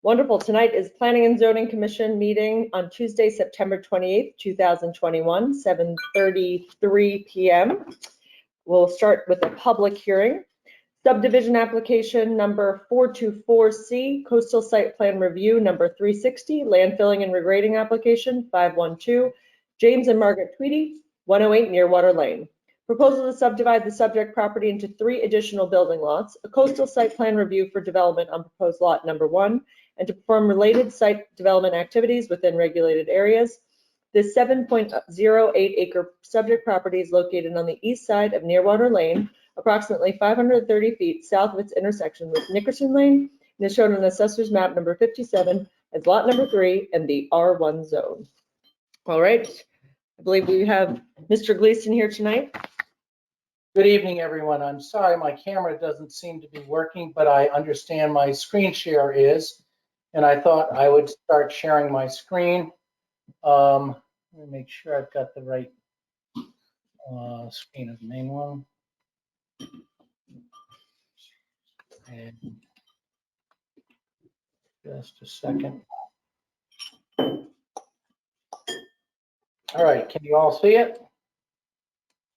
Wonderful. Tonight is Planning and Zoning Commission meeting on Tuesday, September 28th, 2021, 7:33 p.m. We'll start with a public hearing. Subdivision application number 424C, coastal site plan review number 360, land filling and regrading application 512, James and Margaret Tweedy, 108 Nearwater Lane. Proposal to subdivide the subject property into 3 additional building lots, a coastal site plan review for development on proposed lot number 1, and to perform related site development activities within regulated areas. This 7.08 acre subject property is located on the east side of Nearwater Lane, approximately 530 feet south of its intersection with Nickerson Lane, and is shown on Assessor's Map number 57 as lot number 3 in the R1 zone. All right, I believe we have Mr. Gleason here tonight. Good evening, everyone. I'm sorry my camera doesn't seem to be working, but I understand my screen share is, and I thought I would start sharing my screen. Let me make sure I've got the right screen of the main one. And just a second. All right, can you all see it?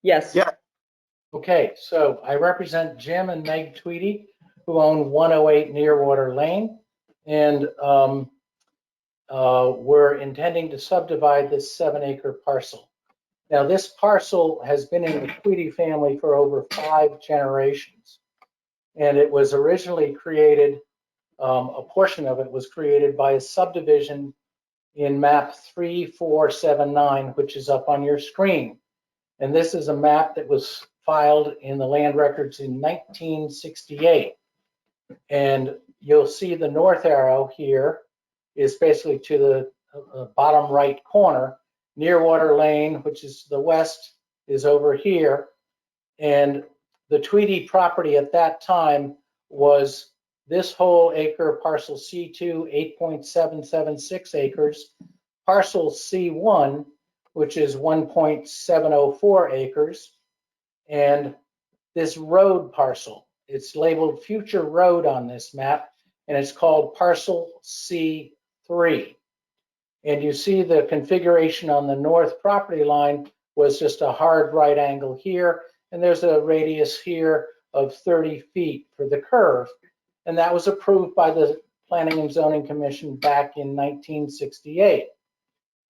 Yes. Yeah. Okay, so I represent Jim and Meg Tweedy, who own 108 Nearwater Lane, and we're intending to subdivide this 7-acre parcel. Now, this parcel has been in the Tweedy family for over 5 generations, and it was originally created, a portion of it was created by a subdivision in map 3479, which is up on your screen. And this is a map that was filed in the land records in 1968. And you'll see the north arrow here is basically to the bottom right corner. Nearwater Lane, which is the west, is over here. And the Tweedy property at that time was this whole acre, parcel C2, 8.776 acres, parcel C1, which is 1.704 acres, and this road parcel. It's labeled Future Road on this map, and it's called parcel C3. And you see the configuration on the north property line was just a hard right angle here, and there's a radius here of 30 feet for the curve. And that was approved by the Planning and Zoning Commission back in 1968.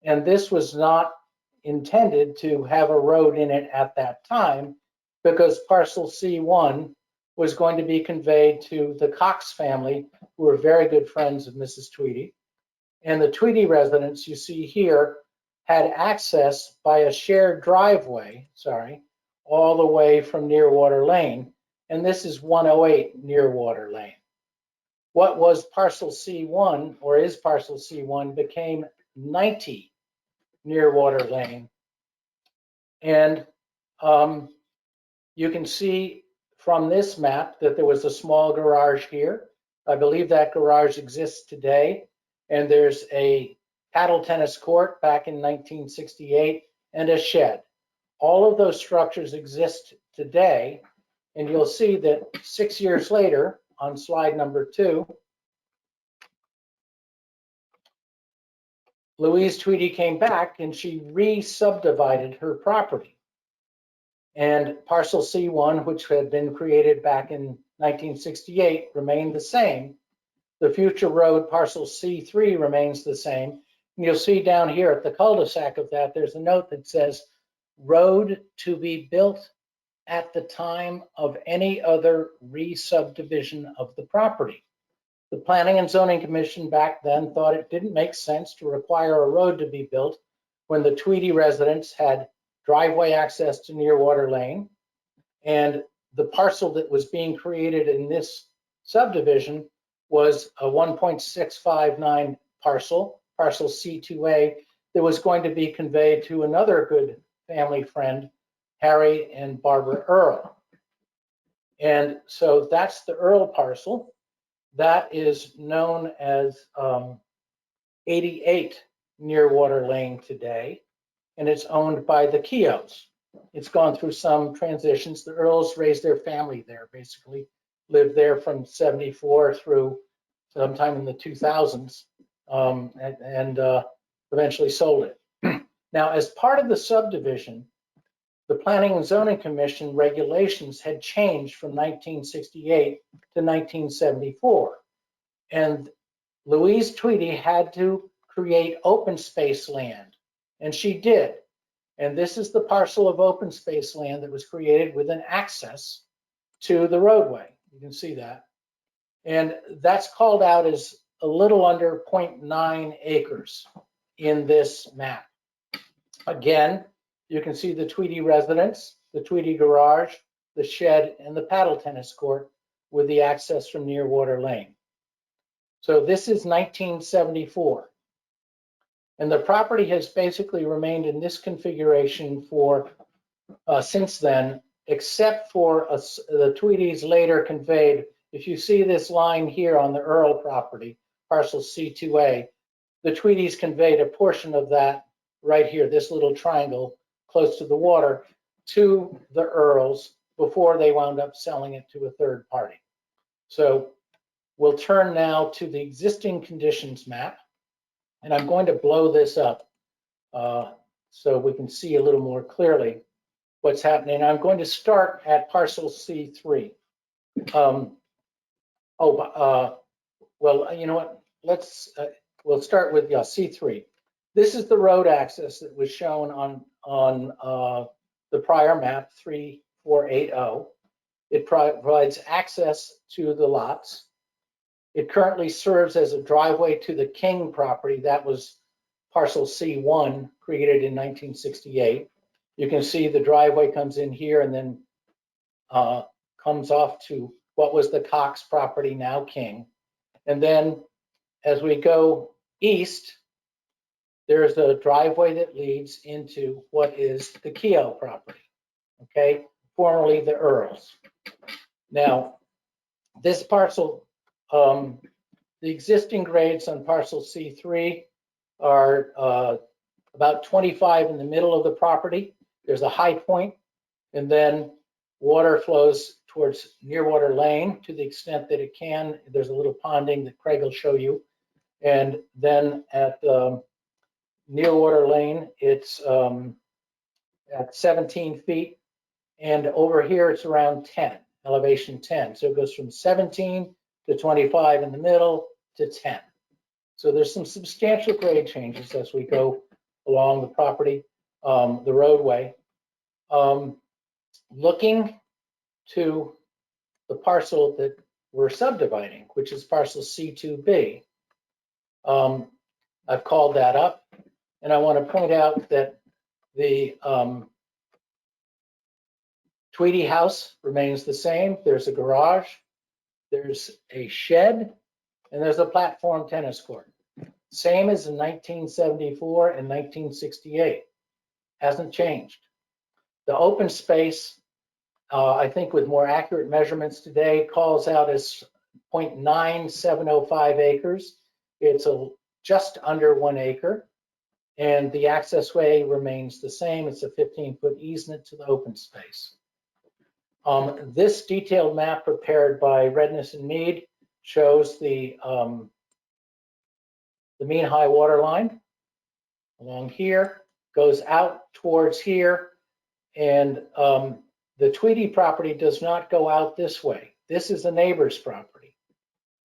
And this was not intended to have a road in it at that time, because parcel C1 was going to be conveyed to the Cox family, who were very good friends of Mrs. Tweedy. And the Tweedy residents you see here had access by a shared driveway, all the way from Nearwater Lane. And this is 108 Nearwater Lane. What was parcel C1, or is parcel C1, became 90 Nearwater Lane. And you can see from this map that there was a small garage here. I believe that garage exists today. And there's a paddle tennis court back in 1968 and a shed. All of those structures exist today. And you'll see that 6 years later, on slide number 2, Louise Tweedy came back and she re-subdivided her property. And parcel C1, which had been created back in 1968, remained the same. The future road, parcel C3, remains the same. And you'll see down here at the cul-de-sac of that, there's a note that says, road to be built at the time of any other re-subdivision of the property. The Planning and Zoning Commission back then thought it didn't make sense to require a road to be built when the Tweedy residents had driveway access to Nearwater Lane, and the parcel that was being created in this subdivision was a 1.659 parcel C2A, that was going to be conveyed to another good family friend, Harry and Barbara Earl. And so that's the Earl parcel. That is known as 88 Nearwater Lane today, and it's owned by the Keoghs. It's gone through some transitions. The Earls raised their family there, basically lived there from 74 through sometime in the 2000s, and eventually sold it. Now, as part of the subdivision, the Planning and Zoning Commission regulations had changed from 1968 to 1974. And Louise Tweedy had to create open space land, and she did. And this is the parcel of open space land that was created with an access to the roadway. You can see that. And that's called out as a little under 0.9 acres in this map. Again, you can see the Tweedy residence, the Tweedy garage, the shed, and the paddle tennis court with the access from Nearwater Lane. So this is 1974. And the property has basically remained in this configuration for since then, except for the Tweedys later conveyed. If you see this line here on the Earl property, parcel C2A, the Tweedys conveyed a portion of that right here, this little triangle close to the water, to the Earls before they wound up selling it to a third party. So we'll turn now to the existing conditions map, and I'm going to blow this up so we can see a little more clearly what's happening. I'm going to start at parcel C3. Well, you know what? We'll start with C3. This is the road access that was shown on the prior map 3480. It provides access to the lots. It currently serves as a driveway to the King property. That was parcel C1, created in 1968. You can see the driveway comes in here and then comes off to what was the Cox property, now King. And then as we go east, there's a driveway that leads into what is the Keogh property, okay, formerly the Earls. Now, this parcel, the existing grades on parcel C3 are about 25 in the middle of the property. There's a high point, and then water flows towards Nearwater Lane to the extent that it can. There's a little ponding that Craig will show you. And then at Nearwater Lane, it's at 17 feet. And over here, it's around 10, elevation 10. So it goes from 17 to 25 in the middle to 10. So there's some substantial grade changes as we go along the property, the roadway. Looking to the parcel that we're subdividing, which is parcel C2B. I've called that up, and I want to point out that the Tweedy house remains the same. There's a garage, there's a shed, and there's a platform tennis court. Same as in 1974 and 1968. Hasn't changed. The open space, I think with more accurate measurements today, calls out as 0.9705 acres. It's just under 1 acre. And the access way remains the same. It's a 15-foot easement to the open space. This detailed map prepared by Redness and Mead shows the mean high water line along here, goes out towards here, and the Tweedy property does not go out this way. This is the neighbor's property.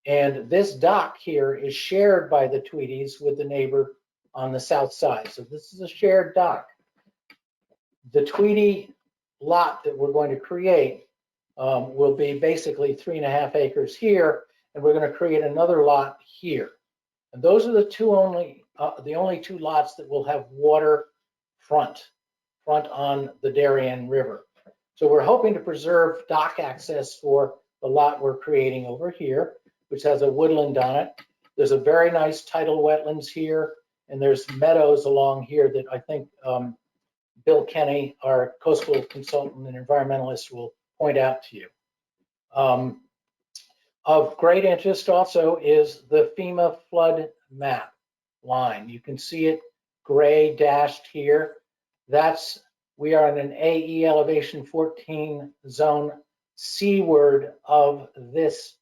And this dock here is shared by the Tweedys with the neighbor on the south side. So this is a shared dock. The Tweedy lot that we're going to create will be basically 3.5 acres here, and we're going to create another lot here. And those are the only two lots that will have water front on the Darien River. So we're hoping to preserve dock access for the lot we're creating over here, which has a woodland on it. There's a very nice tidal wetlands here, and there's meadows along here that I think Bill Kenny, our coastal consultant and environmentalist, will point out to you. Of great interest also is the FEMA flood map line. You can see it gray dashed here. We are in an AE elevation 14 zone seaward of this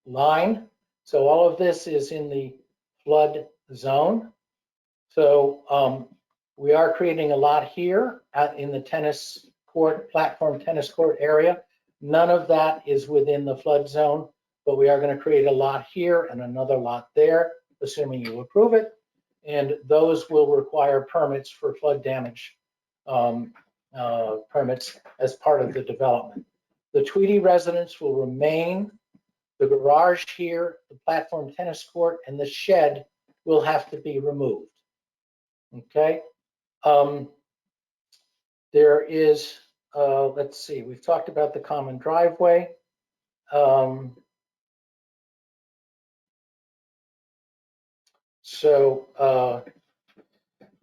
line. So all of this is in the flood zone. So we are creating a lot here out in the tennis court, platform tennis court area. None of that is within the flood zone, but we are going to create a lot here and another lot there, assuming you approve it. And those will require permits for flood damage permits as part of the development. The Tweedy residence will remain. The garage here, the platform tennis court, and the shed will have to be removed. Okay. There is, let's see, we've talked about the common driveway.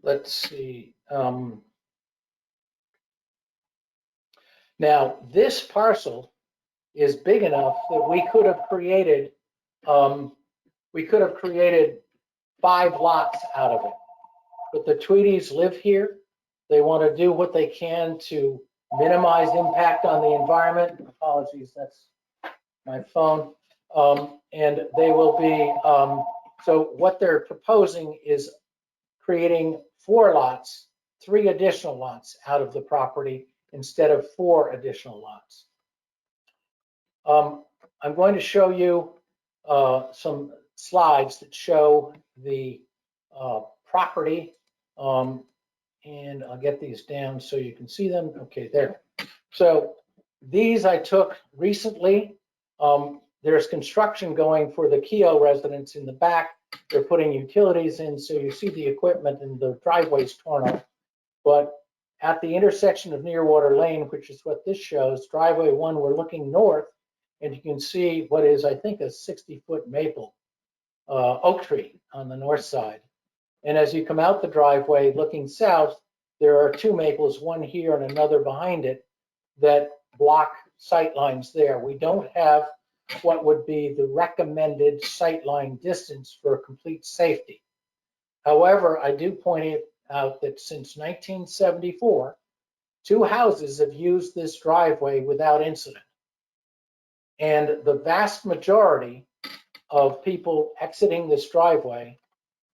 Let's see. Now, this parcel is big enough that we could have created 5 lots out of it. But the Tweedies live here. They want to do what they can to minimize impact on the environment. Apologies, that's my phone. And they will be, so what they're proposing is creating 4 lots, 3 additional lots out of the property instead of 4 additional lots. I'm going to show you some slides that show the property, and I'll get these down so you can see them. Okay, there. So these I took recently. There's construction going for the Keogh residence in the back. They're putting utilities in, so you see the equipment and the driveway's torn up. But at the intersection of Nearwater Lane, which is what this shows, driveway 1, we're looking north, and you can see what is, I think, a 60-foot maple oak tree on the north side. And as you come out the driveway looking south, there are 2 maples, one here and another behind it, that block sight lines there. We don't have what would be the recommended sightline distance for complete safety. However, I do point out that since 1974, 2 houses have used this driveway without incident. And the vast majority of people exiting this driveway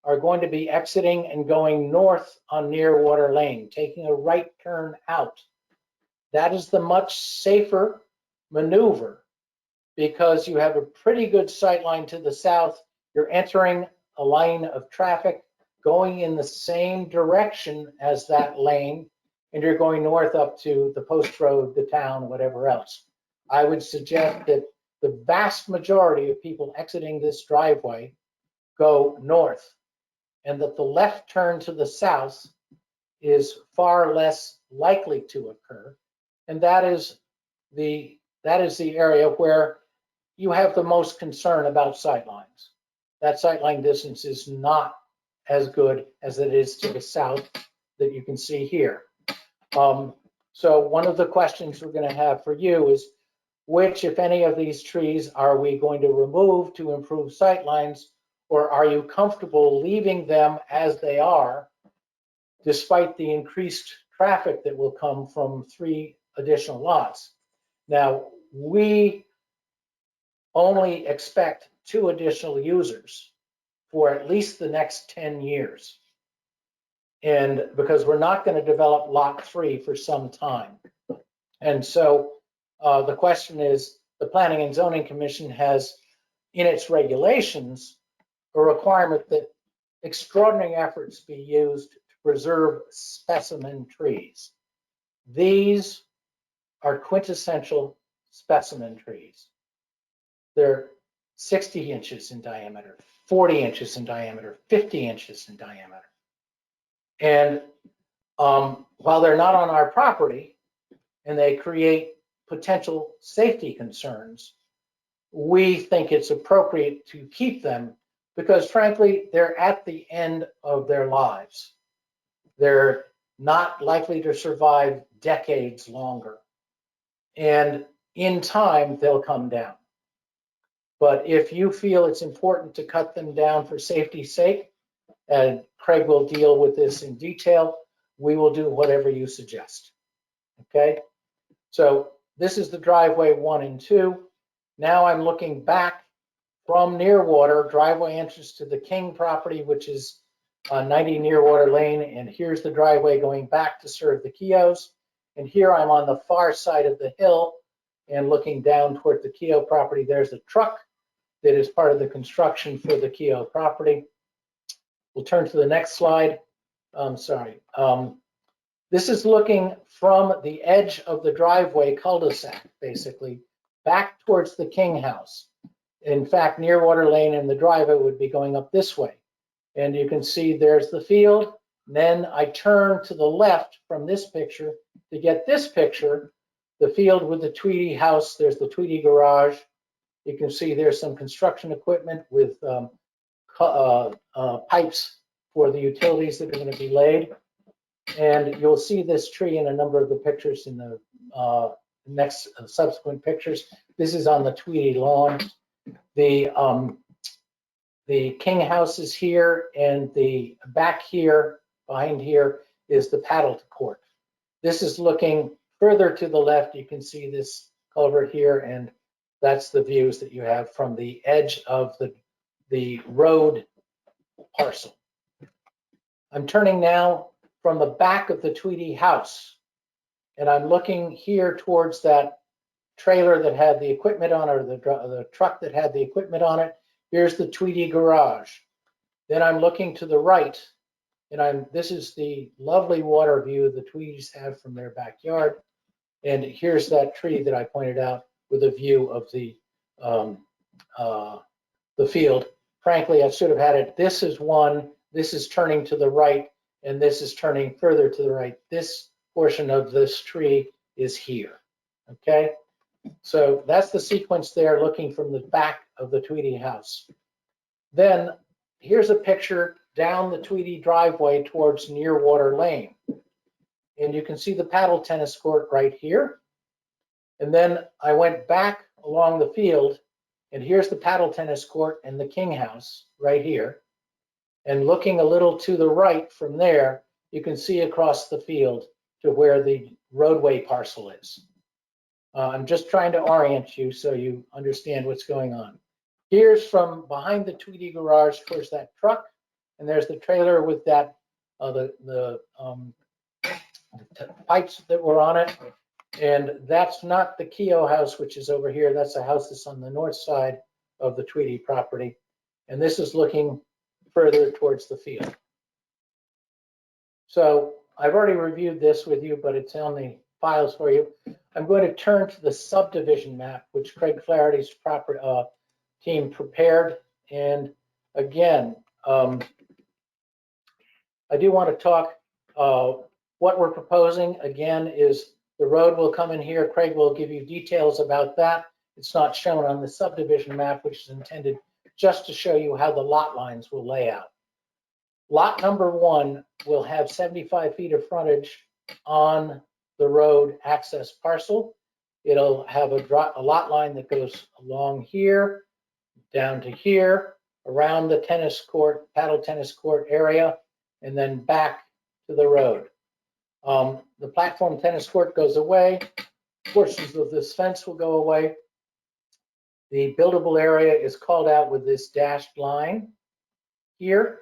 are going to be exiting and going north on Nearwater Lane, taking a right turn out. That is the much safer maneuver because you have a pretty good sight line to the south. You're entering a line of traffic going in the same direction as that lane, and you're going north up to the post road, the town, whatever else. I would suggest that the vast majority of people exiting this driveway go north, and that the left turn to the south is far less likely to occur. And that is the area where you have the most concern about sightlines. That sightline distance is not as good as it is to the south that you can see here. So one of the questions we're going to have for you is, which, if any, of these trees are we going to remove to improve sightlines, or are you comfortable leaving them as they are, despite the increased traffic that will come from 3 additional lots? Now, we only expect 2 additional users for at least the next 10 years. And because we're not going to develop lot 3 for some time. And so the question is, the Planning and Zoning Commission has in its regulations a requirement that extraordinary efforts be used to preserve specimen trees. These are quintessential specimen trees. They're 60 inches in diameter, 40 inches in diameter, 50 inches in diameter. And while they're not on our property and they create potential safety concerns, we think it's appropriate to keep them because, frankly, they're at the end of their lives. They're not likely to survive decades longer. And in time, they'll come down. But if you feel it's important to cut them down for safety's sake, and Craig will deal with this in detail, we will do whatever you suggest. Okay? So this is the driveway 1 and 2. Now I'm looking back from Nearwater, driveway entrance to the King property, which is 90 Nearwater Lane. And here's the driveway going back to serve the Keoghs. And here I'm on the far side of the hill and looking down toward the Keogh property. There's a truck that is part of the construction for the Keogh property. We'll turn to the next slide. This is looking from the edge of the driveway cul-de-sac, basically, back towards the King house. In fact, Nearwater Lane and the driveway would be going up this way. And you can see there's the field. Then I turn to the left from this picture to get this picture, the field with the Tweedy house. There's the Tweedy garage. You can see there's some construction equipment with pipes for the utilities that are going to be laid. And you'll see this tree in a number of the pictures in the next subsequent pictures. This is on the Tweedy lawn. The King house is here, and the back here, behind here, is the paddle court. This is looking further to the left. You can see this culvert here, and that's the views that you have from the edge of the road parcel. I'm turning now from the back of the Tweedy house, and I'm looking here towards that trailer that had the equipment on it, or the truck that had the equipment on it. Here's the Tweedy garage. Then I'm looking to the right, and this is the lovely water view the Tweedys have from their backyard. And here's that tree that I pointed out with a view of the field. Frankly, I should have had it. This is one. This is turning to the right, and this is turning further to the right. This portion of this tree is here. Okay, so that's the sequence there, looking from the back of the Tweedy house. Then here's a picture down the Tweedy driveway towards Nearwater Lane. And you can see the paddle tennis court right here. And then I went back along the field, and here's the paddle tennis court and the King house right here. And looking a little to the right from there, you can see across the field to where the roadway parcel is. I'm just trying to orient you so you understand what's going on. Here's from behind the Tweedy garage towards that truck, and there's the trailer with that the pipes that were on it. And that's not the Keogh house, which is over here. That's a house that's on the north side of the Tweedy property. And this is looking further towards the field. So I've already reviewed this with you, but it's on the files for you. I'm going to turn to the subdivision map, which Craig Flaherty's team prepared. And again, I do want to talk, what we're proposing again is the road will come in here. Craig will give you details about that. It's not shown on the subdivision map, which is intended just to show you how the lot lines will lay out. Lot number 1 will have 75 feet of frontage on the road access parcel. It'll have a lot line that goes along here, down to here, around the tennis court, paddle tennis court area, and then back to the road. The platform tennis court goes away. Portions of this fence will go away. The buildable area is called out with this dashed line here.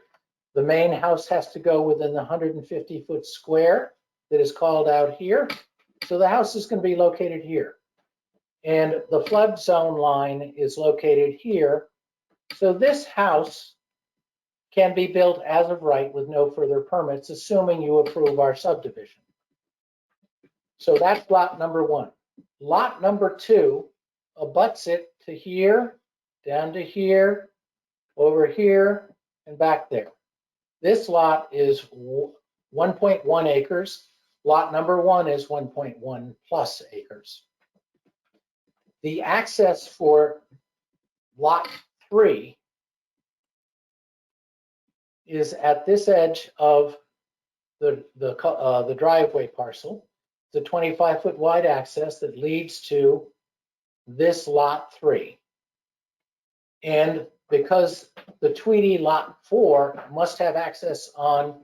The main house has to go within the 150-foot square that is called out here. So the house is going to be located here. And the flood zone line is located here. So this house can be built as of right with no further permits, assuming you approve our subdivision. So that's lot number 1. Lot number 2 abuts it to here, down to here, over here, and back there. This lot is 1.1 acres. Lot number 1 is 1.1 plus acres. The access for lot 3 is at this edge of the driveway parcel. It's a 25-foot wide access that leads to this lot 3. And because the Tweedy lot 4 must have access on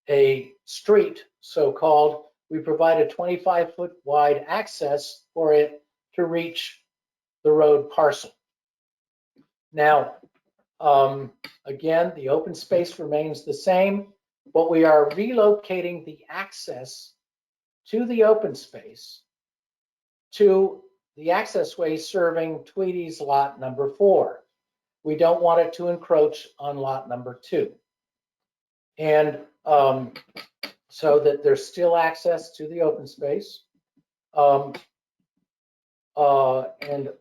a street, so-called, we provide a 25-foot wide access for it to reach the road parcel. Now, again, the open space remains the same, but we are relocating the access to the open space to the accessway serving Tweedy's lot number 4. We don't want it to encroach on lot number 2. And so that there's still access to the open space. And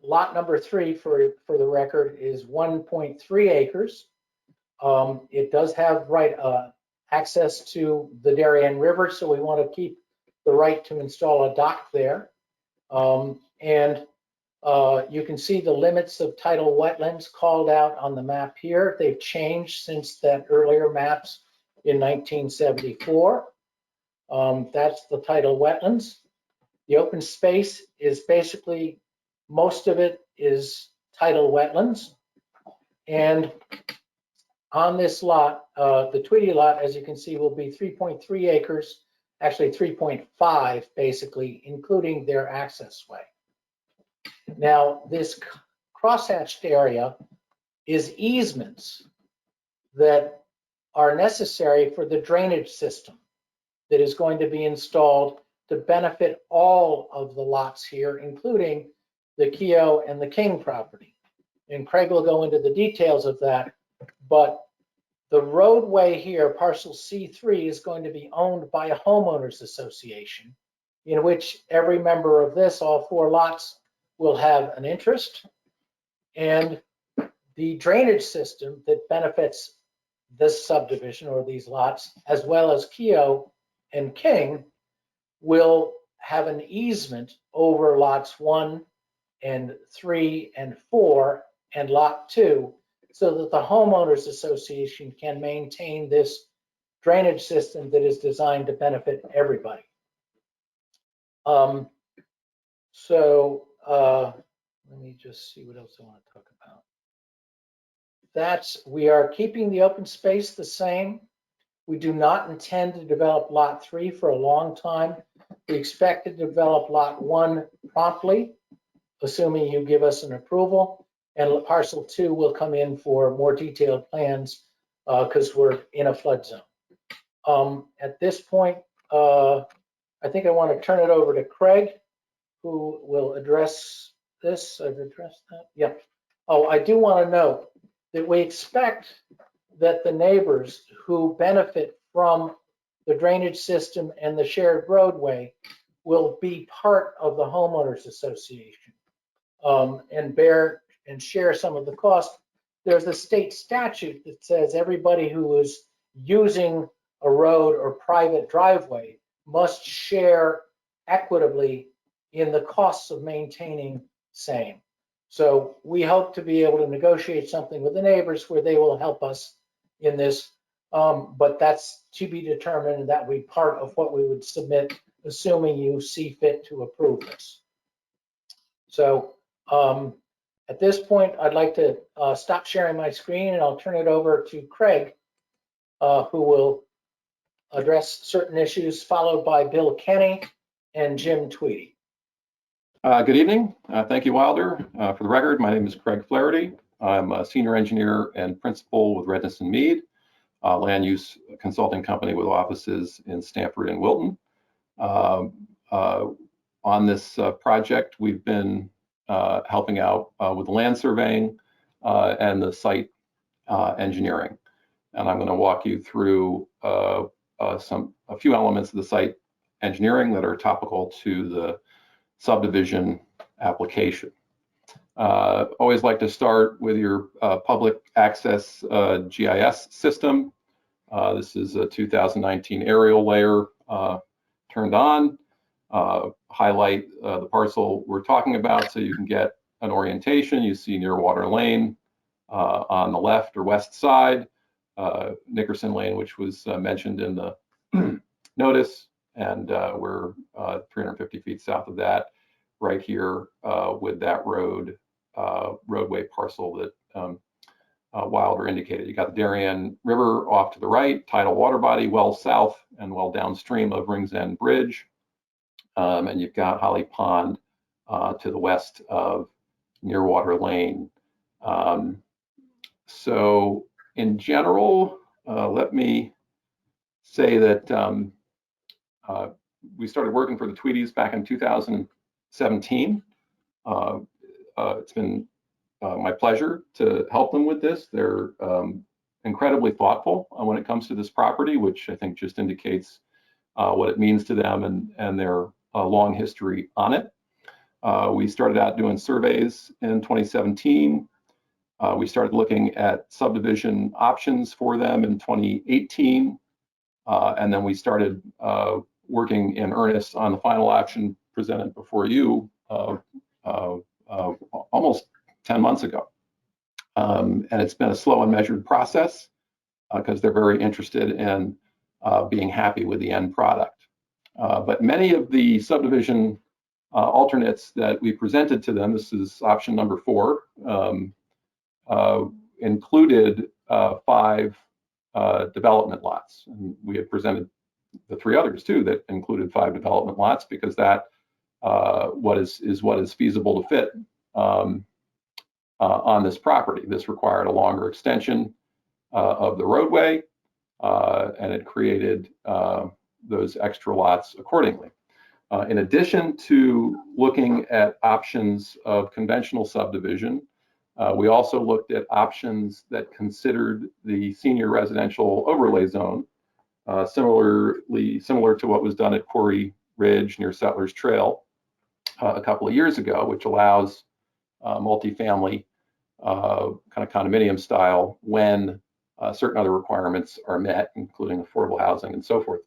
lot number 3, for the record, is 1.3 acres. It does have access to the Darien River, so we want to keep the right to install a dock there. And you can see the limits of tidal wetlands called out on the map here. They've changed since that earlier maps in 1974. That's the tidal wetlands. The open space is basically, most of it is tidal wetlands. And on this lot, the Tweedy lot, as you can see, will be 3.3 acres, actually 3.5 basically, including their access way. Now, this crosshatched area is easements that are necessary for the drainage system that is going to be installed to benefit all of the lots here, including the Keogh and the King property. And Craig will go into the details of that, but the roadway here, parcel C3, is going to be owned by a homeowners association in which every member of this, all 4 lots, will have an interest. And the drainage system that benefits this subdivision or these lots, as well as Keogh and King, will have an easement over lots 1 and 3 and 4 and lot 2, so that the homeowners association can maintain this drainage system that is designed to benefit everybody. Let me just see what else I want to talk about. We are keeping the open space the same. We do not intend to develop lot 3 for a long time. We expect to develop lot 1 promptly, assuming you give us an approval, and parcel 2 will come in for more detailed plans because we're in a flood zone. At this point, I think I want to turn it over to Craig, who will address this. I've addressed that. Yeah. Oh, I do want to note that we expect that the neighbors who benefit from the drainage system and the shared roadway will be part of the homeowners association and share some of the cost. There's a state statute that says everybody who is using a road or private driveway must share equitably in the costs of maintaining same. So we hope to be able to negotiate something with the neighbors where they will help us in this, but that's to be determined, and that would be part of what we would submit, assuming you see fit to approve this. So at this point, I'd like to stop sharing my screen, and I'll turn it over to Craig, who will address certain issues, followed by Bill Kenny and Jim Tweedy. Good evening. Thank you, Wilder. For the record, my name is Craig Flaherty. I'm a senior engineer and principal with Redness and Mead, a land use consulting company with offices in Stamford and Wilton. On this project, we've been helping out with land surveying and the site engineering. And I'm going to walk you through a few elements of the site engineering that are topical to the subdivision application. Always like to start with your public access GIS system. This is a 2019 aerial layer turned on. Highlight the parcel we're talking about so you can get an orientation. You see Nearwater Lane on the left or west side, Nickerson Lane, which was mentioned in the notice, and we're 350 feet south of that, right here with that roadway parcel that Wilder indicated. You got the Darien River off to the right, tidal water body well south and well downstream of Rings End Bridge, and you've got Holly Pond to the west of Nearwater Lane. So in general, let me say that we started working for the Tweedys back in 2017. It's been my pleasure to help them with this. They're incredibly thoughtful when it comes to this property, which I think just indicates what it means to them and their long history on it. We started out doing surveys in 2017. We started looking at subdivision options for them in 2018. And then we started working in earnest on the final option presented before you almost 10 months ago. And it's been a slow and measured process because they're very interested in being happy with the end product. But many of the subdivision alternates that we presented to them, this is option number 4, included 5 development lots. And we had presented the 3 others too that included 5 development lots because that what is feasible to fit on this property. This required a longer extension of the roadway, and it created those extra lots accordingly. In addition to looking at options of conventional subdivision, we also looked at options that considered the senior residential overlay zone, similar to what was done at Quarry Ridge near Settlers Trail a couple of years ago, which allows multifamily kind of condominium style when certain other requirements are met, including affordable housing and so forth.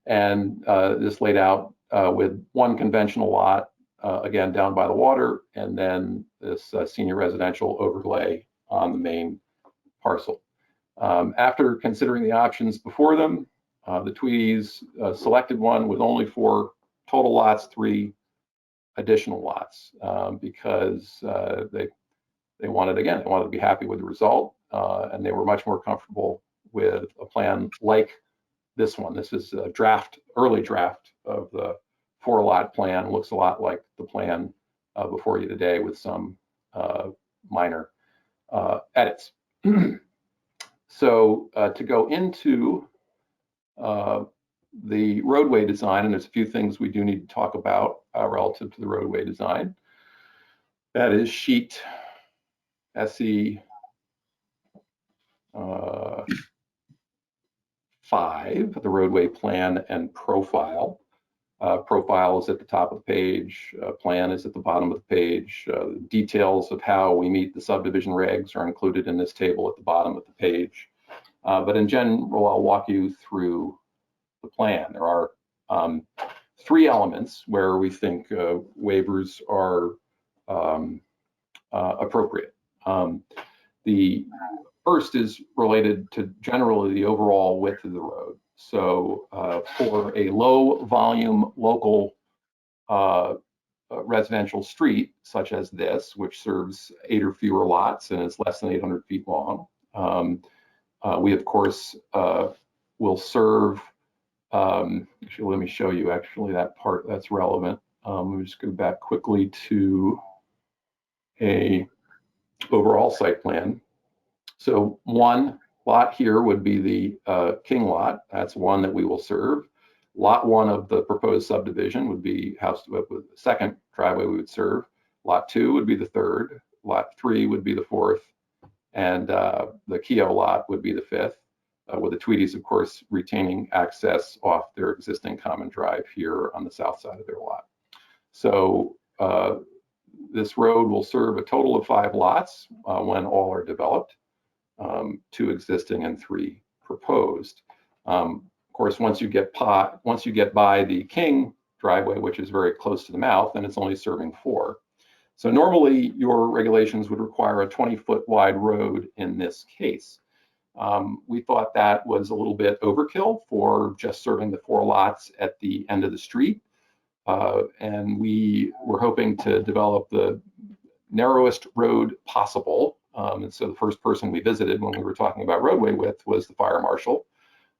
This laid out with 1 conventional lot, again, down by the water, and then this senior residential overlay on the main parcel. After considering the options before them, the Tweedys selected one with only 4 total lots, 3 additional lots, because they wanted to be happy with the result, and they were much more comfortable with a plan like this one. This is a early draft of the 4-lot plan. Looks a lot like the plan before you today with some minor edits. So to go into the roadway design, and there's a few things we do need to talk about relative to the roadway design. That is sheet SE 5, the roadway plan and profile. Profile is at the top of the page, plan is at the bottom of the page. Details of how we meet the subdivision regs are included in this table at the bottom of the page. But in general, I'll walk you through the plan. There are 3 elements where we think waivers are appropriate. The first is related to generally the overall width of the road. So for a low volume local residential street such as this, which serves 8 or fewer lots and is less than 800 feet long, we of course will serve, actually let me show you actually that part that's relevant. Let me just go back quickly to a overall site plan. So 1 lot here would be the king lot. That's one that we will serve. Lot 1 of the proposed subdivision would be house with the 2nd driveway we would serve. Lot 2 would be the 3rd. Lot 3 would be the 4th. And the Keogh lot would be the 5th, with the Tweedys, of course, retaining access off their existing common drive here on the south side of their lot. So this road will serve a total of 5 lots when all are developed, 2 existing and 3 proposed. Of course, once you get by the King driveway, which is very close to the mouth, then it's only serving 4. So normally your regulations would require a 20-foot wide road in this case. We thought that was a little bit overkill for just serving the 4 lots at the end of the street. And we were hoping to develop the narrowest road possible. And so the first person we visited when we were talking about roadway width was the fire marshal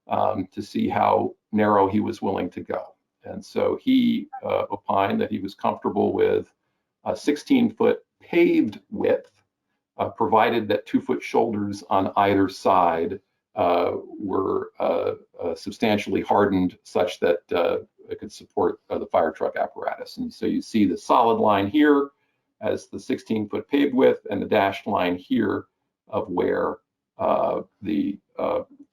to see how narrow he was willing to go. And so he opined that he was comfortable with a 16-foot paved width provided that 2-foot shoulders on either side were substantially hardened such that it could support the fire truck apparatus. And so you see the solid line here as the 16-foot paved width, and the dashed line here of where the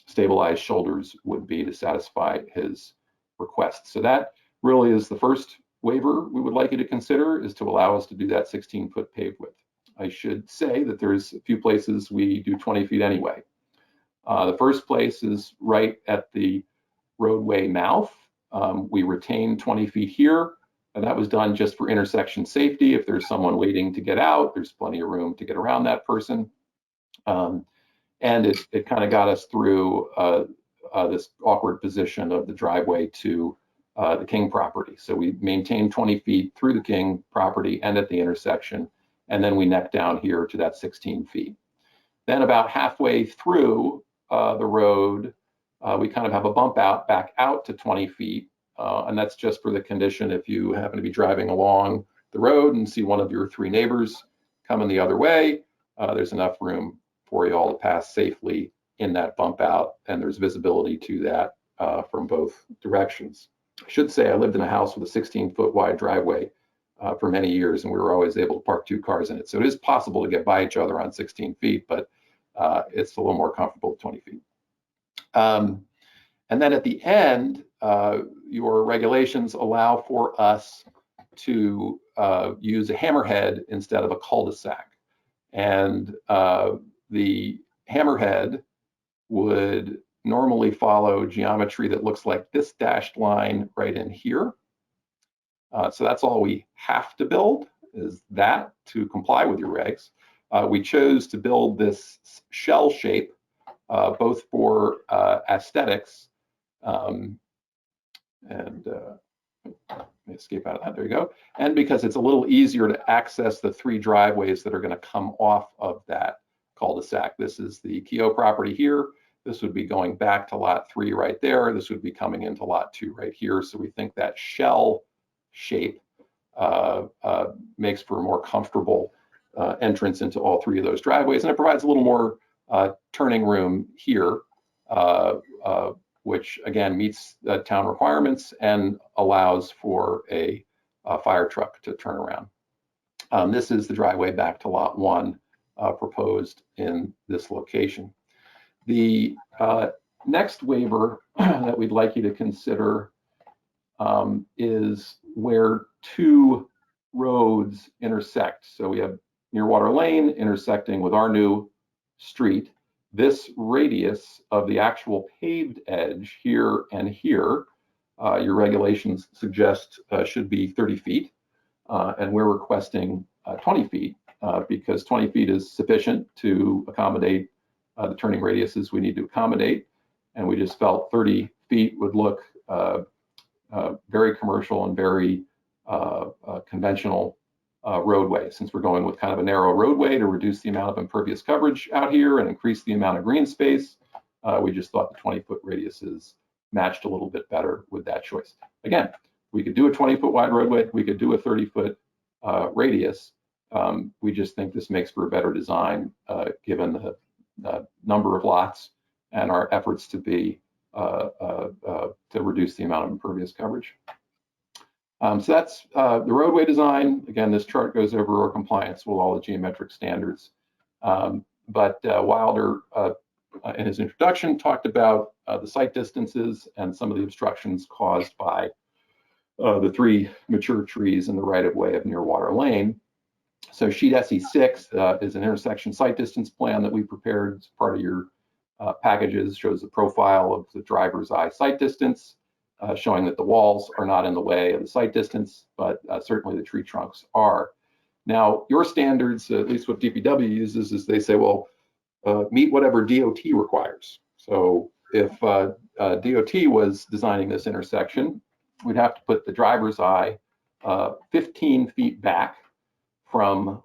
stabilized shoulders would be to satisfy his request. So that really is the first waiver we would like you to consider, is to allow us to do that 16-foot paved width. I should say that there's a few places we do 20 feet anyway. The first place is right at the roadway mouth. We retain 20 feet here, and that was done just for intersection safety. If there's someone waiting to get out, there's plenty of room to get around that person. And it kind of got us through this awkward position of the driveway to the King property. So we maintained 20 feet through the King property and at the intersection, and then we neck down here to that 16 feet. Then about halfway through the road, we kind of have a bump out back out to 20 feet. And that's just for the condition if you happen to be driving along the road and see one of your 3 neighbors coming the other way, there's enough room for you all to pass safely in that bump out, and there's visibility to that from both directions. I should say I lived in a house with a 16-foot wide driveway for many years, and we were always able to park 2 cars in it. So it is possible to get by each other on 16 feet, but it's a little more comfortable at 20 feet. And then at the end, your regulations allow for us to use a hammerhead instead of a cul-de-sac. And the hammerhead would normally follow geometry that looks like this dashed line right in here. So that's all we have to build, is that to comply with your regs. We chose to build this shell shape, both for aesthetics, and let me escape out of that, there you go. And because it's a little easier to access the 3 driveways that are going to come off of that cul-de-sac. This is the Keogh property here. This would be going back to lot 3 right there. This would be coming into lot 2 right here. So we think that shell shape makes for a more comfortable entrance into all 3 of those driveways, and it provides a little more turning room here, which again meets the town requirements and allows for a fire truck to turn around. This is the driveway back to lot 1 proposed in this location. The next waiver that we'd like you to consider is where 2 roads intersect. So we have Nearwater Lane intersecting with our new street. This radius of the actual paved edge here and here, your regulations suggest should be 30 feet. And we're requesting 20 feet because 20 feet is sufficient to accommodate the turning radiuses we need to accommodate. And we just felt 30 feet would look very commercial and very conventional roadway, since we're going with kind of a narrow roadway to reduce the amount of impervious coverage out here and increase the amount of green space. We just thought the 20-foot radiuses matched a little bit better with that choice. Again, we could do a 20-foot wide roadway, we could do a 30-foot radius. We just think this makes for a better design given the number of lots and our efforts to be to reduce the amount of impervious coverage. So that's the roadway design. Again, this chart goes over our compliance with all the geometric standards. But Wilder, in his introduction, talked about the site distances and some of the obstructions caused by the 3 mature trees in the right-of-way of Nearwater Lane. So sheet SE6 is an intersection site distance plan that we prepared as part of your packages. Shows the profile of the driver's eye site distance, showing that the walls are not in the way of the site distance, but certainly the tree trunks are. Now, your standards, at least what DPW uses, is they say, well, meet whatever DOT requires. So if DOT was designing this intersection, we'd have to put the driver's eye 15 feet back from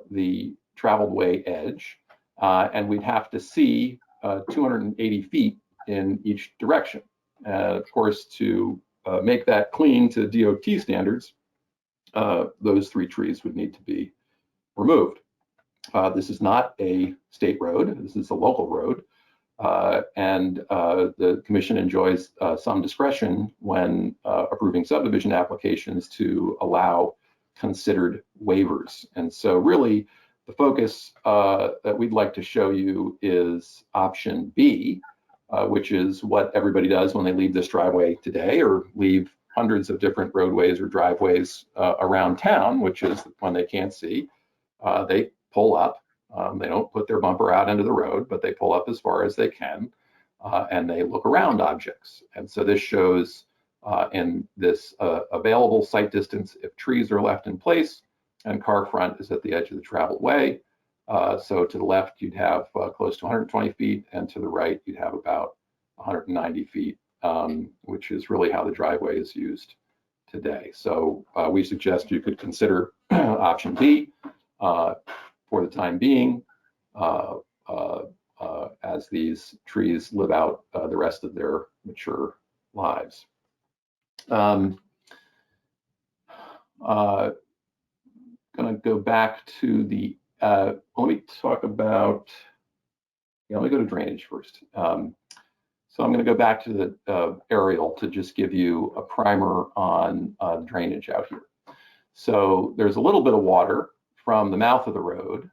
the traveled way edge, and we'd have to see 280 feet in each direction. Of course, to make that clean to DOT standards, those 3 trees would need to be removed. This is not a state road. This is a local road. And the commission enjoys some discretion when approving subdivision applications to allow considered waivers. And so really the focus that we'd like to show you is option B, which is what everybody does when they leave this driveway today or leave hundreds of different roadways or driveways around town, which is when they can't see. They pull up. They don't put their bumper out into the road, but they pull up as far as they can, and they look around objects. And so this shows in this available sight distance if trees are left in place and car front is at the edge of the traveled way. So to the left, you'd have close to 120 feet, and to the right, you'd have about 190 feet, which is really how the driveway is used today. So we suggest you could consider option B for the time being, as these trees live out the rest of their mature lives. Going to go back to the, let me talk about, let me go to drainage first. So I'm going to go back to the aerial to just give you a primer on drainage out here. So there's a little bit of water from the mouth of the road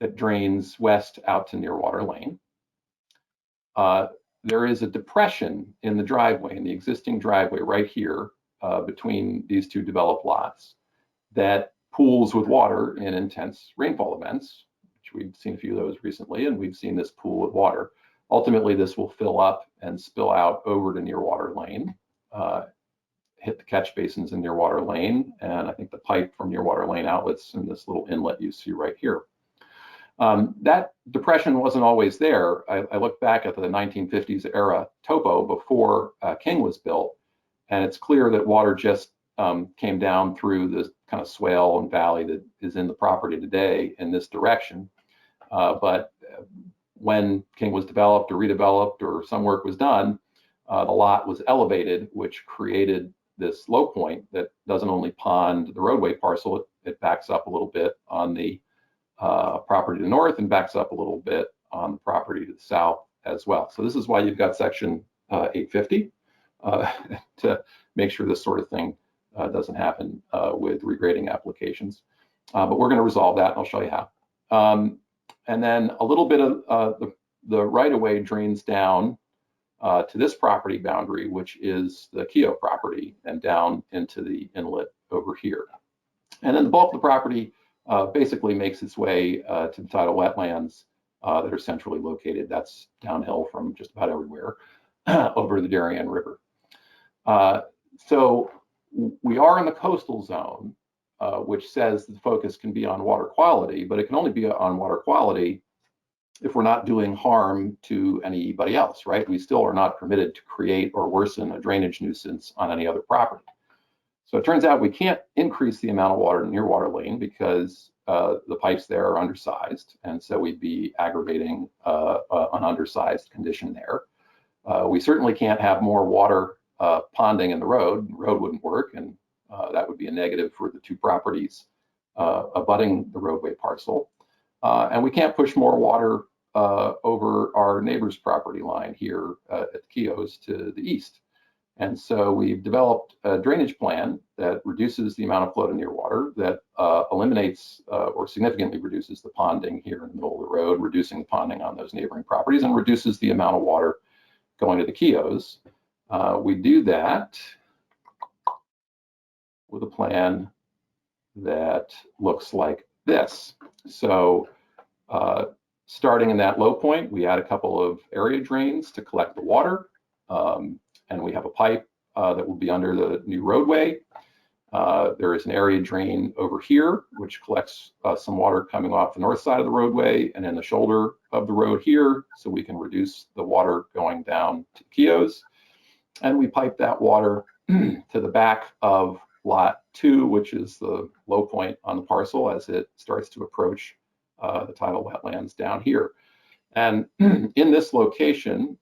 that drains west out to Nearwater Lane. There is a depression in the driveway, in the existing driveway right here between these two developed lots that pools with water in intense rainfall events, which we've seen a few of those recently, and we've seen this pool with water. Ultimately, this will fill up and spill out over to Nearwater Lane, hit the catch basins in Nearwater Lane, and I think the pipe from Nearwater Lane outlets in this little inlet you see right here. That depression wasn't always there. I look back at the 1950s era topo before King was built, and it's clear that water just came down through this kind of swale and valley that is in the property today in this direction. But when King was developed or redeveloped or some work was done, the lot was elevated, which created this low point that doesn't only pond the roadway parcel, it backs up a little bit on the property to the north and backs up a little bit on the property to the south as well. So this is why you've got section 850 to make sure this sort of thing doesn't happen with regrading applications. But we're going to resolve that, and I'll show you how. And then a little bit of the right-of-way drains down to this property boundary, which is the Keogh property, and down into the inlet over here. And then the bulk of the property basically makes its way to the tidal wetlands that are centrally located. That's downhill from just about everywhere over the Darien River. So we are in the coastal zone, which says the focus can be on water quality, but it can only be on water quality if we're not doing harm to anybody else, right? We still are not permitted to create or worsen a drainage nuisance on any other property. So it turns out we can't increase the amount of water in Nearwater Lane because the pipes there are undersized, and so we'd be aggravating an undersized condition there. We certainly can't have more water ponding in the road. The road wouldn't work, and that would be a negative for the two properties abutting the roadway parcel. And we can't push more water over our neighbor's property line here at the Keoghs to the east. And so we've developed a drainage plan that reduces the amount of flow to Nearwater, that eliminates or significantly reduces the ponding here in the middle of the road, reducing the ponding on those neighboring properties, and reduces the amount of water going to the Keoghs. We do that with a plan that looks like this. So starting in that low point, we add a couple of area drains to collect the water. And we have a pipe that will be under the new roadway. There is an area drain over here, which collects some water coming off the north side of the roadway and in the shoulder of the road here, so we can reduce the water going down to Keoghs. And we pipe that water to the back of lot 2, which is the low point on the parcel as it starts to approach the tidal wetlands down here. And in this location,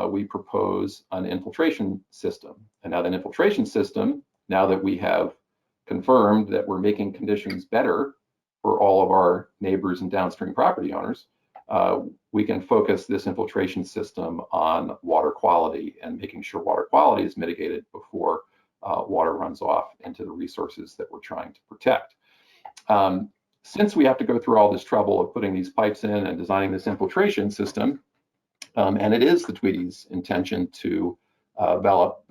we propose an infiltration system. And now that infiltration system, now that we have confirmed that we're making conditions better for all of our neighbors and downstream property owners, we can focus this infiltration system on water quality and making sure water quality is mitigated before water runs off into the resources that we're trying to protect. Since we have to go through all this trouble of putting these pipes in and designing this infiltration system, and it is the Tweedy's intention to develop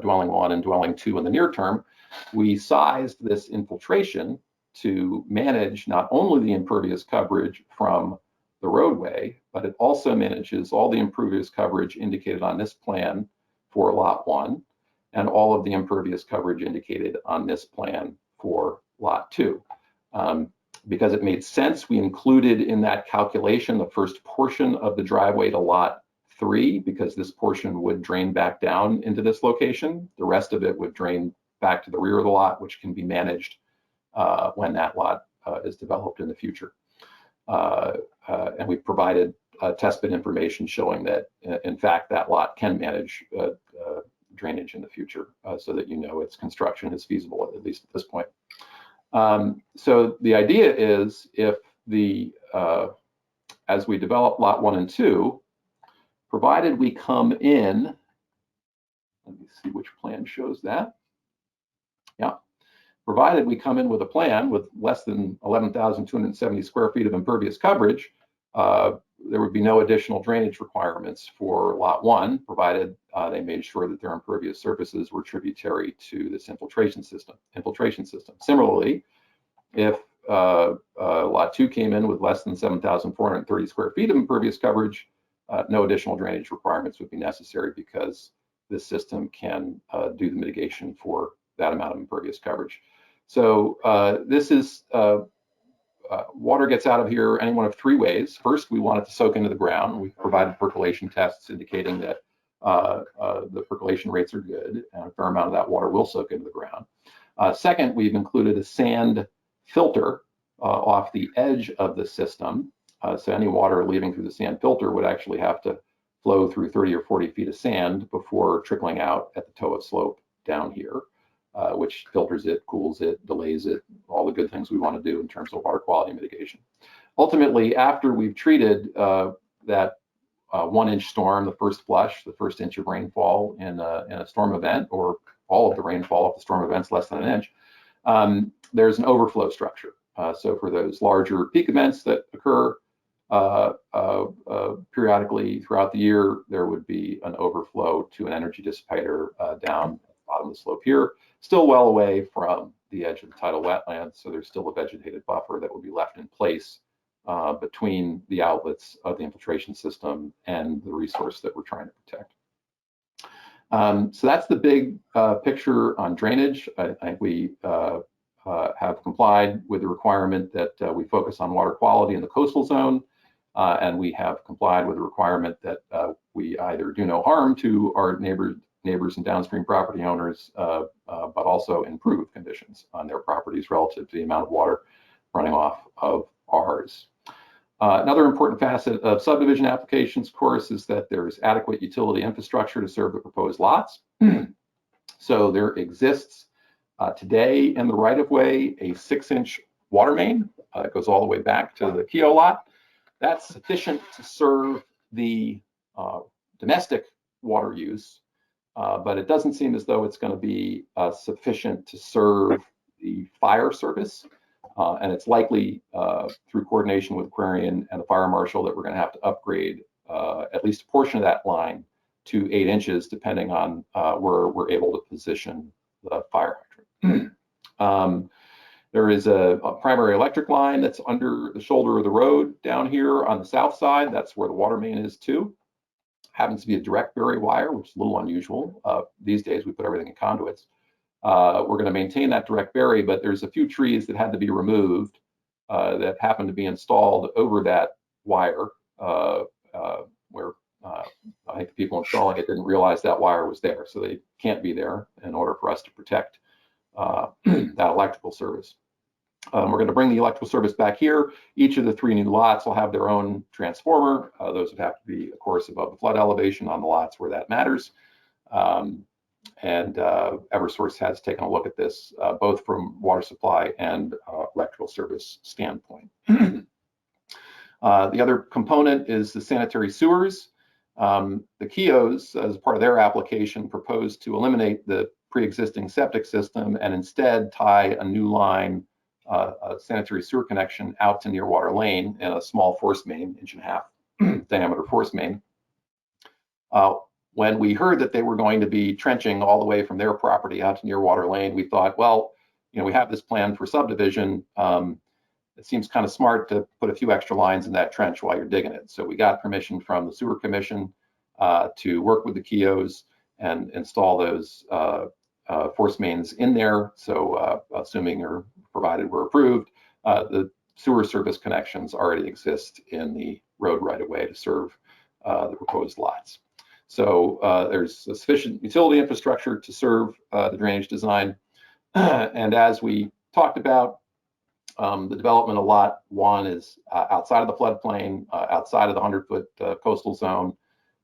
dwelling 1 and dwelling 2 in the near term, we sized this infiltration to manage not only the impervious coverage from the roadway, but it also manages all the impervious coverage indicated on this plan for lot 1 and all of the impervious coverage indicated on this plan for lot 2. Because it made sense, we included in that calculation the first portion of the driveway to lot 3, because this portion would drain back down into this location. The rest of it would drain back to the rear of the lot, which can be managed when that lot is developed in the future. And we provided test bit information showing that, in fact, that lot can manage drainage in the future, so that you know its construction is feasible, at least at this point. So the idea is, if as we develop lot 1 and 2, provided we come in, let me see which plan shows that. Yeah, provided we come in with a plan with less than 11,270 square feet of impervious coverage, there would be no additional drainage requirements for lot 1, provided they made sure that their impervious surfaces were tributary to this infiltration system. Similarly, if lot 2 came in with less than 7,430 square feet of impervious coverage, no additional drainage requirements would be necessary, because this system can do the mitigation for that amount of impervious coverage. So this is water gets out of here any one of 3 ways. First, we want it to soak into the ground. We provided percolation tests indicating that the percolation rates are good, and a fair amount of that water will soak into the ground. Second, we've included a sand filter off the edge of the system. So any water leaving through the sand filter would actually have to flow through 30 or 40 feet of sand before trickling out at the toe of slope down here, which filters it, cools it, delays it, all the good things we want to do in terms of water quality mitigation. Ultimately, after we've treated that 1-inch storm, the first flush, the first inch of rainfall in a storm event, or all of the rainfall if the storm event's less than 1 inch, there's an overflow structure. So for those larger peak events that occur periodically throughout the year, there would be an overflow to an energy dissipator down at the bottom of the slope here, still well away from the edge of the tidal wetlands. So there's still a vegetated buffer that would be left in place between the outlets of the infiltration system and the resource that we're trying to protect. So that's the big picture on drainage. I think we have complied with the requirement that we focus on water quality in the coastal zone, and we have complied with the requirement that we either do no harm to our neighbors and downstream property owners, but also improve conditions on their properties relative to the amount of water running off of ours. Another important facet of subdivision applications, of course, is that there's adequate utility infrastructure to serve the proposed lots. So there exists today in the right-of-way a 6-inch water main that goes all the way back to the Keogh lot. That's sufficient to serve the domestic water use, but it doesn't seem as though it's going to be sufficient to serve the fire service. And it's likely through coordination with Aquarian and the fire marshal that we're going to have to upgrade at least a portion of that line to 8 inches, depending on where we're able to position the fire hydrant. There is a primary electric line that's under the shoulder of the road down here on the south side. That's where the water main is too. Happens to be a direct bury wire, which is a little unusual. These days we put everything in conduits. We're going to maintain that direct bury, but there's a few trees that had to be removed that happened to be installed over that wire, where I think the people installing it didn't realize that wire was there, so they can't be there in order for us to protect that electrical service. We're going to bring the electrical service back here. Each of the 3 new lots will have their own transformer. Those would have to be, of course, above the flood elevation on the lots where that matters. Eversource has taken a look at this, both from water supply and electrical service standpoint. The other component is the sanitary sewers. The Keos, as part of their application, proposed to eliminate the pre-existing septic system and instead tie a new line, a sanitary sewer connection out to Nearwater Lane in a small force main, 1.5-inch diameter force main. When we heard that they were going to be trenching all the way from their property out to Nearwater Lane, we thought, well, we have this plan for subdivision. It seems kind of smart to put a few extra lines in that trench while you're digging it. So we got permission from the Sewer Commission to work with the Keos and install those force mains in there. So assuming or provided we're approved, the sewer service connections already exist in the road right away to serve the proposed lots. So there's sufficient utility infrastructure to serve the drainage design. And as we talked about, the development of Lot 1 is outside of the floodplain, outside of the 100-foot coastal zone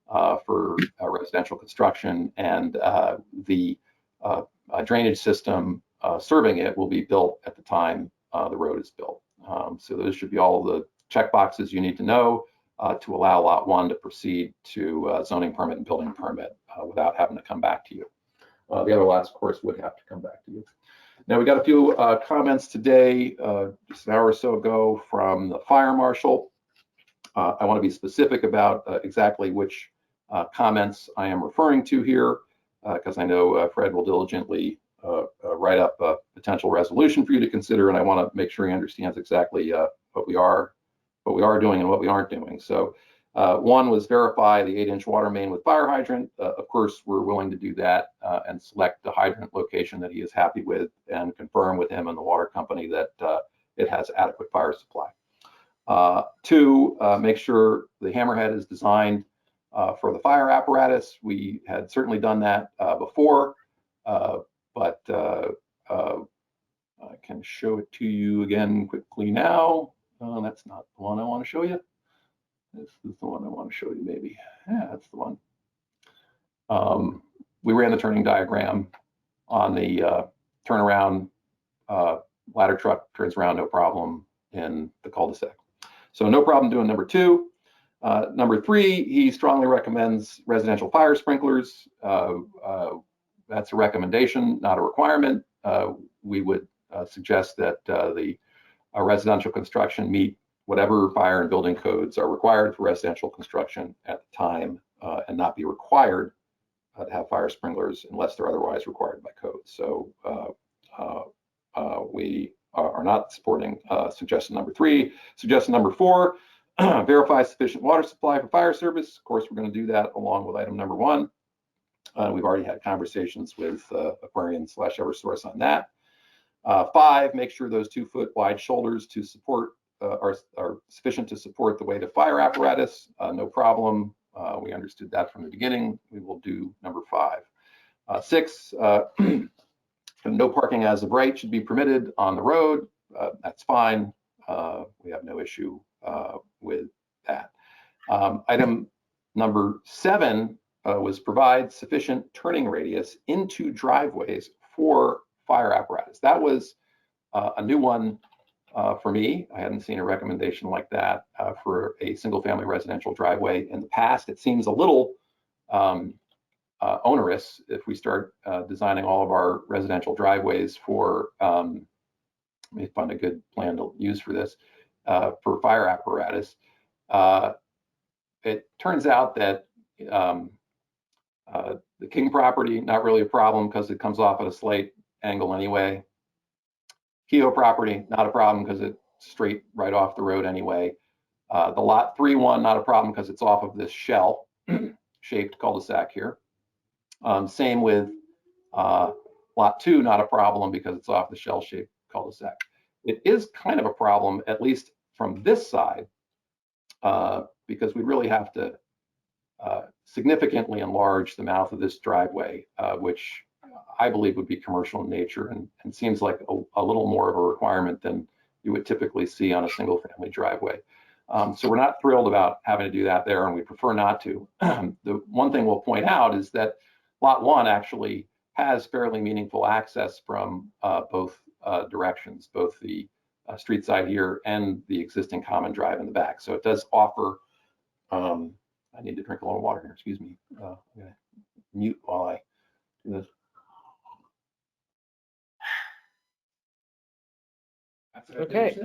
for residential construction, and the drainage system serving it will be built at the time the road is built. So those should be all of the check boxes you need to know to allow Lot 1 to proceed to zoning permit and building permit without having to come back to you. The other lots, of course, would have to come back to you. Now, we got a few comments today, just an hour or so ago, from the fire marshal. I want to be specific about exactly which comments I am referring to here, because I know Fred will diligently write up a potential resolution for you to consider, and I want to make sure he understands exactly what we are doing and what we aren't doing. So one was verify the 8-inch water main with fire hydrant. Of course, we're willing to do that and select the hydrant location that he is happy with and confirm with him and the water company that it has adequate fire supply. Two, make sure the hammerhead is designed for the fire apparatus. We had certainly done that before, but I can show it to you again quickly now. That's not the one I want to show you. This is the one I want to show you, maybe. Yeah, that's the one. We ran the turning diagram on the turnaround. Ladder truck turns around, no problem, in the cul-de-sac. So no problem doing number 2. Number 3, he strongly recommends residential fire sprinklers. That's a recommendation, not a requirement. We would suggest that the residential construction meet whatever fire and building codes are required for residential construction at the time and not be required to have fire sprinklers unless they're otherwise required by code. So we are not supporting suggestion number 3. Suggestion number 4, verify sufficient water supply for fire service. Of course, we're going to do that along with item number 1. We've already had conversations with Aquarian/Eversource on that. 5, make sure those 2-foot wide shoulders to support are sufficient to support the weight of fire apparatus. No problem. We understood that from the beginning. We will do number 5. 6, no parking as of right should be permitted on the road. That's fine. We have no issue with that. Item number 7 was provide sufficient turning radius into driveways for fire apparatus. That was a new one for me. I hadn't seen a recommendation like that for a single-family residential driveway in the past. It seems a little onerous if we start designing all of our residential driveways for, let me find a good plan to use for this, for fire apparatus. It turns out that the King property, not really a problem because it comes off at a slight angle anyway. Keogh property, not a problem because it's straight right off the road anyway. The lot 3-1, not a problem because it's off of this shell shaped cul-de-sac here. Same with lot 2, not a problem because it's off the shell shaped cul-de-sac. It is kind of a problem, at least from this side, because we really have to significantly enlarge the mouth of this driveway, which I believe would be commercial in nature and seems like a little more of a requirement than you would typically see on a single family driveway. So we're not thrilled about having to do that there, and we prefer not to. The one thing we'll point out is that Lot 1 actually has fairly meaningful access from both directions, both the street side here and the existing common drive in the back. So it does offer, I need to drink a little water here, excuse me. I'm going to mute while I do this. Okay.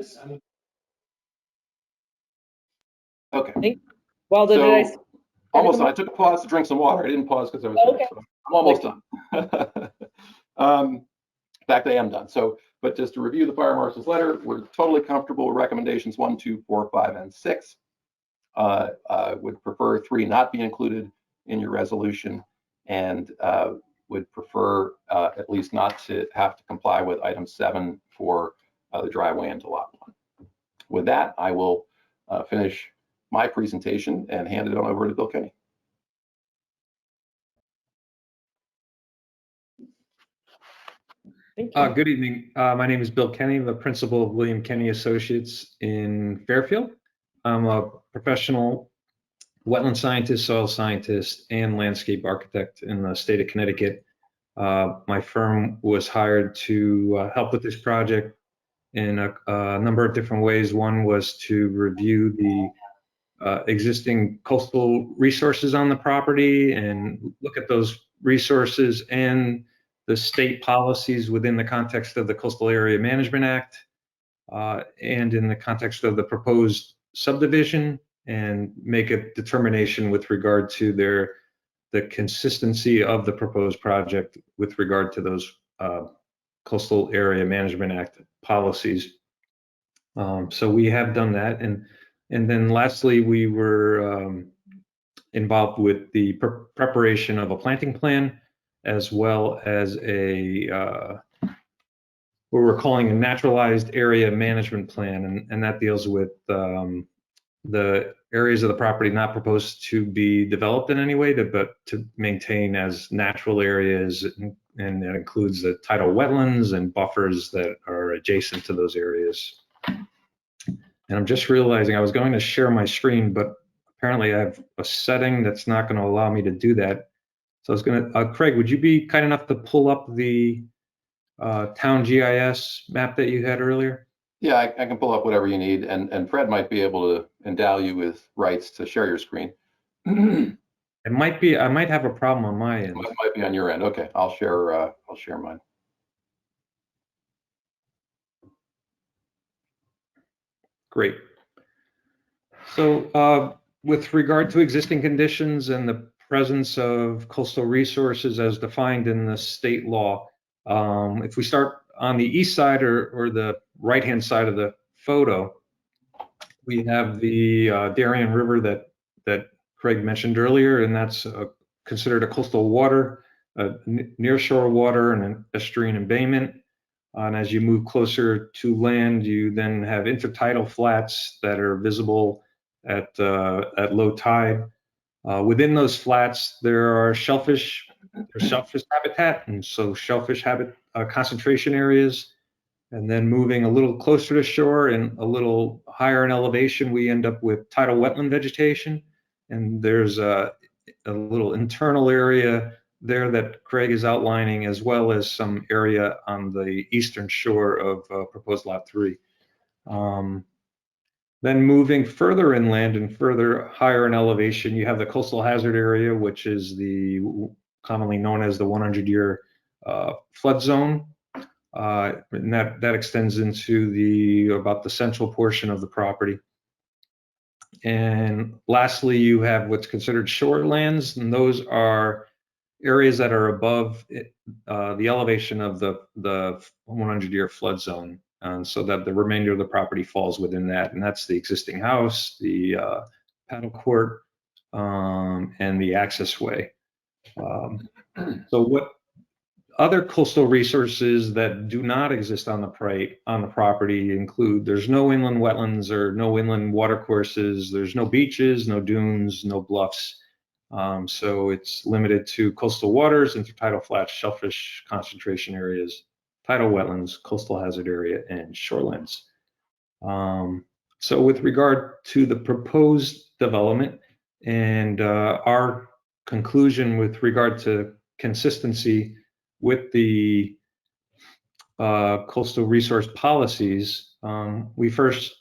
Okay. Well, did So, I? almost done. I took a pause to drink some water. I didn't pause because I was Okay. so I'm almost done. In fact, I am done. So, but just to review the fire marshal's letter, we're totally comfortable with recommendations 1, 2, 4, 5, and 6. Would prefer 3 not be included in your resolution, and would prefer at least not to have to comply with item 7 for the driveway into lot 1. With that, I will finish my presentation and hand it on over to Bill Kenny. Thank you. Good evening. My name is Bill Kenny, the principal of William Kenny Associates in Fairfield. I'm a professional wetland scientist, soil scientist, and landscape architect in the state of Connecticut. My firm was hired to help with this project in a number of different ways. One was to review the existing coastal resources on the property and look at those resources and the state policies within the context of the Coastal Area Management Act and in the context of the proposed subdivision, and make a determination with regard to the consistency of the proposed project with regard to those Coastal Area Management Act policies. So we have done that, and then lastly, we were involved with the preparation of a planting plan, as well as what we're calling a naturalized area management plan, and that deals with the areas of the property not proposed to be developed in any way, but to maintain as natural areas, and that includes the tidal wetlands and buffers that are adjacent to those areas. And I'm just realizing I was going to share my screen, but apparently I have a setting that's not going to allow me to do that. So I was going to, Craig, would you be kind enough to pull up the town GIS map that you had earlier? Yeah, I can pull up whatever you need, and Fred might be able to endow you with rights to share your screen. It might be, I might have a problem on my end. It might be on your end. Okay, I'll share mine. Great. So with regard to existing conditions and the presence of coastal resources as defined in the state law, if we start on the east side or the right-hand side of the photo, we have the Darien River that Craig mentioned earlier, and that's considered a coastal water, nearshore water, and an estuarine embayment. And as you move closer to land, you then have intertidal flats that are visible at low tide. Within those flats, there are shellfish habitat, and so shellfish concentration areas. And then moving a little closer to shore and a little higher in elevation, we end up with tidal wetland vegetation. And there's a little internal area there that Craig is outlining, as well as some area on the eastern shore of proposed lot 3. Then moving further inland and further higher in elevation, you have the coastal hazard area, which is the commonly known as the 100-year flood zone. And that extends into about the central portion of the property. And lastly, you have what's considered shorelands, and those are areas that are above the elevation of the 100-year flood zone, and so that the remainder of the property falls within that. And that's the existing house, the paddle court, and the access way. So what other coastal resources that do not exist on the property include: there's no inland wetlands or no inland watercourses, there's no beaches, no dunes, no bluffs. So it's limited to coastal waters, intertidal flats, shellfish concentration areas, tidal wetlands, coastal hazard area, and shorelands. So with regard to the proposed development and our conclusion with regard to consistency with the coastal resource policies, we first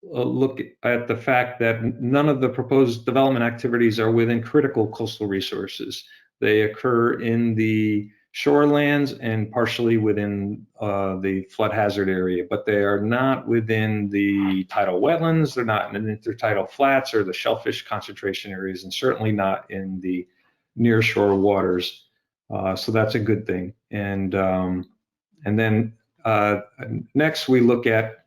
look at the fact that none of the proposed development activities are within critical coastal resources. They occur in the shorelands and partially within the flood hazard area, but they are not within the tidal wetlands, they're not in the intertidal flats or the shellfish concentration areas, and certainly not in the nearshore waters. So that's a good thing. And then next we look at,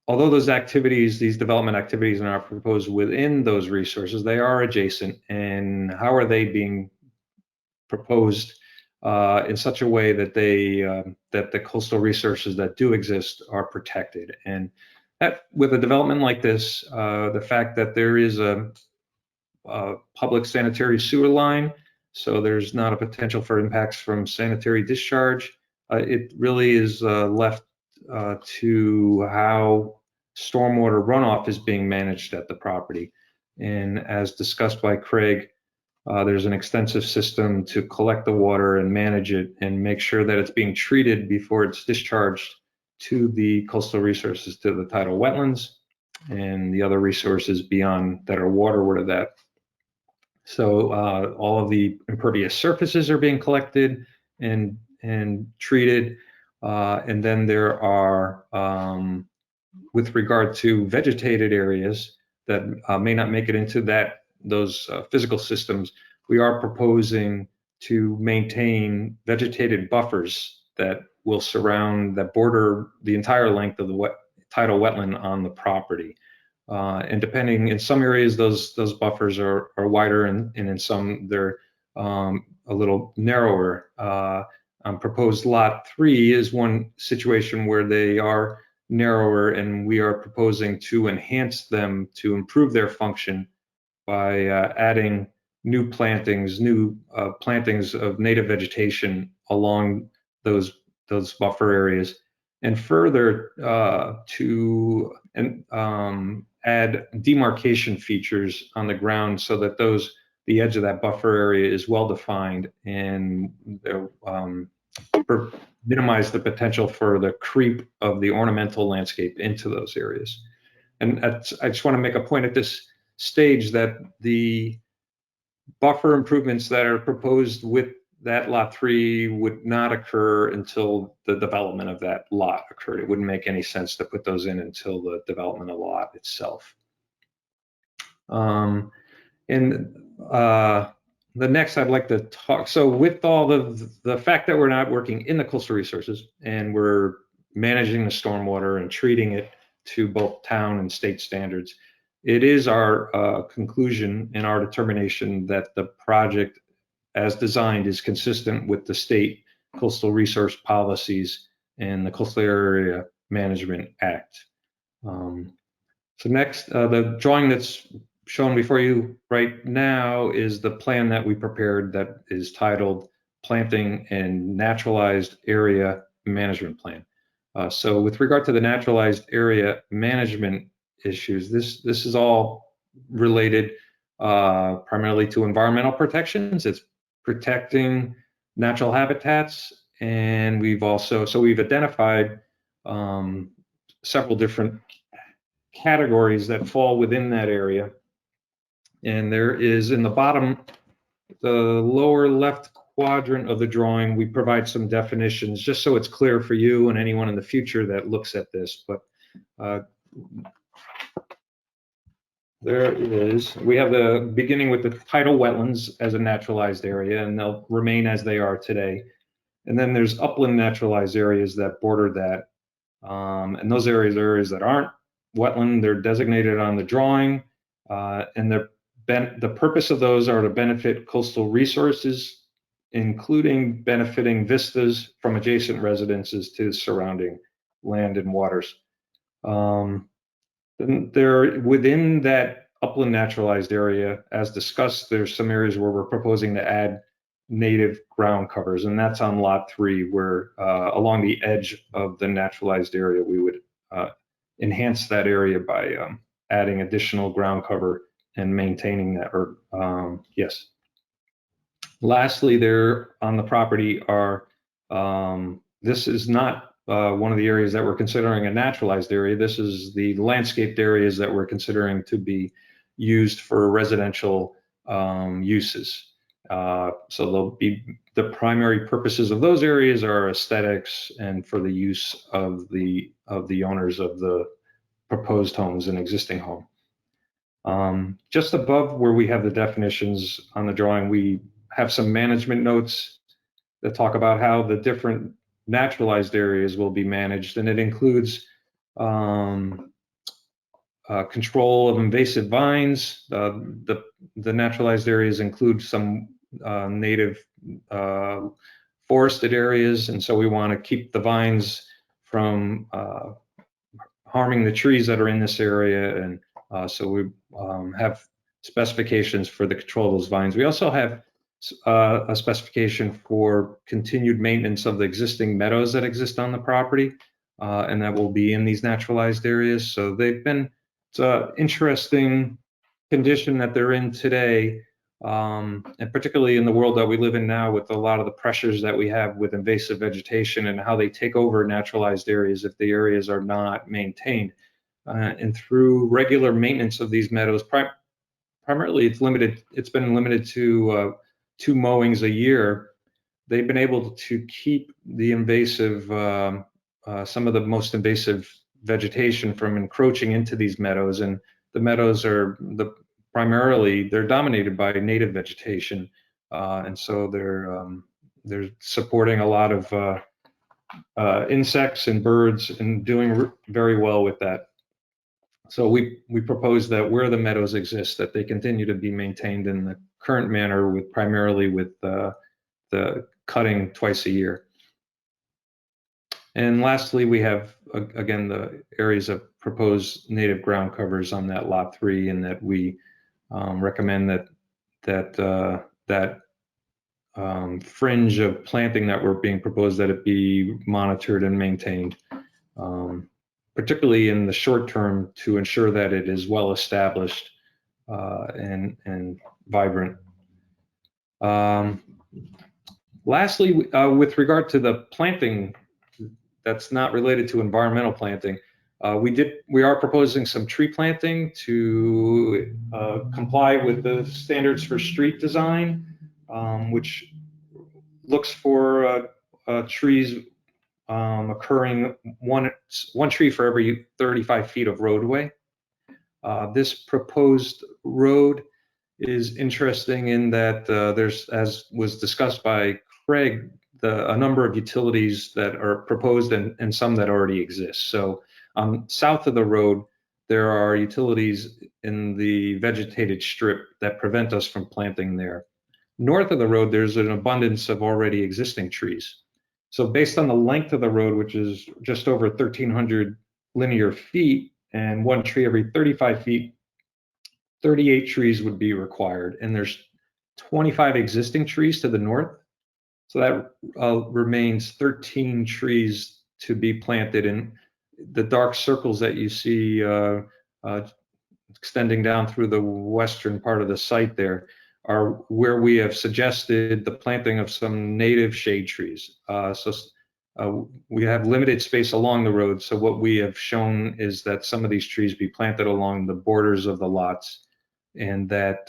although those activities, these development activities are not proposed within those resources, they are adjacent, and how are they being proposed in such a way that they that the coastal resources that do exist are protected. And that, with a development like this, the fact that there is a public sanitary sewer line, so there's not a potential for impacts from sanitary discharge, it really is left to how stormwater runoff is being managed at the property. And as discussed by Craig, there's an extensive system to collect the water and manage it and make sure that it's being treated before it's discharged to the coastal resources, to the tidal wetlands and the other resources beyond that are waterward of that. So all of the impervious surfaces are being collected and treated. And then there are, with regard to vegetated areas that may not make it into those physical systems, we are proposing to maintain vegetated buffers that will surround, that border the entire length of the tidal wetland on the property. And depending, in some areas, those buffers are wider, and in some they're a little narrower. Proposed lot 3 is one situation where they are narrower, and we are proposing to enhance them to improve their function by adding new plantings of native vegetation along those buffer areas, and further to add demarcation features on the ground so that the edge of that buffer area is well defined and minimize the potential for the creep of the ornamental landscape into those areas. And I just want to make a point at this stage that the buffer improvements that are proposed with that lot 3 would not occur until the development of that lot occurred. It wouldn't make any sense to put those in until the development of the lot itself. The next I'd like to talk, so with all the fact that we're not working in the coastal resources and we're managing the stormwater and treating it to both town and state standards, it is our conclusion and our determination that the project as designed is consistent with the state coastal resource policies and the Coastal Area Management Act. So next, the drawing that's shown before you right now is the plan that we prepared that is titled Planting and Naturalized Area Management Plan. So with regard to the naturalized area management issues, this is all related primarily to environmental protections. It's protecting natural habitats, and we've identified several different categories that fall within that area. And there is, in the bottom, the lower left quadrant of the drawing, we provide some definitions just so it's clear for you and anyone in the future that looks at this. But there it is. We have the beginning with the tidal wetlands as a naturalized area, and they'll remain as they are today. And then there's upland naturalized areas that border that. And those areas are areas that aren't wetland. They're designated on the drawing, and the purpose of those are to benefit coastal resources, including benefiting vistas from adjacent residences to surrounding land and waters. There, within that upland naturalized area, as discussed, there's some areas where we're proposing to add native ground covers, and that's on lot 3, where along the edge of the naturalized area, we would enhance that area by adding additional ground cover and maintaining that, yes. Lastly, there on the property are, this is not one of the areas that we're considering a naturalized area. This is the landscaped areas that we're considering to be used for residential uses. So they'll be, the primary purposes of those areas are aesthetics and for the use of the owners of the proposed homes and existing home. Just above where we have the definitions on the drawing, we have some management notes that talk about how the different naturalized areas will be managed, and it includes control of invasive vines. The naturalized areas include some native forested areas, and so we want to keep the vines from harming the trees that are in this area, and so we have specifications for the control of those vines. We also have a specification for continued maintenance of the existing meadows that exist on the property, and that will be in these naturalized areas. So they've been, it's an interesting condition that they're in today, and particularly in the world that we live in now with a lot of the pressures that we have with invasive vegetation and how they take over naturalized areas if the areas are not maintained. And through regular maintenance of these meadows, primarily it's been limited to 2 mowings a year. They've been able to keep the invasive, some of the most invasive vegetation from encroaching into these meadows, and the meadows are primarily they're dominated by native vegetation, and so they're supporting a lot of insects and birds and doing very well with that. So we propose that where the meadows exist, that they continue to be maintained in the current manner, with primarily with the cutting twice a year. And lastly, we have again the areas of proposed native ground covers on that lot 3, and that we recommend that fringe of planting that we're being proposed, that it be monitored and maintained, particularly in the short term, to ensure that it is well established and vibrant. Lastly, with regard to the planting that's not related to environmental planting, we are proposing some tree planting to comply with the standards for street design, which looks for trees occurring one tree for every 35 feet of roadway. This proposed road is interesting in that there's, as was discussed by Craig, a number of utilities that are proposed and some that already exist. So south of the road, there are utilities in the vegetated strip that prevent us from planting there. North of the road, there's an abundance of already existing trees. So based on the length of the road, which is just over 1,300 linear feet, and 1 tree every 35 feet, 38 trees would be required. And there's 25 existing trees to the north. So that remains 13 trees to be planted. And the dark circles that you see extending down through the western part of the site there are where we have suggested the planting of some native shade trees. We have limited space along the road, so what we have shown is that some of these trees be planted along the borders of the lots, and that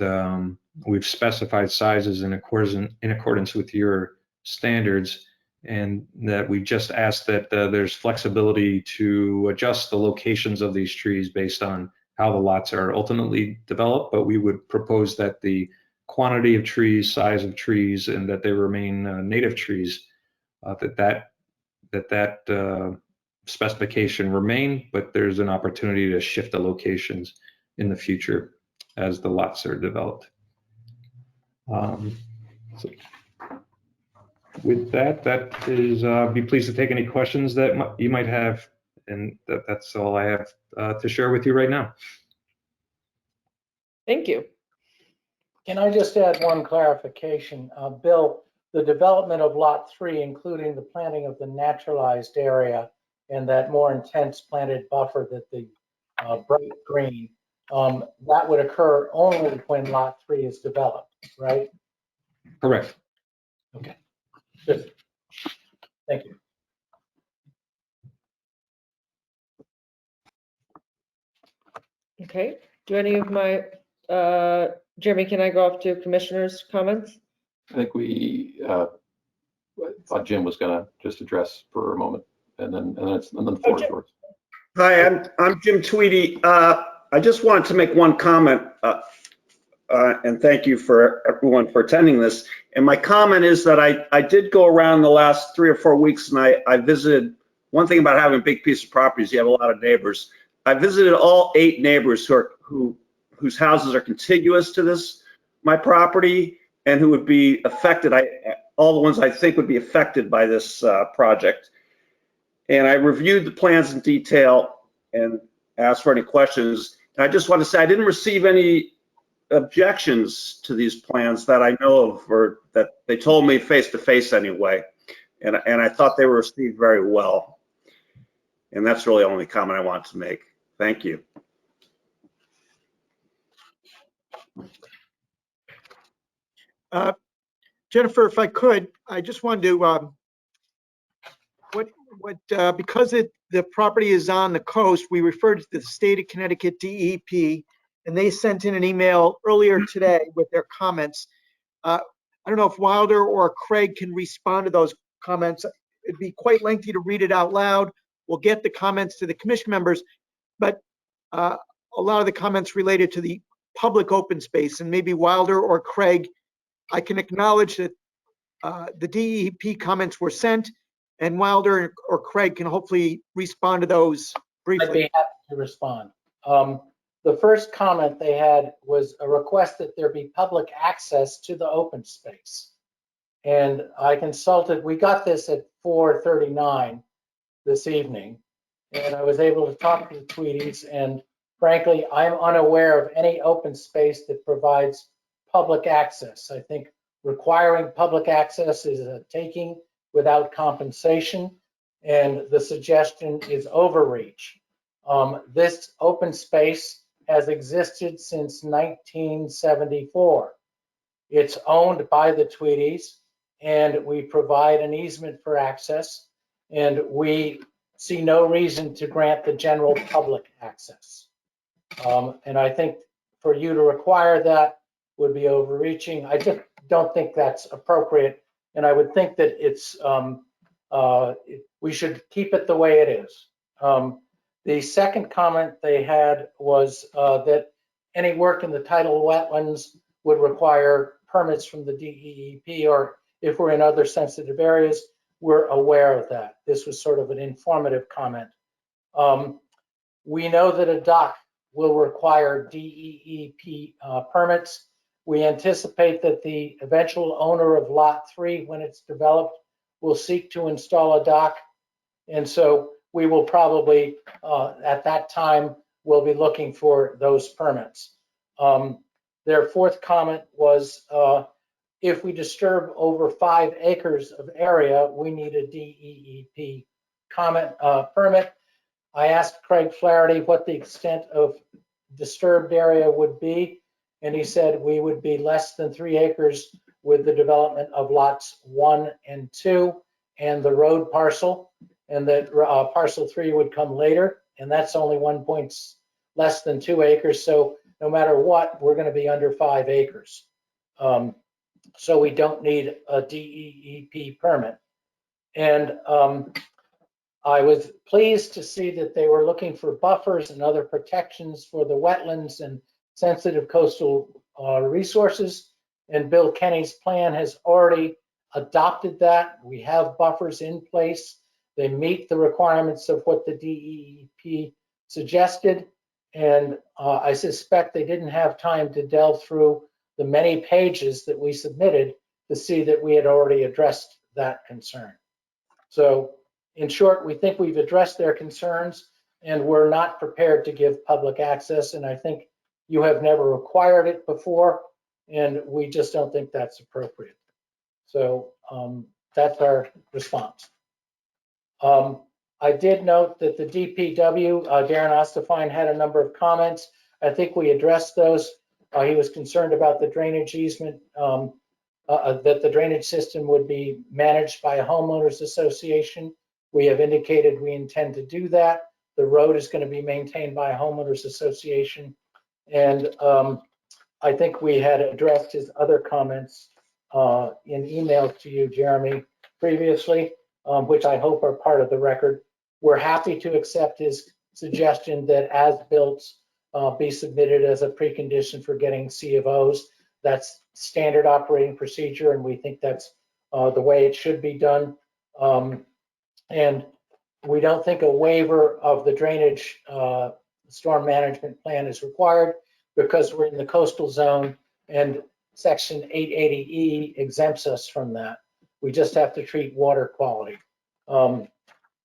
we've specified sizes in accordance with your standards, and that we just asked that there's flexibility to adjust the locations of these trees based on how the lots are ultimately developed. But we would propose that the quantity of trees, size of trees, and that they remain native trees, that specification remain, but there's an opportunity to shift the locations in the future as the lots are developed. So with that is, be pleased to take any questions that you might have, and that's all I have to share with you right now. Thank you. Can I just add one clarification? Bill, the development of lot 3, including the planting of the naturalized area and that more intense planted buffer, that the bright green, that would occur only when lot 3 is developed, right? Correct. Okay, good. Thank you. Okay, do any of my, Jeremy, can I go off to commissioners' comments? I think we, thought Jim was gonna just address for a moment, and then the floor is yours. Hi, I'm Jim Tweedy. I just wanted to make one comment, and thank you for everyone for attending this. And my comment is that I did go around the last 3 or 4 weeks, and I visited. One thing about having a big piece of property is you have a lot of neighbors. I visited all 8 neighbors whose houses are contiguous to my property, and who would be affected. All the ones I think would be affected by this project. And I reviewed the plans in detail and asked for any questions. And I just want to say I didn't receive any objections to these plans that I know of, or that they told me face to face anyway. And I thought they were received very well. And that's really the only comment I want to make. Thank you. Jennifer, if I could, I just wanted to, because the property is on the coast, we referred to the state of Connecticut DEP, and they sent in an email earlier today with their comments. I don't know if Wilder or Craig can respond to those comments. It'd be quite lengthy to read it out loud. We'll get the comments to the commission members, but a lot of the comments related to the public open space, and maybe Wilder or Craig, I can acknowledge that the DEP comments were sent, and Wilder or Craig can hopefully respond to those briefly. I'd be happy to respond. The first comment they had was a request that there be public access to the open space. And I consulted, we got this at 4:39 this evening, and I was able to talk to the Tweedies, and frankly, I'm unaware of any open space that provides public access. I think requiring public access is a taking without compensation, and the suggestion is overreach. This open space has existed since 1974. It's owned by the Tweedies, and we provide an easement for access, and we see no reason to grant the general public access. And I think for you to require that would be overreaching. I just don't think that's appropriate, and I would think that we should keep it the way it is. The second comment they had was that any work in the tidal wetlands would require permits from the DEP, or if we're in other sensitive areas, we're aware of that. This was sort of an informative comment. We know that a dock will require DEP permits. We anticipate that the eventual owner of Lot 3, when it's developed, will seek to install a dock. And so we will probably, at that time, we'll be looking for those permits. Their fourth comment was, if we disturb over 5 acres of area, we need a DEP permit. I asked Craig Flaherty what the extent of disturbed area would be, and he said we would be less than 3 acres with the development of lots 1 and 2 and the road parcel, and that parcel 3 would come later, and that's only less than 2 acres. So no matter what, we're going to be under 5 acres. So we don't need a DEP permit. And I was pleased to see that they were looking for buffers and other protections for the wetlands and sensitive coastal resources. And Bill Kenny's plan has already adopted that. We have buffers in place. They meet the requirements of what the DEP suggested. And I suspect they didn't have time to delve through the many pages that we submitted to see that we had already addressed that concern. So in short, we think we've addressed their concerns, and we're not prepared to give public access. And I think you have never required it before, and we just don't think that's appropriate. So that's our response. I did note that the DPW, Darren Ostafine, had a number of comments. I think we addressed those. He was concerned about the drainage easement that the drainage system would be managed by a homeowners association. We have indicated we intend to do that. The road is going to be maintained by a homeowners association. And I think we had addressed his other comments in emails to you, Jeremy, previously, which I hope are part of the record. We're happy to accept his suggestion that as-built be submitted as a precondition for getting C of Os. That's standard operating procedure, and we think that's the way it should be done. And we don't think a waiver of the drainage storm management plan is required because we're in the coastal zone and Section 880E exempts us from that. We just have to treat water quality. So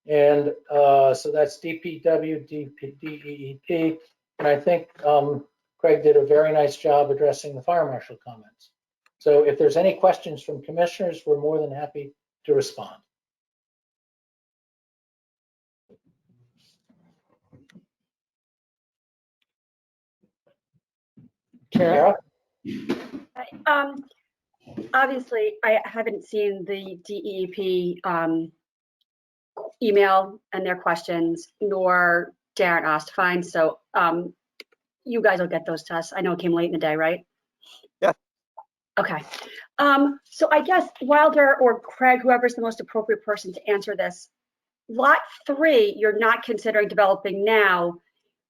that's DPW, DEP, and I think Craig did a very nice job addressing the fire marshal comments. So if there's any questions from commissioners, we're more than happy to respond. Kara? Obviously, I haven't seen the DEP email and their questions, nor Darren Ostfine. So you guys will get those to us. I know it came late in the day, right? Yeah. Okay. So I guess Wilder or Craig, whoever's the most appropriate person to answer this, Lot 3, you're not considering developing now.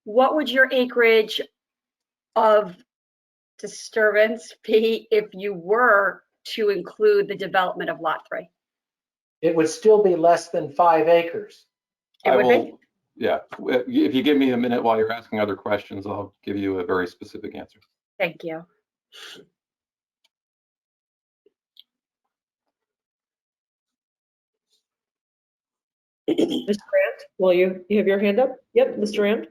What would your acreage of disturbance be if you were to include the development of Lot 3? It would still be less than 5 acres. It would be? Yeah, if you give me a minute while you're asking other questions, I'll give you a very specific answer. Thank you. Mr. Rand, will you have your hand up? Yep, Mr. Rand.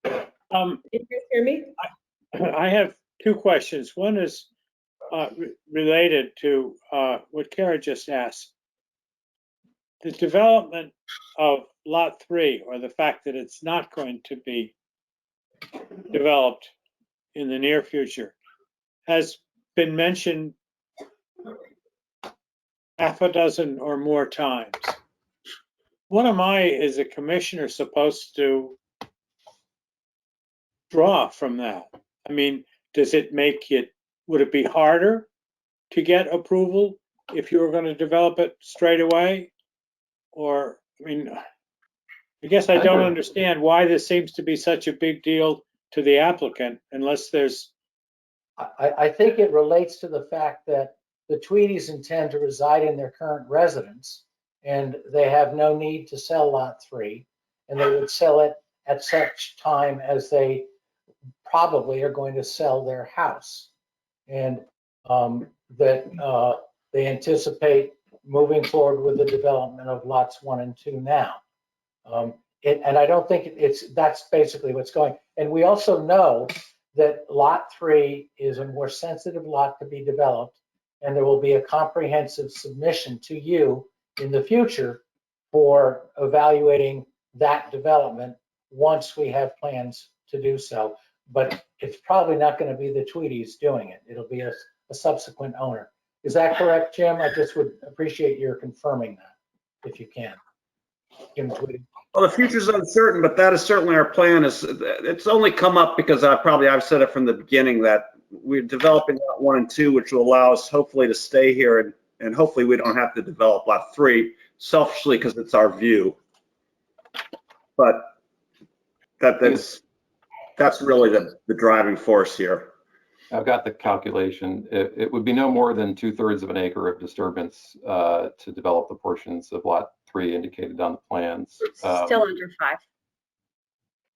Can you hear me? I have two questions. One is related to what Kara just asked. The development of Lot 3, or the fact that it's not going to be developed in the near future, has been mentioned half a dozen or more times. What am I, as a commissioner, supposed to draw from that? I mean, does it make it, would it be harder to get approval if you were going to develop it straight away? Or, I mean, I guess I don't understand why this seems to be such a big deal to the applicant unless there's... I think it relates to the fact that the Tweedys intend to reside in their current residence and they have no need to sell Lot 3, and they would sell it at such time as they probably are going to sell their house. And that they anticipate moving forward with the development of lots 1 and 2 now. And I don't think that's basically what's going. And we also know that Lot 3 is a more sensitive lot to be developed, and there will be a comprehensive submission to you in the future for evaluating that development once we have plans to do so. But it's probably not going to be the Tweedys doing it. It'll be a subsequent owner. Is that correct, Jim? I just would appreciate your confirming that, if you can. Jim Tweedy. Well, the future's uncertain, but that is certainly our plan. It's only come up because I've said it from the beginning that we're developing Lot 1 and 2, which will allow us hopefully to stay here, and hopefully we don't have to develop Lot 3 selfishly because it's our view. But that's really the driving force here. I've got the calculation. It would be no more than 2/3 of an acre of disturbance to develop the portions of Lot 3 indicated on the plans. Still under 5.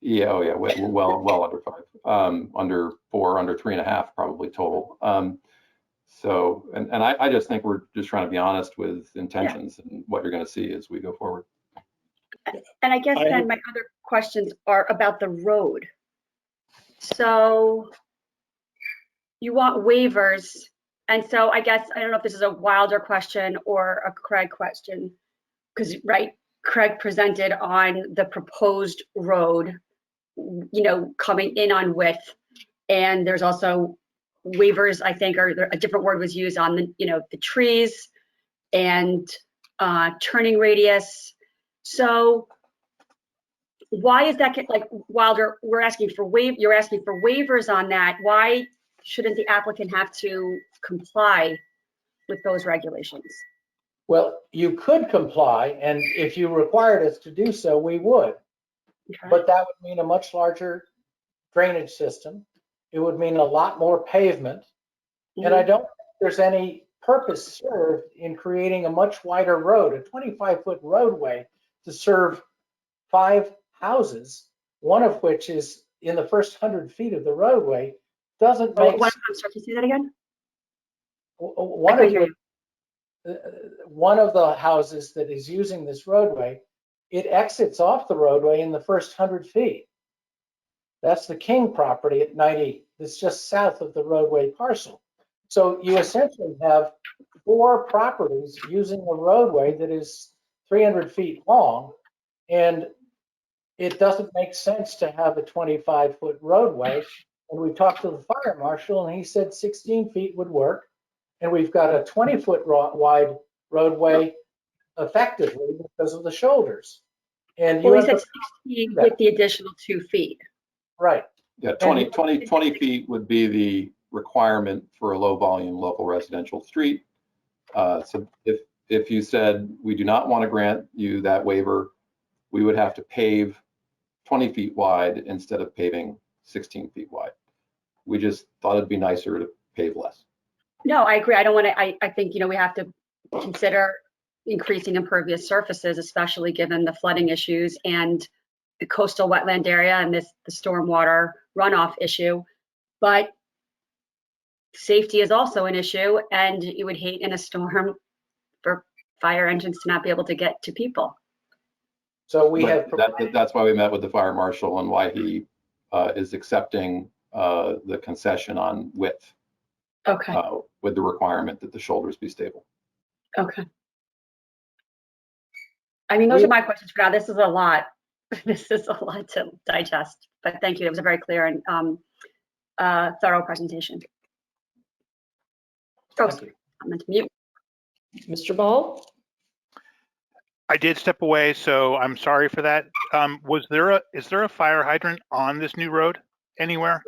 Yeah, oh yeah, well under 5, under 4, under 3.5 probably total. So, and I just think we're just trying to be honest with intentions and what you're going to see as we go forward. And I guess then my other questions are about the road. So you want waivers. And so I guess, I don't know if this is a Wilder question or a Craig question, because, right, Craig presented on the proposed road, you know, coming in on width. And there's also waivers, I think, or a different word was used on the, the trees and turning radius. So why is that, like, Wilder, you're asking for waivers on that. Why shouldn't the applicant have to comply with those regulations? Well, you could comply, and if you required us to do so, we would. Okay. But that would mean a much larger drainage system. It would mean a lot more pavement. And I don't think there's any purpose served in creating a much wider road, a 25-foot roadway to serve 5 houses, one of which is in the first 100 feet of the roadway, doesn't make sense. I'm sorry, can you say that again? One of the houses that is using this roadway, it exits off the roadway in the first 100 feet. That's the King property at 90. It's just south of the roadway parcel. So you essentially have 4 properties using a roadway that is 300 feet long, and it doesn't make sense to have a 25-foot roadway. And we talked to the fire marshal, and he said 16 feet would work. And we've got a 20-foot wide roadway effectively because of the shoulders. And you Well, he have said 16 with the additional 2 feet. right. Yeah, 20 feet would be the requirement for a low volume local residential street. So if you said we do not want to grant you that waiver, we would have to pave 20 feet wide instead of paving 16 feet wide. We just thought it'd be nicer to pave less. No, I agree. I don't want to, I think, we have to consider increasing impervious surfaces, especially given the flooding issues and the coastal wetland area and the stormwater runoff issue. But safety is also an issue, and you would hate in a storm for fire engines to not be able to get to people. So we But have that's why we met with the fire marshal and why he is accepting the concession on width. Okay. With the requirement that the shoulders be stable. Okay. I mean, those are my questions for now. This is a lot. This is a lot to digest, but thank you. It was a very clear and thorough presentation. Oh, sorry. I meant to mute. Mr. Ball? I did step away, so I'm sorry for that. Is there a fire hydrant on this new road anywhere?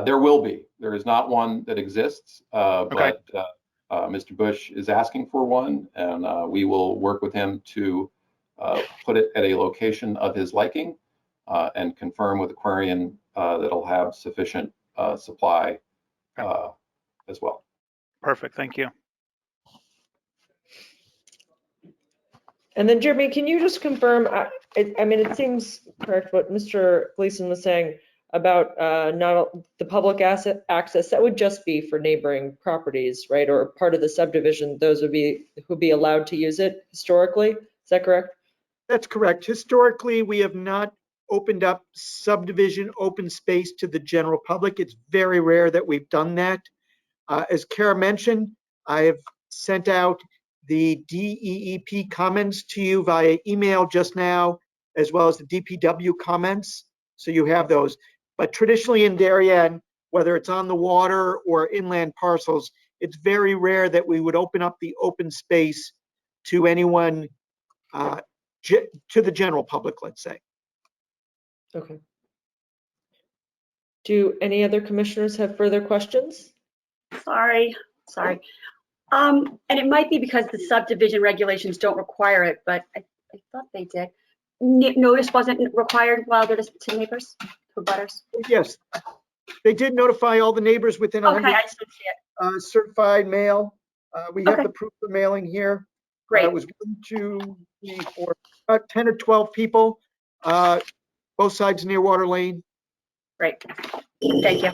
There will be. There is not one that exists, Okay. but Mr. Bush is asking for one, and we will work with him to put it at a location of his liking and confirm with Aquarian that it'll have sufficient supply as well. Perfect, thank you. And then Jeremy, can you just confirm, I mean, it seems correct what Mr. Gleason was saying about not the public asset access, that would just be for neighboring properties, right? Or part of the subdivision, those would be who'd be allowed to use it historically, is that correct? That's correct. Historically, we have not opened up subdivision open space to the general public. It's very rare that we've done that. As Kara mentioned, I have sent out the DEEP comments to you via email just now, as well as the DPW comments. So you have those. But traditionally in Darien, whether it's on the water or inland parcels, it's very rare that we would open up the open space to anyone, to the general public, let's say. Okay. Do any other commissioners have further questions? Sorry. And it might be because the subdivision regulations don't require it, but I thought they did. Notice wasn't required while they're to neighbors, to butters? Yes, they did notify all the neighbors within Okay, 100 I just didn't see it. certified mail. We have Okay. the proof of mailing here. Great. It was 1, 2, 3, 4, about 10 or 12 people, both sides of Nearwater Lane. Great. Thank you.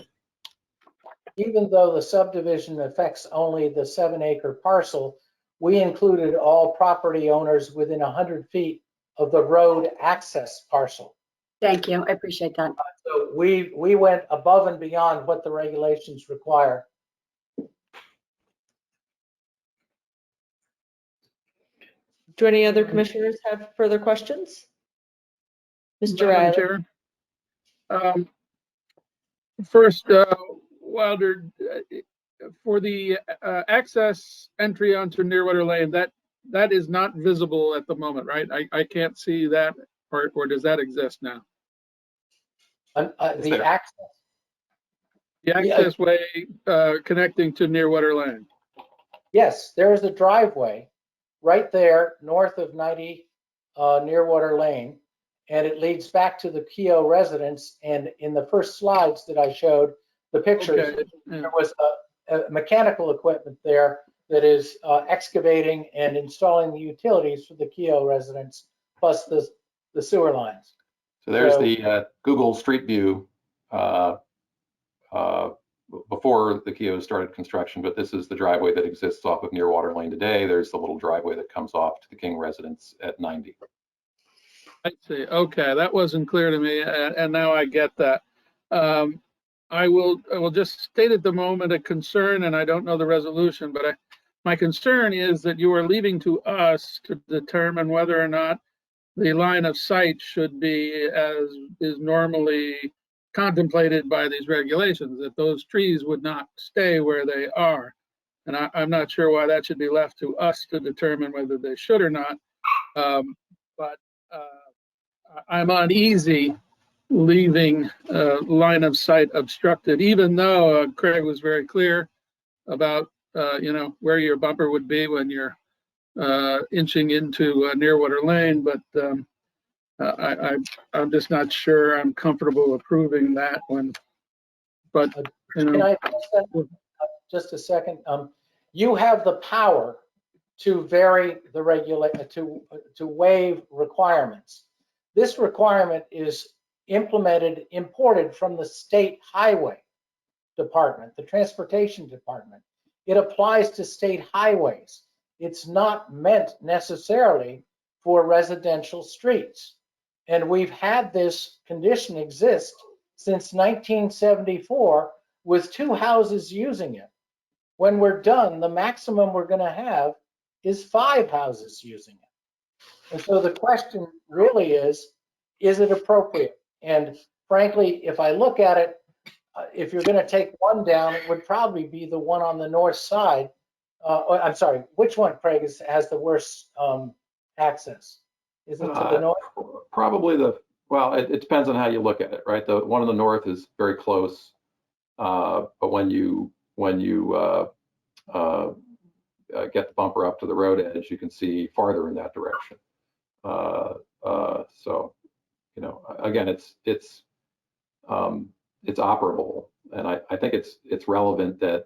even though the subdivision affects only the 7-acre parcel, we included all property owners within 100 feet of the road access parcel. Thank you. I appreciate that. So we went above and beyond what the regulations require. Do any other commissioners have further questions? Mr. Madam Riley? Chair. First, Wilder, for the access entry onto Nearwater Lane, that is not visible at the moment, right? I can't see that, or does that exist now? The access. The access way connecting to Nearwater Lane. Yes, there is a driveway right there north of 90 Nearwater Lane, and it leads back to the Keogh residence. And in the first slides that I showed, the pictures, Okay. Yeah. there was a mechanical equipment there that is excavating and installing the utilities for the Keogh residence, plus the sewer lines. So there's the Google Street View before the Keogh started construction, but this is the driveway that exists off of Nearwater Lane today. There's the little driveway that comes off to the King residence at 90. I see. Okay, that wasn't clear to me, and now I get that. I will just state at the moment a concern, and I don't know the resolution, but my concern is that you are leaving to us to determine whether or not the line of sight should be as is normally contemplated by these regulations, that those trees would not stay where they are. And I'm not sure why that should be left to us to determine whether they should or not. But I'm uneasy leaving line of sight obstructed, even though Craig was very clear about where your bumper would be when you're inching into Nearwater Lane. But I'm just not sure I'm comfortable approving that one. But Can I just a second? You have the power to vary the to waive requirements. This requirement is imported from the state highway department, the transportation department. It applies to state highways. It's not meant necessarily for residential streets. And we've had this condition exist since 1974 with 2 houses using it. When we're done, the maximum we're going to have is 5 houses using it. And so the question really is it appropriate? And frankly, if I look at it, if you're going to take one down, it would probably be the one on the north side. I'm sorry, which one, Craig, has the worst access? Is it to the north? Probably well, it depends on how you look at it, right? The one in the north is very close, but when you get the bumper up to the road edge, you can see farther in that direction. So, again, it's operable, and I think it's relevant that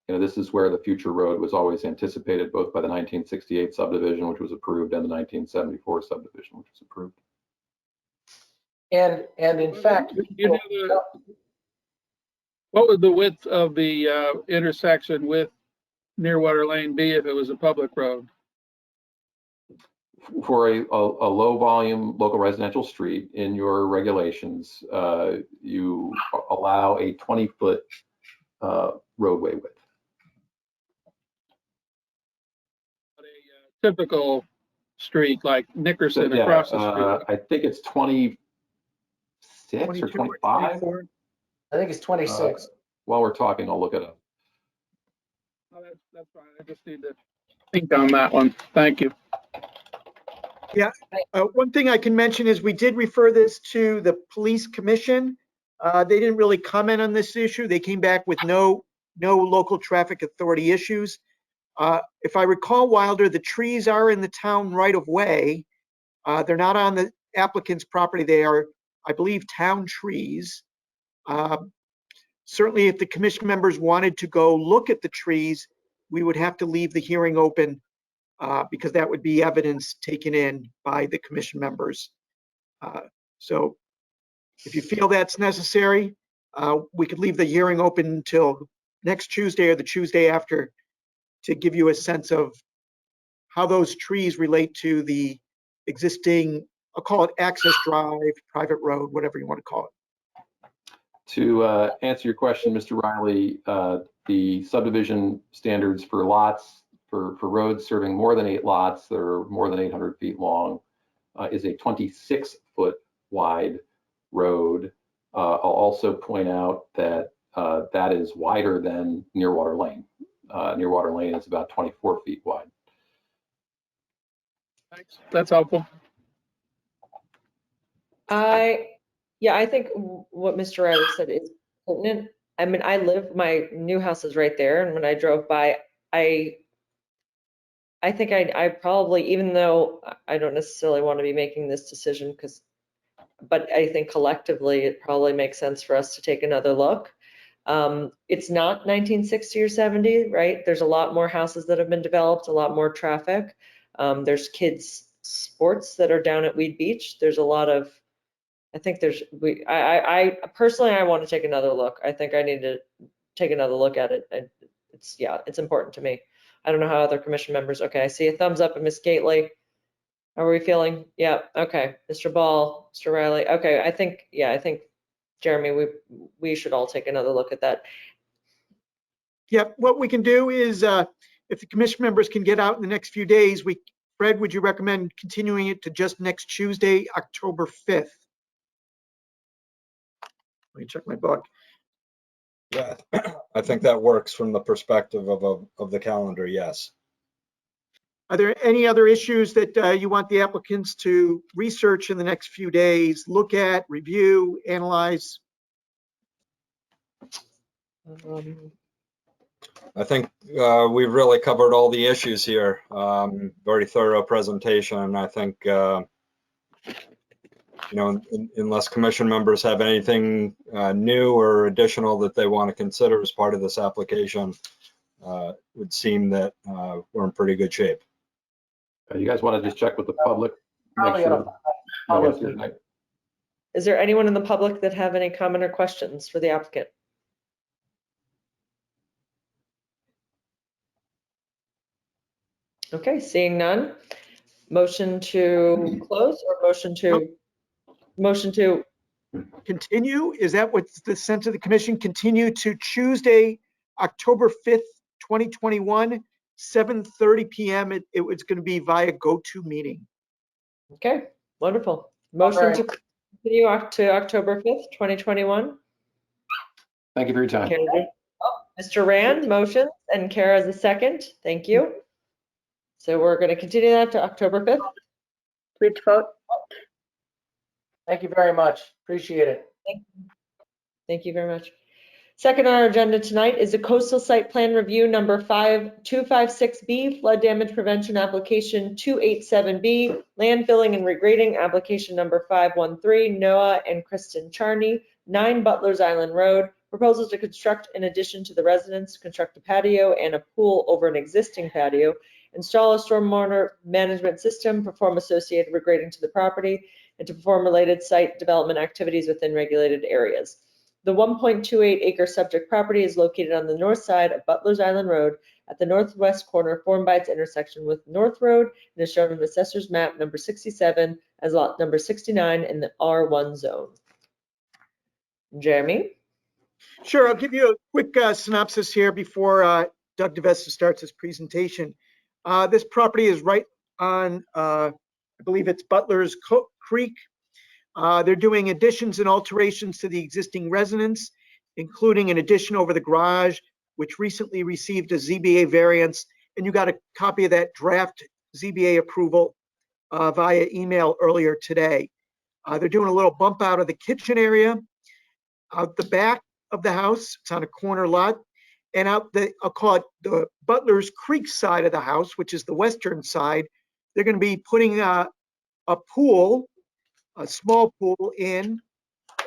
this is where the future road was always anticipated, both by the 1968 subdivision, which was approved, and the 1974 subdivision, which was approved. And in fact, what would the width of the intersection with Nearwater Lane be if it was a public road? For a low volume local residential street, in your regulations, you allow a 20-foot roadway width. A typical street like Nickerson So, yeah, across the street. I think it's 26 or 25. I think it's 26. While we're talking, I'll look it up. Oh, that's fine. I just need to think on that one. Thank you. Yeah, one thing I can mention is we did refer this to the police commission. They didn't really comment on this issue. They came back with no local traffic authority issues. If I recall, Wilder, the trees are in the town right of way. They're not on the applicant's property. They are, I believe, town trees. Certainly, if the commission members wanted to go look at the trees, we would have to leave the hearing open because that would be evidence taken in by the commission members. So if you feel that's necessary, we could leave the hearing open until next Tuesday or the Tuesday after to give you a sense of how those trees relate to the existing, I'll call it access drive, private road, whatever you want to call it. To answer your question, Mr. Riley, the subdivision standards for lots, for roads serving more than 8 lots that are more than 800 feet long, is a 26-foot wide road. I'll also point out that that is wider than Nearwater Lane. Nearwater Lane is about 24 feet wide. Thanks. That's helpful. I think what Mr. Riley said is pertinent. I mean, my new house is right there, and when I drove by, I think I probably, even though I don't necessarily want to be making this decision but I think collectively it probably makes sense for us to take another look. It's not 1960 or 70, right? There's a lot more houses that have been developed, a lot more traffic. There's kids sports that are down at Weed Beach. There's a lot of, I think I personally, I want to take another look. I think I need to take another look at it. It's important to me. I don't know how other commission members, okay, I see a thumbs up and Ms. Gately. How are we feeling? Yeah, okay. Mr. Ball, Mr. Riley. Okay, I think Jeremy, we should all take another look at that. Yep, what we can do is, if the commission members can get out in the next few days, Fred, would you recommend continuing it to just next Tuesday, October 5th? Let me check my book. Yeah, I think that works from the perspective of the calendar, yes. Are there any other issues that you want the applicants to research in the next few days, look at, review, analyze? I think we've really covered all the issues here. Very thorough presentation. I think, unless commission members have anything new or additional that they want to consider as part of this application, it would seem that we're in pretty good shape. You guys want to just check with the public? Probably Make ought sure. public- No one's here. Is there anyone in the public that have any comment or questions for the applicant? Okay, seeing none. Motion to close or motion to Continue, is that what's the sense of the commission? Continue to Tuesday, October 5th, 2021, 7:30 p.m. It was going to be via GoToMeeting. Okay, wonderful. Motion Okay. to continue to October 5th, 2021. Thank you for your time. Mr. Rand, motion, and Kara is the second. Thank you. So we're going to continue that to October 5th. We have to vote. Thank you very much. Appreciate it. Thank you very much. Second on our agenda tonight is a coastal site plan review number 256B, flood damage prevention application 287B, land filling and regrading application number 513, Noah and Kristin Charney, 9 Butler's Island Road. Proposals to construct, in addition to the residence, construct a patio and a pool over an existing patio, install a stormwater management system, perform associated regrading to the property, and to perform related site development activities within regulated areas. The 1.28 acre subject property is located on the north side of Butler's Island Road at the northwest corner, formed by its intersection with North Road, and is shown in Assessor's Map number 67 as lot number 69 in the R1 zone. Jeremy? Sure, I'll give you a quick synopsis here before Doug DeVesta starts his presentation. This property is right on, I believe it's Butler's Creek. They're doing additions and alterations to the existing residence, including an addition over the garage, which recently received a ZBA variance. And you got a copy of that draft ZBA approval via email earlier today. They're doing a little bump out of the kitchen area. Out the back of the house, it's on a corner lot. And out I'll call it the Butler's Creek side of the house, which is the western side, they're going to be putting a pool, a small pool in.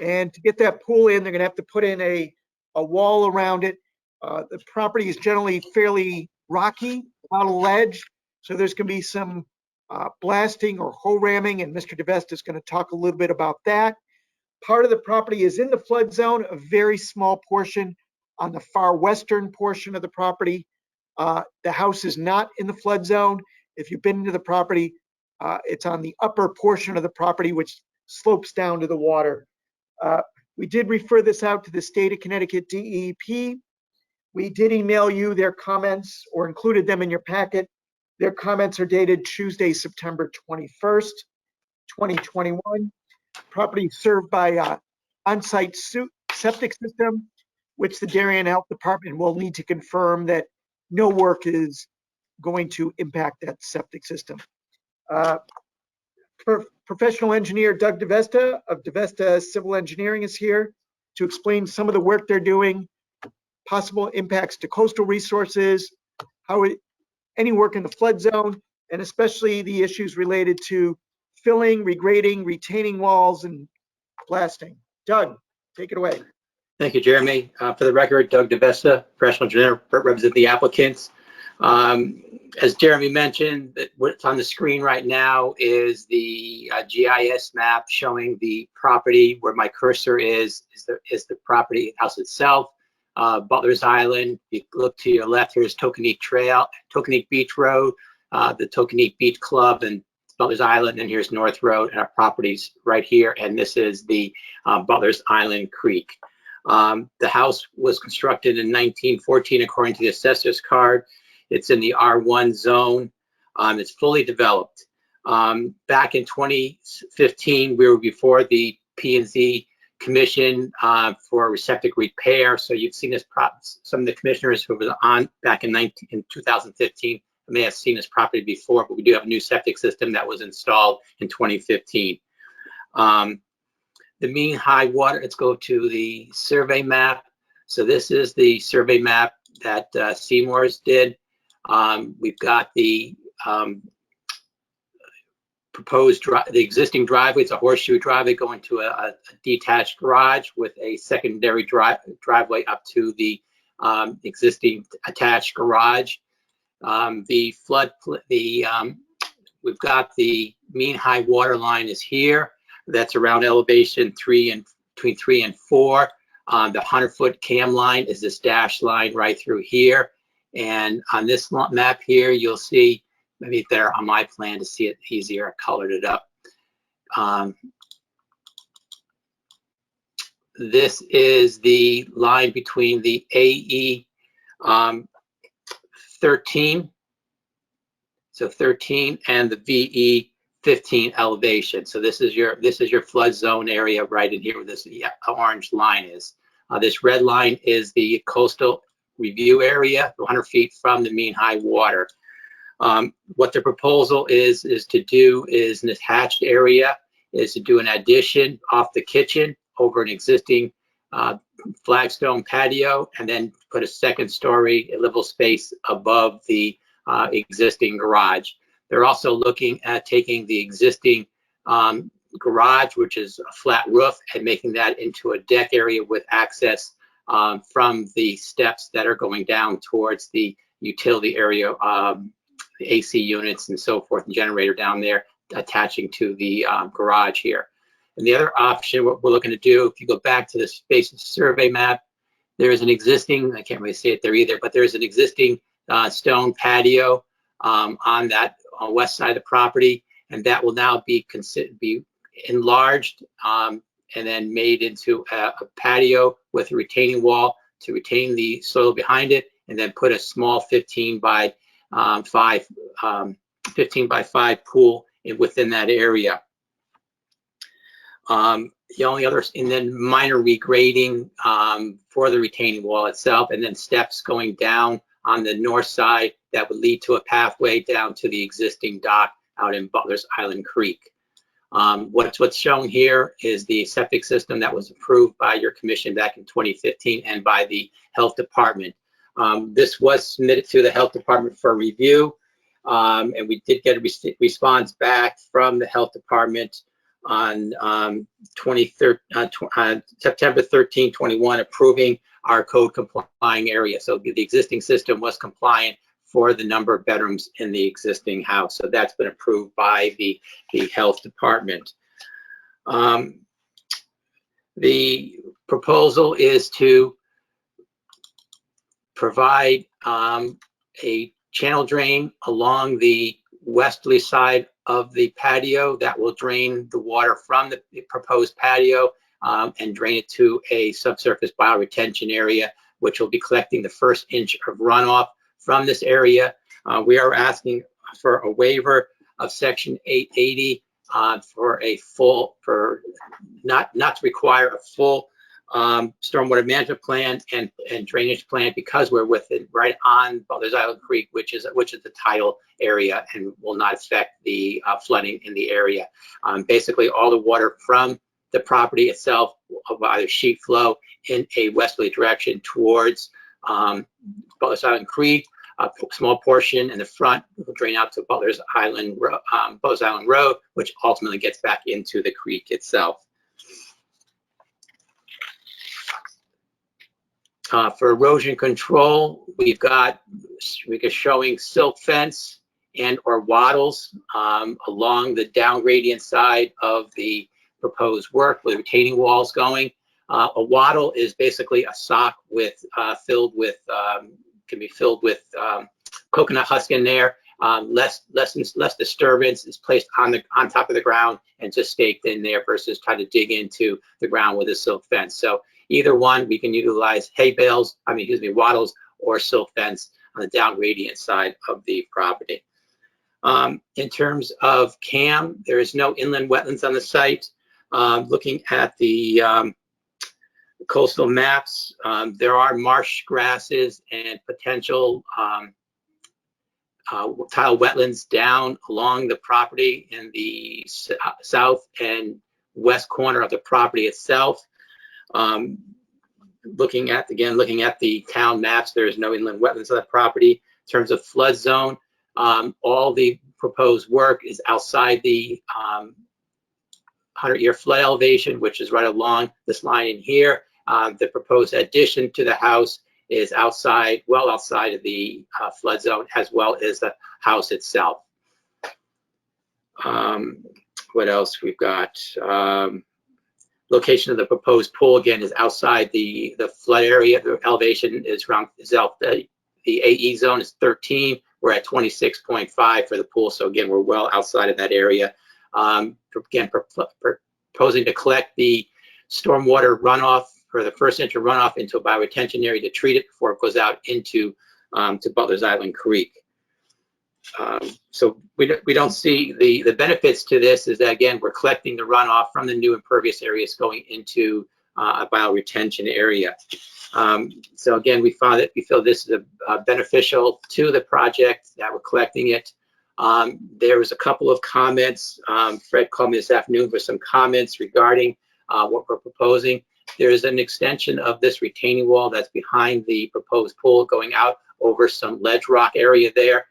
And to get that pool in, they're going to have to put in a wall around it. The property is generally fairly rocky, a lot of ledge. So there's going to be some blasting or hole ramming, and Mr. DeVesta is going to talk a little bit about that. Part of the property is in the flood zone, a very small portion on the far western portion of the property. The house is not in the flood zone. If you've been into the property, it's on the upper portion of the property, which slopes down to the water. We did refer this out to the state of Connecticut DEP. We did email you their comments or included them in your packet. Their comments are dated Tuesday, September 21st, 2021. Property served by on-site septic system. which the Darien Health Department will need to confirm that no work is going to impact that septic system. Professional engineer Doug DeVesta of DeVesta Civil Engineering is here to explain some of the work they're doing, possible impacts to coastal resources, any work in the flood zone, and especially the issues related to filling, regrading, retaining walls, and blasting. Doug, take it away. Thank you, Jeremy. For the record, Doug DeVesta, professional engineer, represent the applicants. As Jeremy mentioned, what's on the screen right now is the GIS map showing the property. Where my cursor is the property house itself. Butler's Island. If you look to your left, here's Tokenique Trail, Tokenique Beach Road, the Tokenique Beach Club, and Butler's Island, and here's North Road, and our property's right here, and this is the Butler's Island Creek. The house was constructed in 1914 according to the assessor's card. It's in the R1 zone. It's fully developed. Back in 2015, we were before the P&Z Commission for septic repair. So you've seen this, some of the commissioners who were on back in 2015 may have seen this property before, but we do have a new septic system that was installed in 2015. The mean high water, let's go to the survey map. So this is the survey map that Seymour's did. We've got the the existing driveway. It's a horseshoe driveway going to a detached garage with a secondary driveway up to the existing attached garage. We've got the mean high water line is here. That's around elevation between 3 and 4. The 100-foot cam line is this dashed line right through here. And on this map here, you'll see, maybe there on my plan to see it easier, I colored it up. This is the line between the AE 13, so 13, and the VE 15 elevation. So this is your flood zone area right in here where this orange line is. This red line is the coastal review area, 100 feet from the mean high water. What the proposal is to do is an attached area, is to do an addition off the kitchen over an existing flagstone patio, and then put a second story livable space above the existing garage. They're also looking at taking the existing garage, which is a flat roof, and making that into a deck area with access from the steps that are going down towards the utility area, the AC units and so forth, and generator down there attaching to the garage here. And the other option, what we're looking to do, if you go back to the space survey map, there is an existing, I can't really see it there either, but there's an existing stone patio on that west side of the property, and that will now be enlarged and then made into a patio with a retaining wall to retain the soil behind it, and then put a small 15 by 5 pool within that area. The only other, and then minor regrading for the retaining wall itself, and then steps going down on the north side that would lead to a pathway down to the existing dock out in Butler's Island Creek. What's shown here is the septic system that was approved by your commission back in 2015 and by the health department. This was submitted to the health department for review, and we did get a response back from the health department on September 13, 21, approving our code complying area. So the existing system was compliant for the number of bedrooms in the existing house. So that's been approved by the health department. The proposal is to provide a channel drain along the westerly side of the patio that will drain the water from the proposed patio and drain it to a subsurface bioretention area, which will be collecting the first inch of runoff from this area. We are asking for a waiver of section 880 not to require a full stormwater management plan and drainage plan, because we're within right on Butler's Island Creek, which is the tidal area and will not affect the flooding in the area. Basically, all the water from the property itself will either sheet flow in a westerly direction towards Butler's Island Creek. A small portion in the front will drain out to Butler's Island Road, which ultimately gets back into the creek itself. For erosion control, we're showing silt fence and or wattles along the down gradient side of the proposed work with retaining walls going. A wattle is basically a sock with can be filled with coconut husk in there. Less disturbance is placed on top of the ground and just staked in there versus try to dig into the ground with a silt fence. So either one, we can utilize wattles or silt fence on the down gradient side of the property. In terms of CAM, there is no inland wetlands on the site. Looking at the coastal maps, there are marsh grasses and potential tile wetlands down along the property in the south and west corner of the property itself. Looking at the town maps, there is no inland wetlands on the property. In terms of flood zone, all the proposed work is outside the 100-year flood elevation, which is right along this line in here. The proposed addition to the house is well outside of the flood zone, as well as the house itself. What else we've got? Location of the proposed pool, again, is outside the flood area. The elevation is around the AE zone is 13. We're at 26.5 for the pool. So again, we're well outside of that area. Again, proposing to collect the stormwater runoff for the first inch of runoff into a bioretention area to treat it before it goes out into to Butler's Island Creek. So we don't see the benefits to this is that, again, we're collecting the runoff from the new impervious areas going into a bioretention area. So again, we feel this is beneficial to the project that we're collecting it. There was a couple of comments. Fred called me this afternoon for some comments regarding what we're proposing. There is an extension of this retaining wall that's behind the proposed pool going out over some ledge rock area there.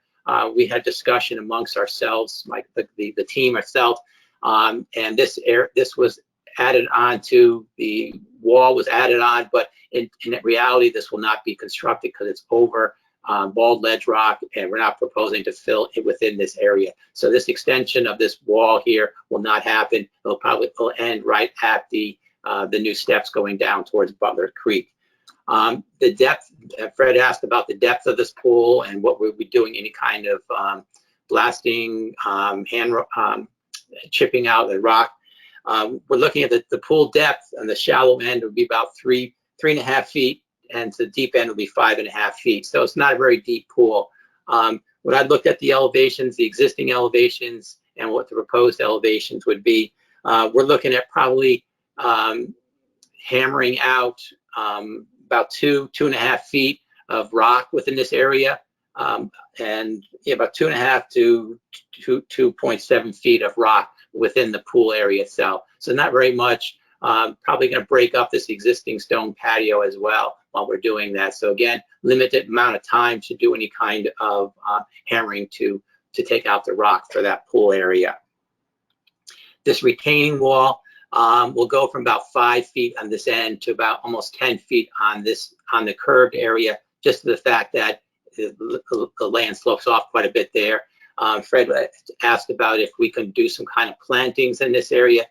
We had discussion amongst ourselves, like the team itself, and this was added on to the wall was added on, but in reality, this will not be constructed because it's over bald ledge rock, and we're not proposing to fill it within this area. So this extension of this wall here will not happen. It'll probably end right at the new steps going down towards Butler Creek. The depth, Fred asked about the depth of this pool and what we'll be doing, any kind of blasting, chipping out the rock. We're looking at the pool depth, and the shallow end would be about 3.5 feet, and the deep end will be 5.5 feet. So it's not a very deep pool. When I looked at the elevations, the existing elevations, and what the proposed elevations would be, we're looking at probably hammering out about 2.5 feet of rock within this area, and about 2.5 to 2.7 feet of rock within the pool area itself. So not very much. Probably going to break up this existing stone patio as well while we're doing that. So again, limited amount of time to do any kind of hammering to take out the rock for that pool area. This retaining wall will go from about 5 feet on this end to about almost 10 feet on the curved area, just to the fact that the land slopes off quite a bit there. Fred asked about if we can do some kind of plantings in this area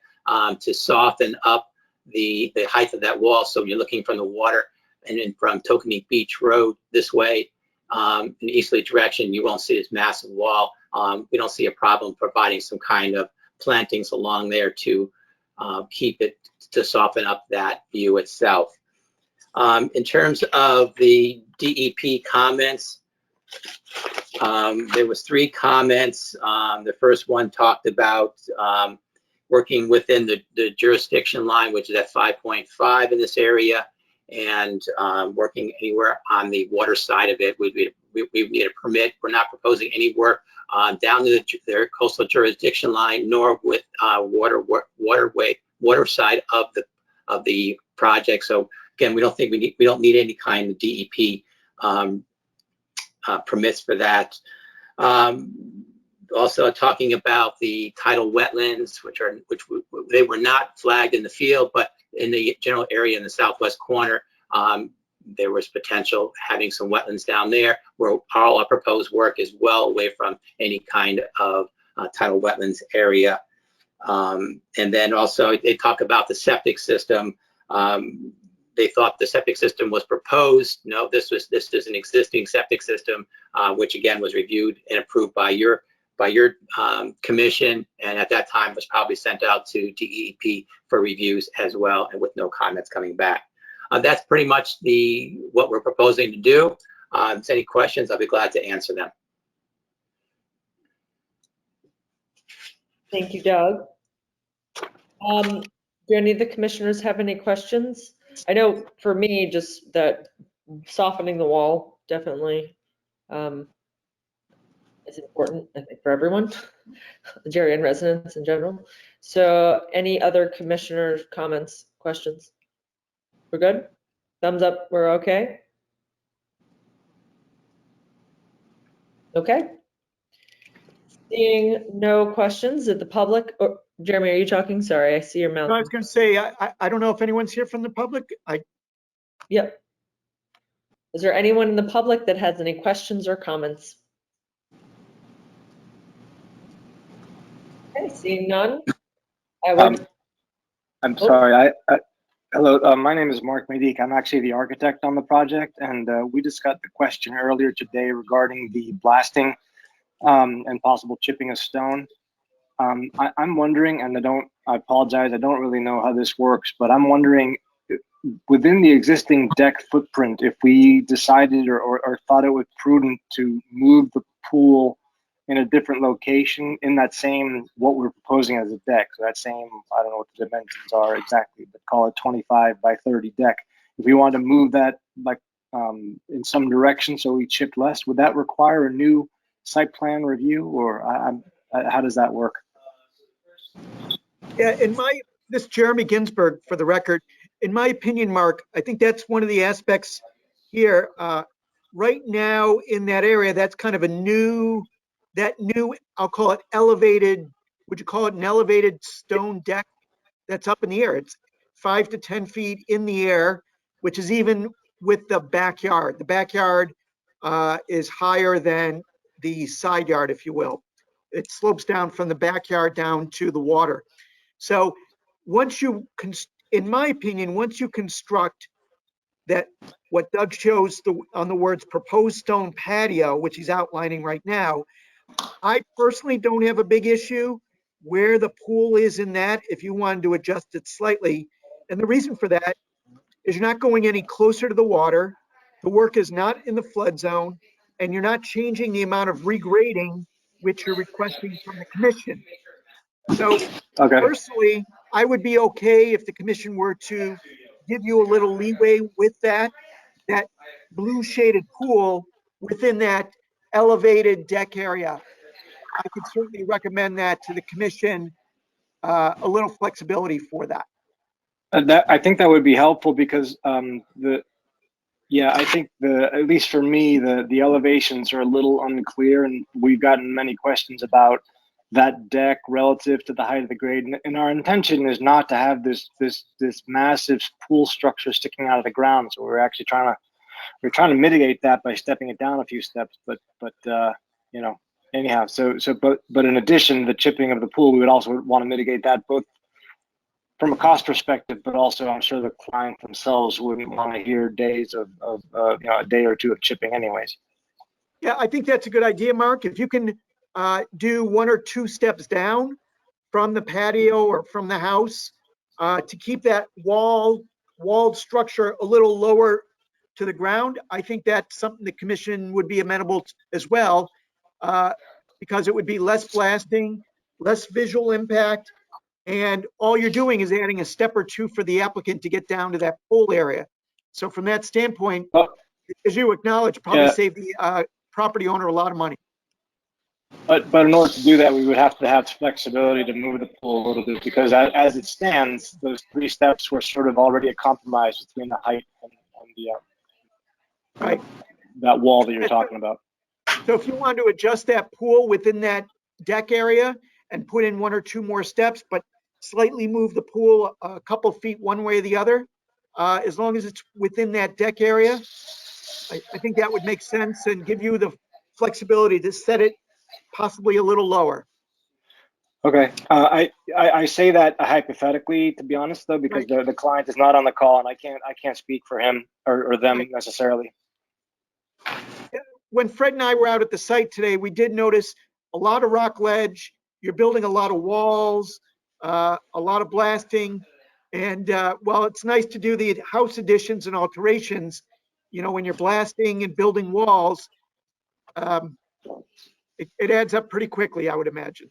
to soften up the height of that wall. So you're looking from the water and then from Tokenique Beach Road this way in the easterly direction, you won't see this massive wall. We don't see a problem providing some kind of plantings along there to keep it, to soften up that view itself. In terms of the DEP comments, there was 3 comments. The first one talked about working within the jurisdiction line, which is at 5.5 in this area, and working anywhere on the water side of it, we need a permit. We're not proposing any work down to their coastal jurisdiction line, nor with water side of the project. So again, we don't think we don't need any kind of DEP permits for that. Also talking about the tidal wetlands, which they were not flagged in the field, but in the general area in the southwest corner, there was potential having some wetlands down there, where all our proposed work is well away from any kind of tidal wetlands area. And then also they talk about the septic system. They thought the septic system was proposed. No, this is an existing septic system, which again was reviewed and approved by your commission, and at that time was probably sent out to DEP for reviews as well, and with no comments coming back. That's pretty much what we're proposing to do. If there's any questions, I'll be glad to answer them. Thank you, Doug. Do any of the commissioners have any questions? I know for me, just that softening the wall definitely is important, I think, for everyone, the area and residents in general. So any other commissioner comments, questions? We're good? Thumbs up, we're okay? Okay. Seeing no questions at the public, or Jeremy, are you talking? Sorry, I see your mouth. No, I was going to say, I don't know if anyone's here from the public. Yep. Is there anyone in the public that has any questions or comments? Okay, seeing none. I'm sorry. Hello, my name is Mark Medique. I'm actually the architect on the project, and we discussed the question earlier today regarding the blasting and possible chipping of stone. I'm wondering, and I apologize, I don't really know how this works, but I'm wondering, within the existing deck footprint, if we decided or thought it was prudent to move the pool in a different location in that same, what we're proposing as a deck, so that same, I don't know what the dimensions are exactly, but call it 25 by 30 deck. If we wanted to move that like in some direction so we chipped less, would that require a new site plan review, or how does that work? Yeah, this is Jeremy Ginsberg for the record. In my opinion, Mark, I think that's one of the aspects here. Right now in that area, that's kind of a new, I'll call it elevated, would you call it an elevated stone deck that's up in the air? It's 5 to 10 feet in the air, which is even with the backyard. The backyard is higher than the side yard, if you will. It slopes down from the backyard down to the water. So once you, in my opinion, once you construct that, what Doug shows on the words proposed stone patio, which he's outlining right now, I personally don't have a big issue where the pool is in that if you wanted to adjust it slightly. And the reason for that is you're not going any closer to the water. The work is not in the flood zone, and you're not changing the amount of regrading which you're requesting from the commission. So personally, I would be okay if the commission were to give you a little leeway with that blue shaded pool within that elevated deck area. I could certainly recommend that to the commission, a little flexibility for that. I think that would be helpful because I think at least for me, the elevations are a little unclear, and we've gotten many questions about that deck relative to the height of the grade. And our intention is not to have this massive pool structure sticking out of the ground. So we're actually trying to mitigate that by stepping it down a few steps. But you know, anyhow. But in addition, the chipping of the pool, we would also want to mitigate that both from a cost perspective, but also I'm sure the client themselves wouldn't want to hear days of a day or two of chipping anyways. Yeah, I think that's a good idea, Mark. If you can do 1 or 2 steps down from the patio or from the house to keep that walled structure a little lower to the ground, I think that's something the commission would be amenable to as well, because it would be less blasting, less visual impact, And all you're doing is adding a step or two for the applicant to get down to that pool area. So from that standpoint, as you acknowledge, probably save the property owner a lot of money. But in order to do that, we would have to have flexibility to move the pool a little bit, because as it stands, those 3 steps were sort of already a compromise between the height and the Right. that wall that you're talking about. So if you want to adjust that pool within that deck area and put in 1 or 2 more steps, but slightly move the pool a couple feet one way or the other, as long as it's within that deck area, I think that would make sense and give you the flexibility to set it possibly a little lower. Okay, I say that hypothetically, to be honest, though, because the client is not on the call, and I can't speak for him or them necessarily. When Fred and I were out at the site today, we did notice a lot of rock ledge. You're building a lot of walls, a lot of blasting. And while it's nice to do the house additions and alterations, you know, when you're blasting and building walls, it adds up pretty quickly, I would imagine.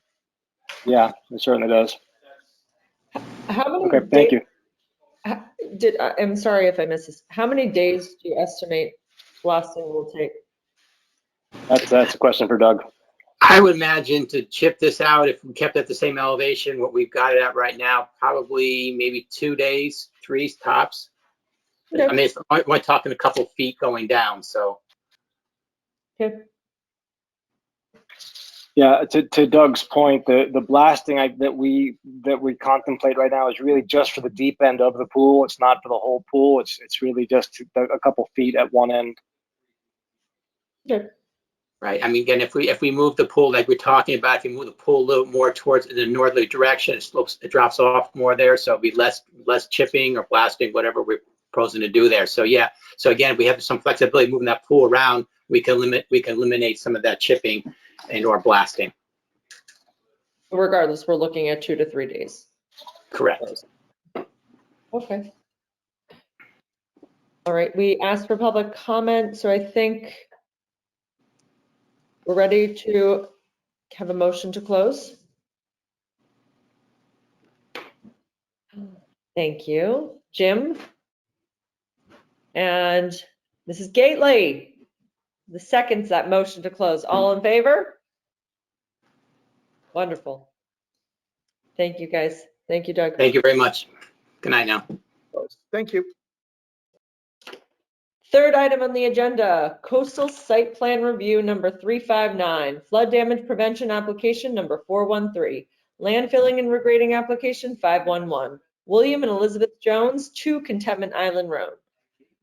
Yeah, it certainly does. How many Okay, thank you. I'm sorry if I missed this. How many days do you estimate blasting will take? That's a question for Doug. I would imagine to chip this out, if we kept it at the same elevation, what we've got it at right now, probably maybe 2 days, 3 tops. Okay. I mean, we're talking a couple feet going down, so. Okay. Yeah, to Doug's point, the blasting that we contemplate right now is really just for the deep end of the pool. It's not for the whole pool. It's really just a couple feet at one end. Okay. Right. I mean, again, if we move the pool like we're talking about, if you move the pool a little more towards the northerly direction, it drops off more there, so it'll be less chipping or blasting, whatever we're proposing to do there. So yeah. So again, if we have some flexibility moving that pool around, we can eliminate some of that chipping and or blasting. Regardless, we're looking at 2 to 3 days. Correct. Okay. All right, we asked for public comment, so I think we're ready to have a motion to close. Thank you, Jim. And Mrs. Gately, the seconds that motion to close. All in favor? Wonderful. Thank you, guys. Thank you, Doug. Thank you very much. Good night now. Thank you. Third item on the agenda, coastal site plan review number 359, flood damage prevention application number 413, land filling and regrading application 511, William and Elizabeth Jones, 2 Contentment Island Road.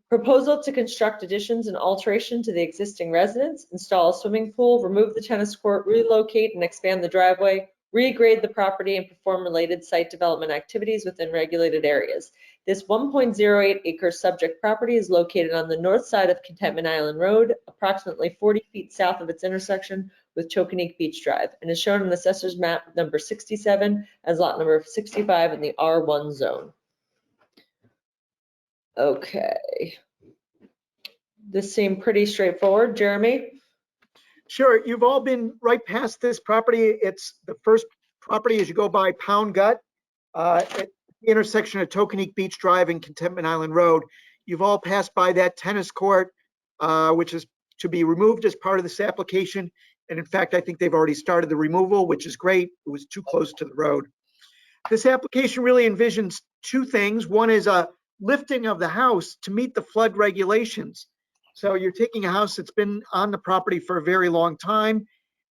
Proposal to construct additions and alteration to the existing residence, install a swimming pool, remove the tennis court, relocate and expand the driveway, regrade the property, and perform related site development activities within regulated areas. This 1.08 acre subject property is located on the north side of Contentment Island Road, approximately 40 feet south of its intersection with Tokenique Beach Drive, and is shown in Assessor's Map number 67 as lot number 65 in the R1 zone. Okay. This seemed pretty straightforward. Jeremy? Sure, you've all been right past this property. It's the first property as you go by Pound Gut at the intersection of Tokenique Beach Drive and Contentment Island Road. You've all passed by that tennis court, which is to be removed as part of this application. And in fact, I think they've already started the removal, which is great. It was too close to the road. This application really envisions 2 things. One is a lifting of the house to meet the flood regulations. So you're taking a house that's been on the property for a very long time,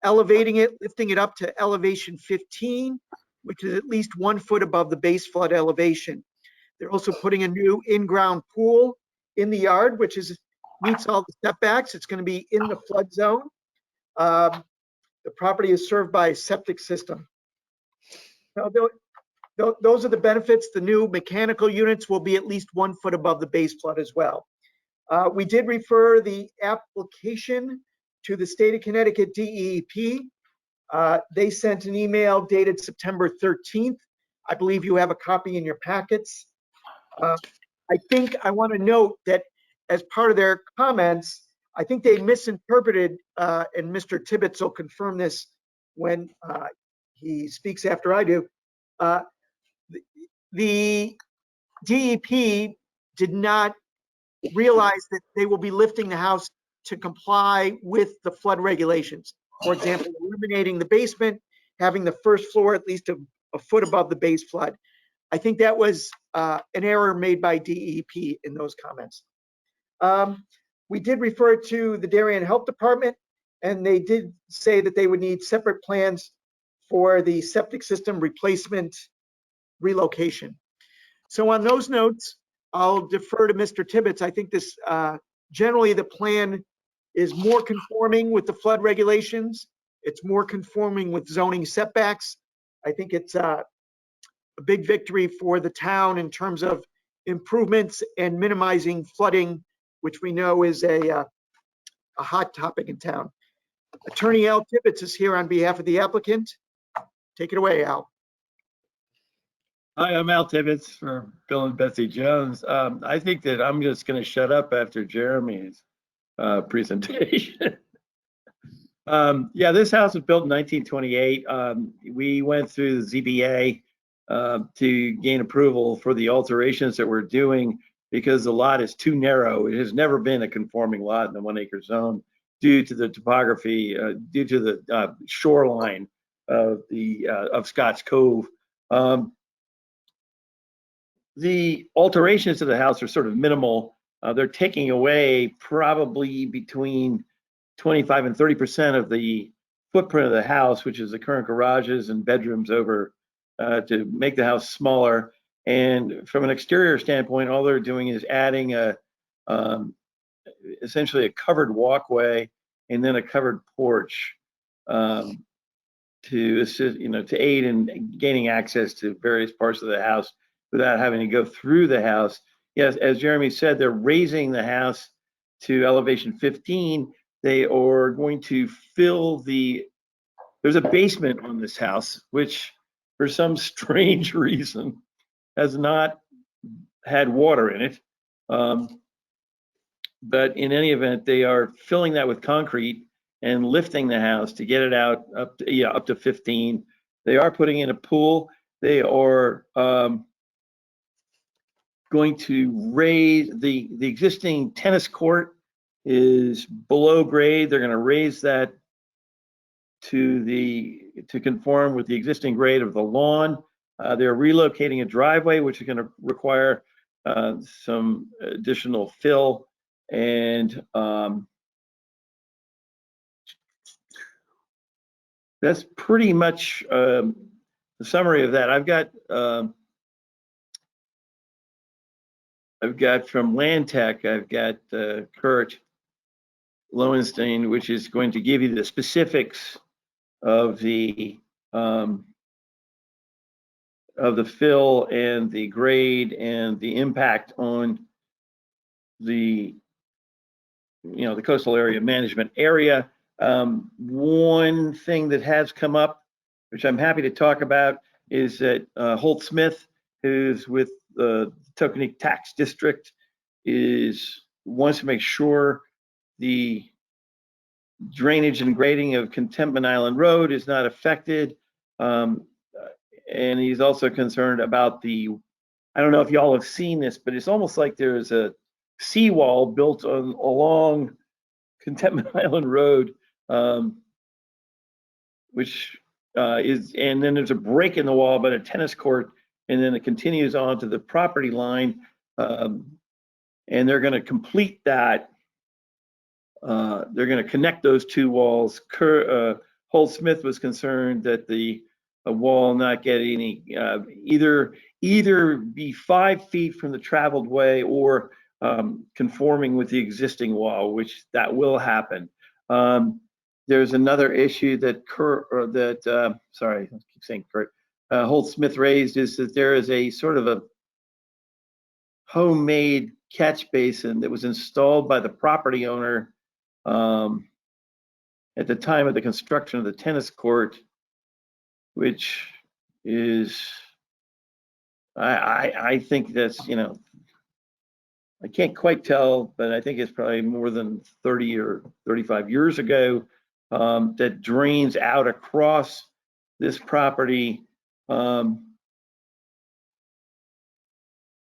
elevating it, lifting it up to elevation 15, which is at least 1 foot above the base flood elevation. They're also putting a new in-ground pool in the yard, which meets all the setbacks. It's going to be in the flood zone. The property is served by a septic system. Now, those are the benefits. The new mechanical units will be at least 1 foot above the base flood as well. We did refer the application to the state of Connecticut DEP. They sent an email dated September 13th. I believe you have a copy in your packets. I think I want to note that as part of their comments, I think they misinterpreted, and Mr. Tibbetts will confirm this when he speaks after I do. the DEP did not realize that they will be lifting the house to comply with the flood regulations. For example, eliminating the basement, having the first floor at least a foot above the base flood. I think that was an error made by DEP in those comments. We did refer to the Darien Health Department, and they did say that they would need separate plans for the septic system replacement relocation. So on those notes, I'll defer to Mr. Tibbetts. I think this, generally the plan is more conforming with the flood regulations. It's more conforming with zoning setbacks. I think it's a big victory for the town in terms of improvements and minimizing flooding, which we know is a hot topic in town. Attorney Al Tibbetts is here on behalf of the applicant. Take it away, Al. Hi, I'm Al Tibbetts for Bill and Betsy Jones. I think that I'm just going to shut up after Jeremy's presentation. Yeah, this house was built in 1928. We went through the ZBA to gain approval for the alterations that we're doing because the lot is too narrow. It has never been a conforming lot in the 1 acre zone due to the topography, due to the shoreline of Scotts Cove. The alterations to the house are sort of minimal. They're taking away probably between 25 and 30% of the footprint of the house, which is the current garages and bedrooms over, to make the house smaller. And from an exterior standpoint, all they're doing is adding essentially a covered walkway and then a covered porch to assist, to aid in gaining access to various parts of the house without having to go through the house. Yes, as Jeremy said, they're raising the house to elevation 15. They are going to fill there's a basement on this house, which for some strange reason has not had water in it. But in any event, they are filling that with concrete and lifting the house to get it out up to 15. They are putting in a pool. They are going to raise the existing tennis court is below grade. They're going to raise that to conform with the existing grade of the lawn. They're relocating a driveway, which is going to require some additional fill, and that's pretty much the summary of that. I've got from Land Tech, I've got Kurt Lowenstein, which is going to give you the specifics of the fill and the grade and the impact on the coastal area management area. One thing that has come up, which I'm happy to talk about, is that Holt Smith, who's with the Tokenique Tax District, wants to make sure the drainage and grading of Contentment Island Road is not affected. And he's also concerned about I don't know if y'all have seen this, but it's almost like there's a seawall built along Contentment Island Road, which and then there's a break in the wall, but a tennis court, and then it continues on to the property line. And they're going to complete that. They're going to connect those two walls. Holt Smith was concerned that the wall not get any, either be 5 feet from the traveled way or conforming with the existing wall, which that will happen. There's another issue that sorry, I keep saying Kurt, Holt Smith raised, is that there is a sort of a homemade catch basin that was installed by the property owner at the time of the construction of the tennis court, which is, I think that's, I can't quite tell, but I think it's probably more than 30 or 35 years ago, that drains out across this property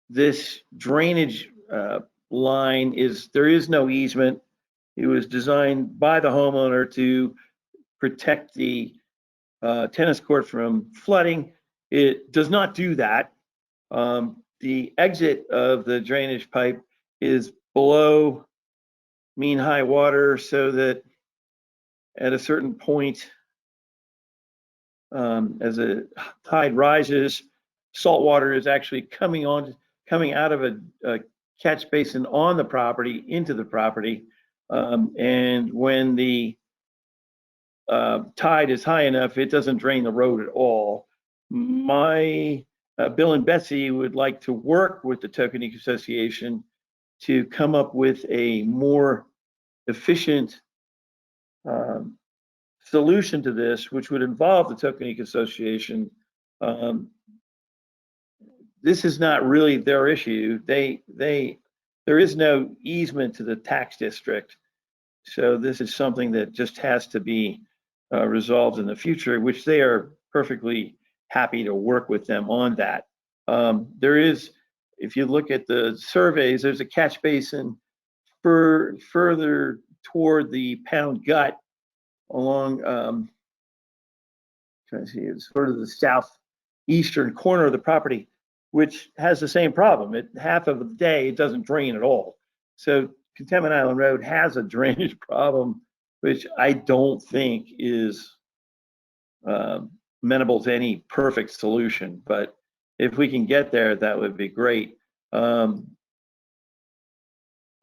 this drainage line there is no easement. It was designed by the homeowner to protect the tennis court from flooding. It does not do that. The exit of the drainage pipe is below mean high water, so that at a certain point, as the tide rises, salt water is actually coming out of a catch basin on the property into the property. And when the tide is high enough, it doesn't drain the road at all. My Bill and Betsy would like to work with the Tokenique Association to come up with a more efficient solution to this, which would involve the Tokenique Association. This is not really their issue. There is no easement to the tax district. So this is something that just has to be resolved in the future, which they are perfectly happy to work with them on that. There is, if you look at the surveys, there's a catch basin further toward the pound gut along, trying to see, it's sort of the southeastern corner of the property, which has the same problem. Half of the day, it doesn't drain at all. So Contaminant Island Road has a drainage problem, which I don't think is amenable to any perfect solution. But if we can get there, that would be great. I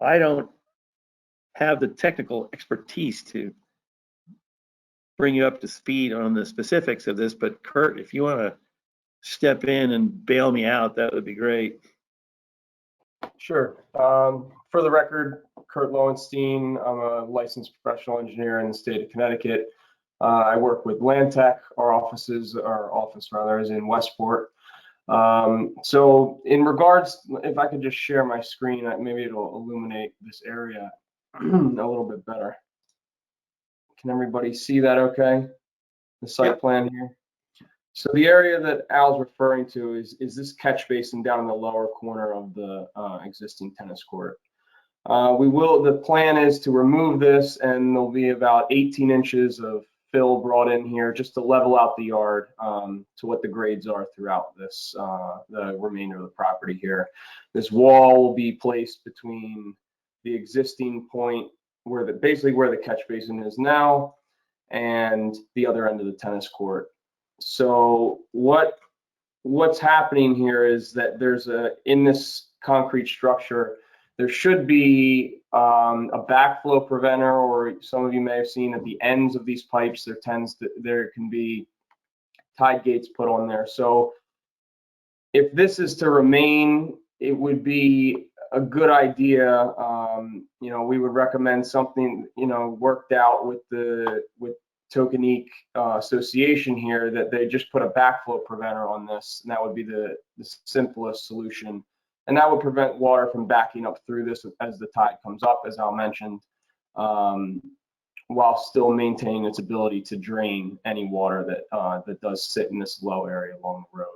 don't have the technical expertise to bring you up to speed on the specifics of this, but Kurt, if you want to step in and bail me out, that would be great. Sure. For the record, Kurt Lowenstein, I'm a licensed professional engineer in the state of Connecticut. I work with Land Tech. Our office is in Westport. So in regards, if I could just share my screen, maybe it'll illuminate this area a little bit better. Can everybody see that okay? The site plan here. So the area that Al's referring to is this catch basin down in the lower corner of the existing tennis court. The plan is to remove this, and there'll be about 18 inches of fill brought in here just to level out the yard to what the grades are throughout this, the remainder of the property here. This wall will be placed between the existing point basically where the catch basin is now and the other end of the tennis court. So what's happening here is that in this concrete structure, there should be a backflow preventer, or some of you may have seen at the ends of these pipes, there can be tide gates put on there. So if this is to remain, it would be a good idea. We would recommend something, worked out with Tokenique Association here, that they just put a backflow preventer on this, and that would be the simplest solution. And that would prevent water from backing up through this as the tide comes up, as Al mentioned, while still maintaining its ability to drain any water that does sit in this low area along the road.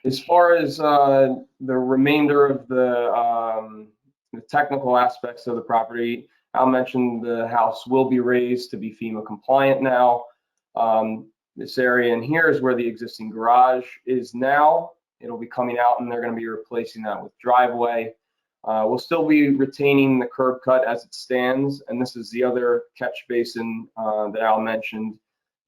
As far as the remainder of the technical aspects of the property, Al mentioned the house will be raised to be FEMA compliant now. This area in here is where the existing garage is now. It'll be coming out, and they're going to be replacing that with driveway. We'll still be retaining the curb cut as it stands, and this is the other catch basin that Al mentioned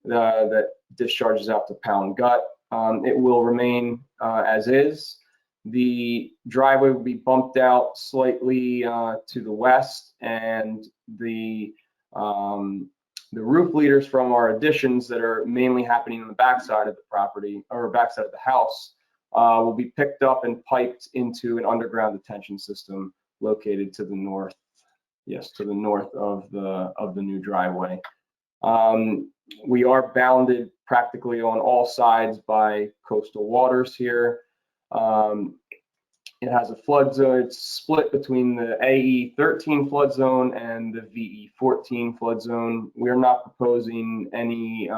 that discharges out to Pound Gut. It will remain as is. The driveway will be bumped out slightly to the west, and the roof leaders from our additions that are mainly happening on the backside of the property, or backside of the house, will be picked up and piped into an underground detention system located to the north. Yes, to the north of the new driveway. We are bounded practically on all sides by coastal waters here. It has a flood zone. It's split between the AE 13 flood zone and the VE 14 flood zone. We are not proposing any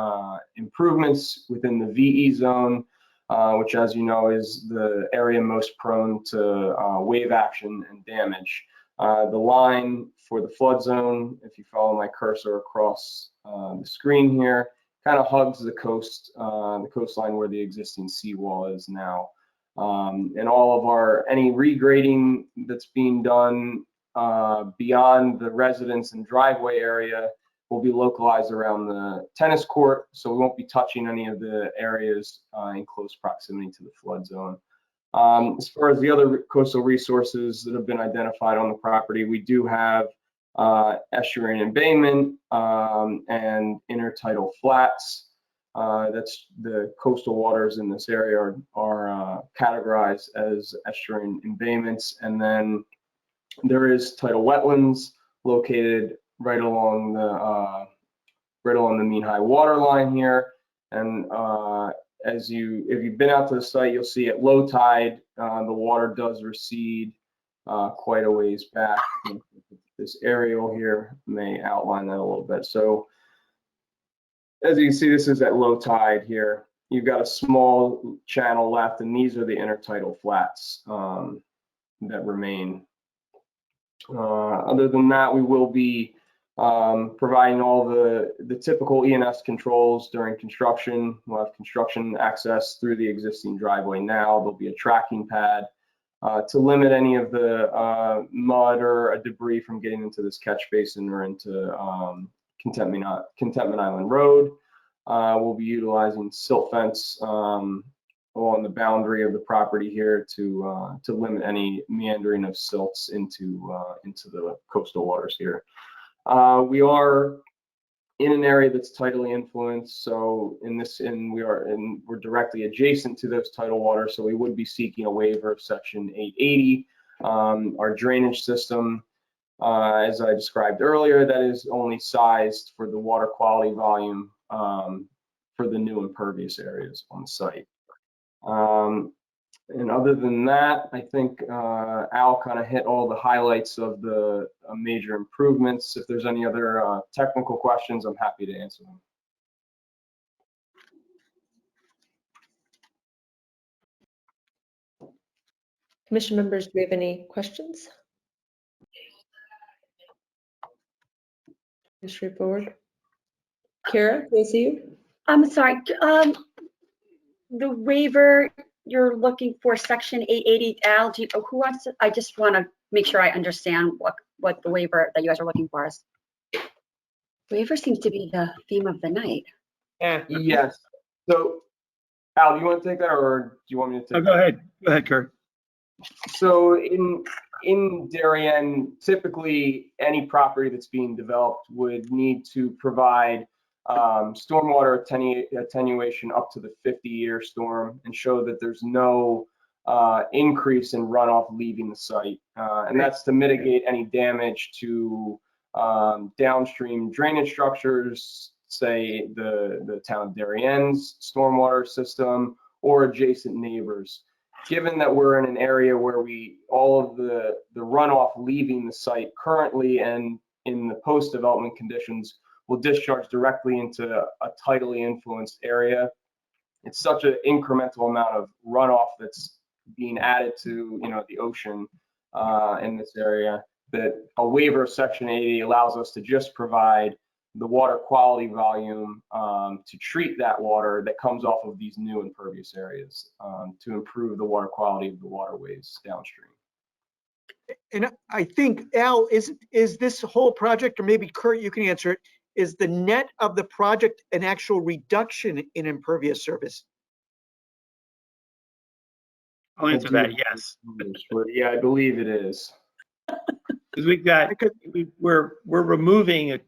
improvements within the VE zone. which, as you know, is the area most prone to wave action and damage. The line for the flood zone, if you follow my cursor across the screen here, kind of hugs the coastline where the existing seawall is now. And all of any regrading that's being done beyond the residence and driveway area will be localized around the tennis court, so we won't be touching any of the areas in close proximity to the flood zone. As far as the other coastal resources that have been identified on the property, we do have estuarine embayment and intertidal flats. That's the coastal waters in this area are categorized as estuarine embayments, and then there is tidal wetlands located right along the mean high water line here. And if you've been out to the site, you'll see at low tide the water does recede quite a ways back. This aerial here may outline that a little bit. So as you can see, this is at low tide here. You've got a small channel left, and these are the intertidal flats that remain. Other than that, we will be providing all the typical E&S controls during construction. We'll have construction access through the existing driveway now. There'll be a tracking pad to limit any of the mud or debris from getting into this catch basin or into Contentment Island Road. We'll be utilizing silt fence along the boundary of the property here to limit any meandering of silts into the coastal waters here. We are in an area that's tidally influenced, so we're directly adjacent to those tidal waters, so we would be seeking a waiver of Section 880. Our drainage system, as I described earlier, that is only sized for the water quality volume for the new impervious areas on the site. And other than that, I think Al kind of hit all the highlights of the major improvements. If there's any other technical questions, I'm happy to answer them. Commission members, do we have any questions? Straightforward. Kara, do I see you? I'm sorry. The waiver you're looking for, Section 880, Al, who wants to? I just want to make sure I understand what the waiver that you guys are looking for is. Waiver seems to be the theme of the night. Yes. So, Al, do you want to take that, or do you want me to take that? Go ahead. Go ahead, Kurt. So in Darien, typically any property that's being developed would need to provide stormwater attenuation up to the 50-year storm and show that there's no increase in runoff leaving the site. And that's to mitigate any damage to downstream drainage structures, say the town of Darien's stormwater system or adjacent neighbors. Given that we're in an area where all of the runoff leaving the site currently and in the post-development conditions will discharge directly into a tidally influenced area. It's such an incremental amount of runoff that's being added to the ocean in this area that a waiver of Section 80 allows us to just provide the water quality volume to treat that water that comes off of these new impervious areas to improve the water quality of the waterways downstream. And I think, Al, is this whole project, or maybe Kurt, you can answer it, is the net of the project an actual reduction in impervious surface? I'll answer that, yes. Yeah, I believe it is. Because we're removing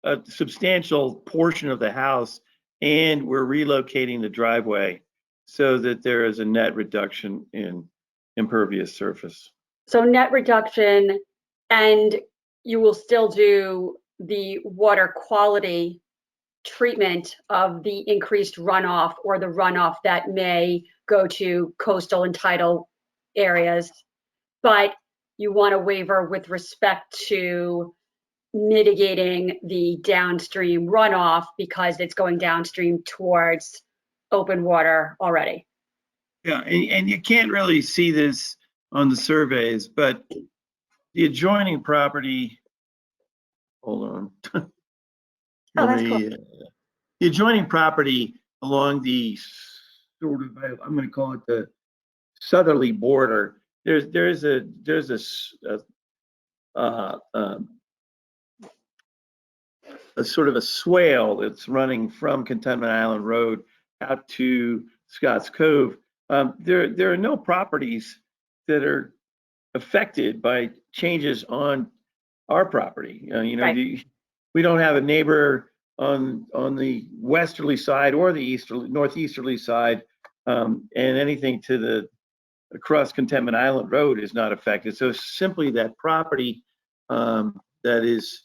a substantial portion of the house, and we're relocating the driveway so that there is a net reduction in impervious surface. So net reduction, and you will still do the water quality treatment of the increased runoff or the runoff that may go to coastal and tidal areas, but you want a waiver with respect to mitigating the downstream runoff because it's going downstream towards open water already. Yeah, and you can't really see this on the surveys, but the adjoining property, hold on. Oh, that's cool. The adjoining property along the sort of, I'm going to call it the southerly border. There's a sort of a swale that's running from Cantonment Island Road out to Scotts Cove. There are no properties that are affected by changes on our property. Right. We don't have a neighbor on the westerly side or the northeasterly side, and anything to the across Contentment Island Road is not affected. So simply that property that is,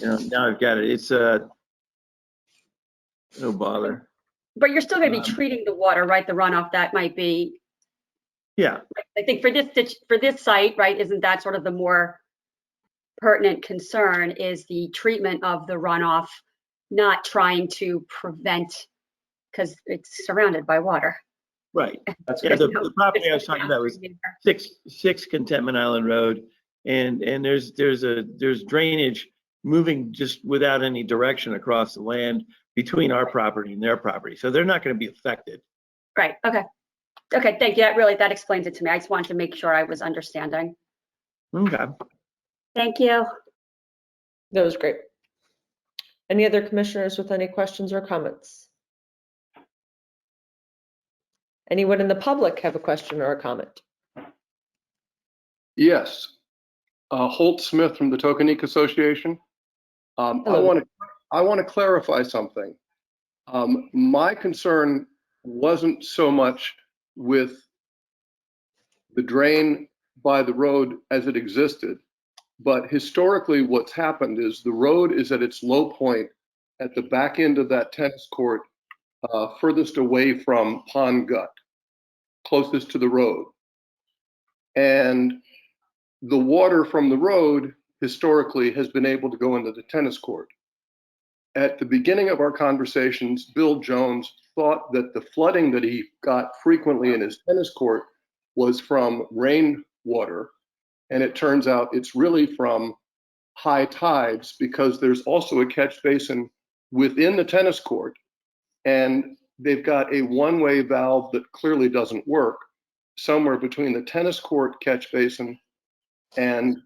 now I've got it. It's no bother. But you're still going to be treating the water, right? The runoff that might be. Yeah. I think for this site, right? Isn't that sort of the more pertinent concern is the treatment of the runoff, not trying to prevent, because it's surrounded by water. Right. That's Yeah, good. the property I was talking about was 6 Contentment Island Road, and there's drainage moving just without any direction across the land between our property and their property, so they're not going to be affected. Right. Okay. Okay. Thank you. That explains it to me. I just wanted to make sure I was understanding. Okay. Thank you. That was great. Any other commissioners with any questions or comments? Anyone in the public have a question or a comment? Yes. Holt Smith from the Tokenique Association. I want to clarify something. My concern wasn't so much with the drain by the road as it existed, but historically what's happened is the road is at its low point at the back end of that tennis court, furthest away from Pond Gut, closest to the road. And the water from the road historically has been able to go into the tennis court. At the beginning of our conversations, Bill Jones thought that the flooding that he got frequently in his tennis court was from rainwater. And it turns out it's really from high tides, because there's also a catch basin within the tennis court. And they've got a one-way valve that clearly doesn't work somewhere between the tennis court catch basin and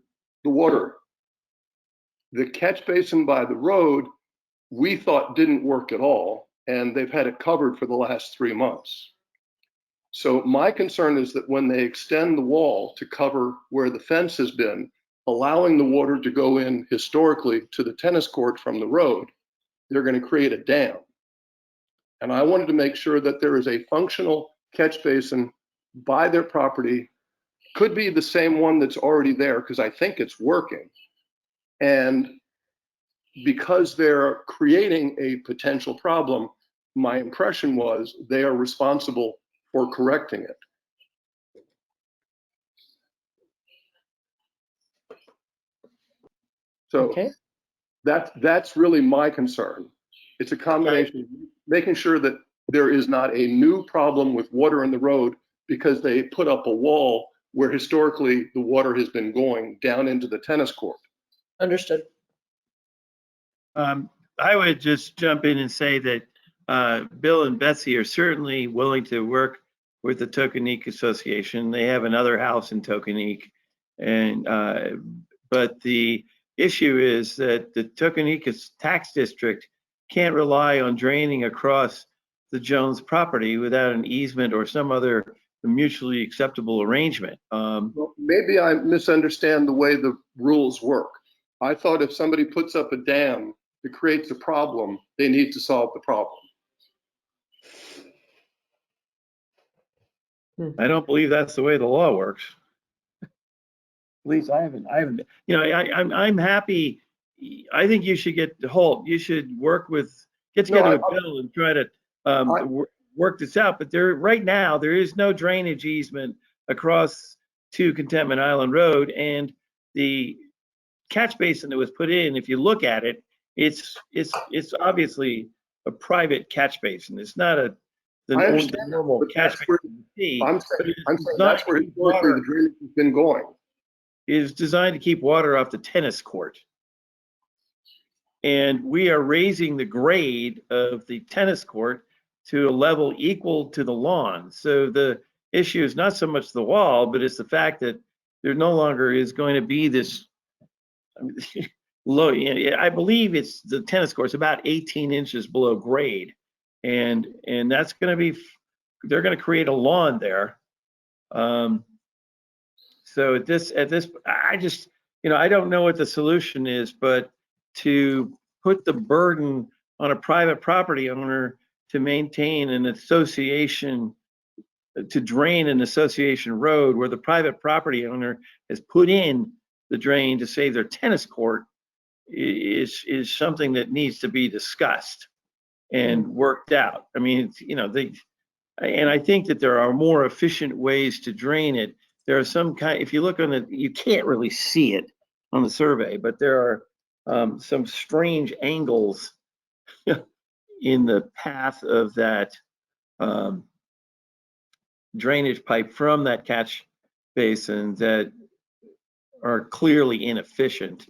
the water. The catch basin by the road, we thought didn't work at all, and they've had it covered for the last 3 months. So my concern is that when they extend the wall to cover where the fence has been, allowing the water to go in historically to the tennis court from the road, they're going to create a dam. And I wanted to make sure that there is a functional catch basin by their property. Could be the same one that's already there, because I think it's working. And because they're creating a potential problem, my impression was they are responsible for correcting it. So Okay. that's really my concern. It's a combination of making sure that there is not a new problem with water in the road because they put up a wall where historically the water has been going down into the tennis court. Understood. I would just jump in and say that Bill and Betsy are certainly willing to work with the Tokenique Association. They have another house in Tokenique, and but the issue is that the Tokenique tax district can't rely on draining across the Jones property without an easement or some other mutually acceptable arrangement. Well, maybe I misunderstand the way the rules work. I thought if somebody puts up a dam that creates a problem, they need to solve the problem. I don't believe that's the way the law works. At least I haven't, I'm happy. I think you should get Holt. You should work get together with Bill and try to work this out. But right now, there is no drainage easement across to Contentment Island Road, and the catch basin that was put in, if you look at it, it's obviously a private catch basin. It's not the I understand that, normal but that's catch where- basin C. I'm but saying, it's that's designed where to keep historically water- the drainage has been going. is designed to keep water off the tennis court. And we are raising the grade of the tennis court to a level equal to the lawn. So the issue is not so much the wall, but it's the fact that there no longer is going to be this low. I believe it's the tennis court's about 18 inches below grade, and that's going to be. They're going to create a lawn there. So at this, I just, I don't know what the solution is, but to put the burden on a private property owner to maintain an association, to drain an association road where the private property owner has put in the drain to save their tennis court is something that needs to be discussed and worked out. I mean, and I think that there are more efficient ways to drain it. There are some if you look on it, you can't really see it on the survey, but there are some strange angles in the path of that drainage pipe from that catch basin that are clearly inefficient.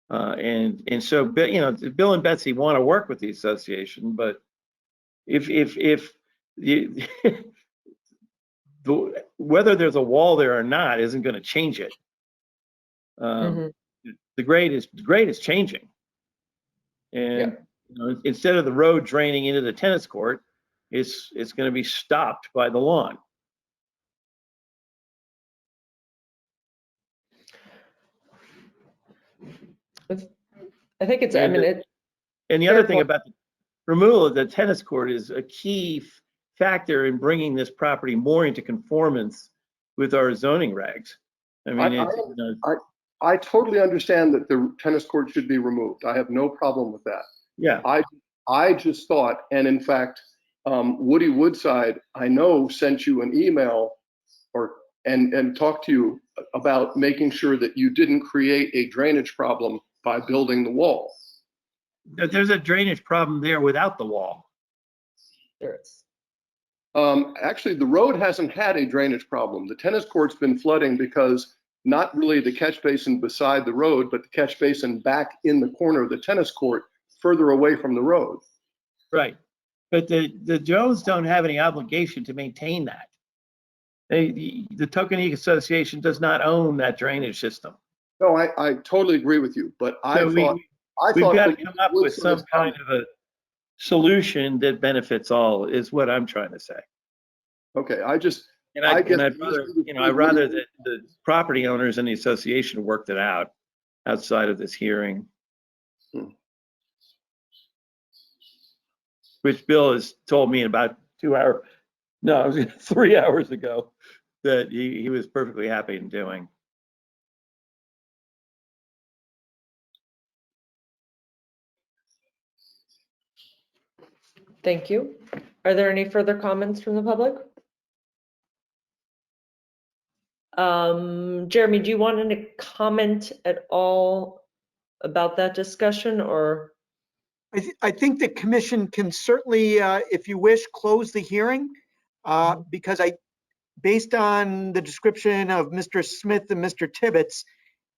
And so, Bill and Betsy want to work with the association, but if whether there's a wall there or not isn't going to change it. The grade is changing, and instead of the road draining into the tennis court, it's going to be stopped by the lawn. I think it's, And the other thing about the removal of the tennis court is a key factor in bringing this property more into conformance with our zoning regs. I mean, I totally understand that the tennis court should be removed. I have no problem with that. Yeah. I just thought, and in fact, Woody Woodside, I know, sent you an email and talked to you about making sure that you didn't create a drainage problem by building the wall. There's a drainage problem there without the wall. There is. Actually, the road hasn't had a drainage problem. The tennis court's been flooding because not really the catch basin beside the road, but the catch basin back in the corner of the tennis court, further away from the road. Right. But the Jones don't have any obligation to maintain that. The Tokenique Association does not own that drainage system. No, I totally agree with you, but So we've got to come up with some kind of a solution that benefits all, is what I'm trying to say. Okay, I'd rather that the property owners and the association worked it out outside of this hearing. Which Bill has told me about 3 hours ago that he was perfectly happy in doing. Thank you. Are there any further comments from the public? Jeremy, do you want to comment at all about that discussion, or? I think the commission can certainly, if you wish, close the hearing because based on the description of Mr. Smith and Mr. Tibbetts,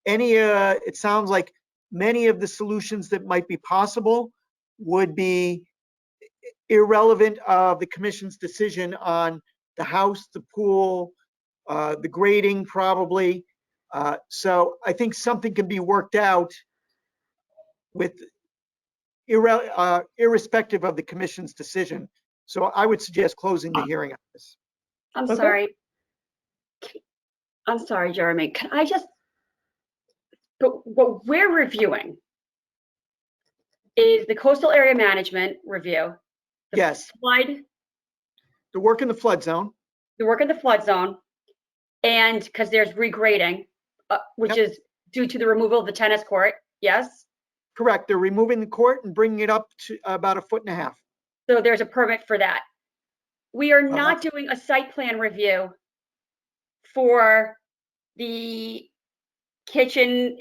it sounds like many of the solutions that might be possible would be irrelevant of the commission's decision on the house, the pool, the grading probably. So I think something can be worked out with irrespective of the commission's decision. So I would suggest closing the hearing on this. I'm sorry. I'm sorry, Jeremy. Can I just, but what we're reviewing is the coastal area management review. Yes. Slide. The work in the flood zone. The work in the flood zone. And because there's regrading, which is due to the removal of the tennis court. Yes? Correct. They're removing the court and bringing it up to about 1.5 feet. So there's a permit for that. We are not doing a site plan review for the kitchen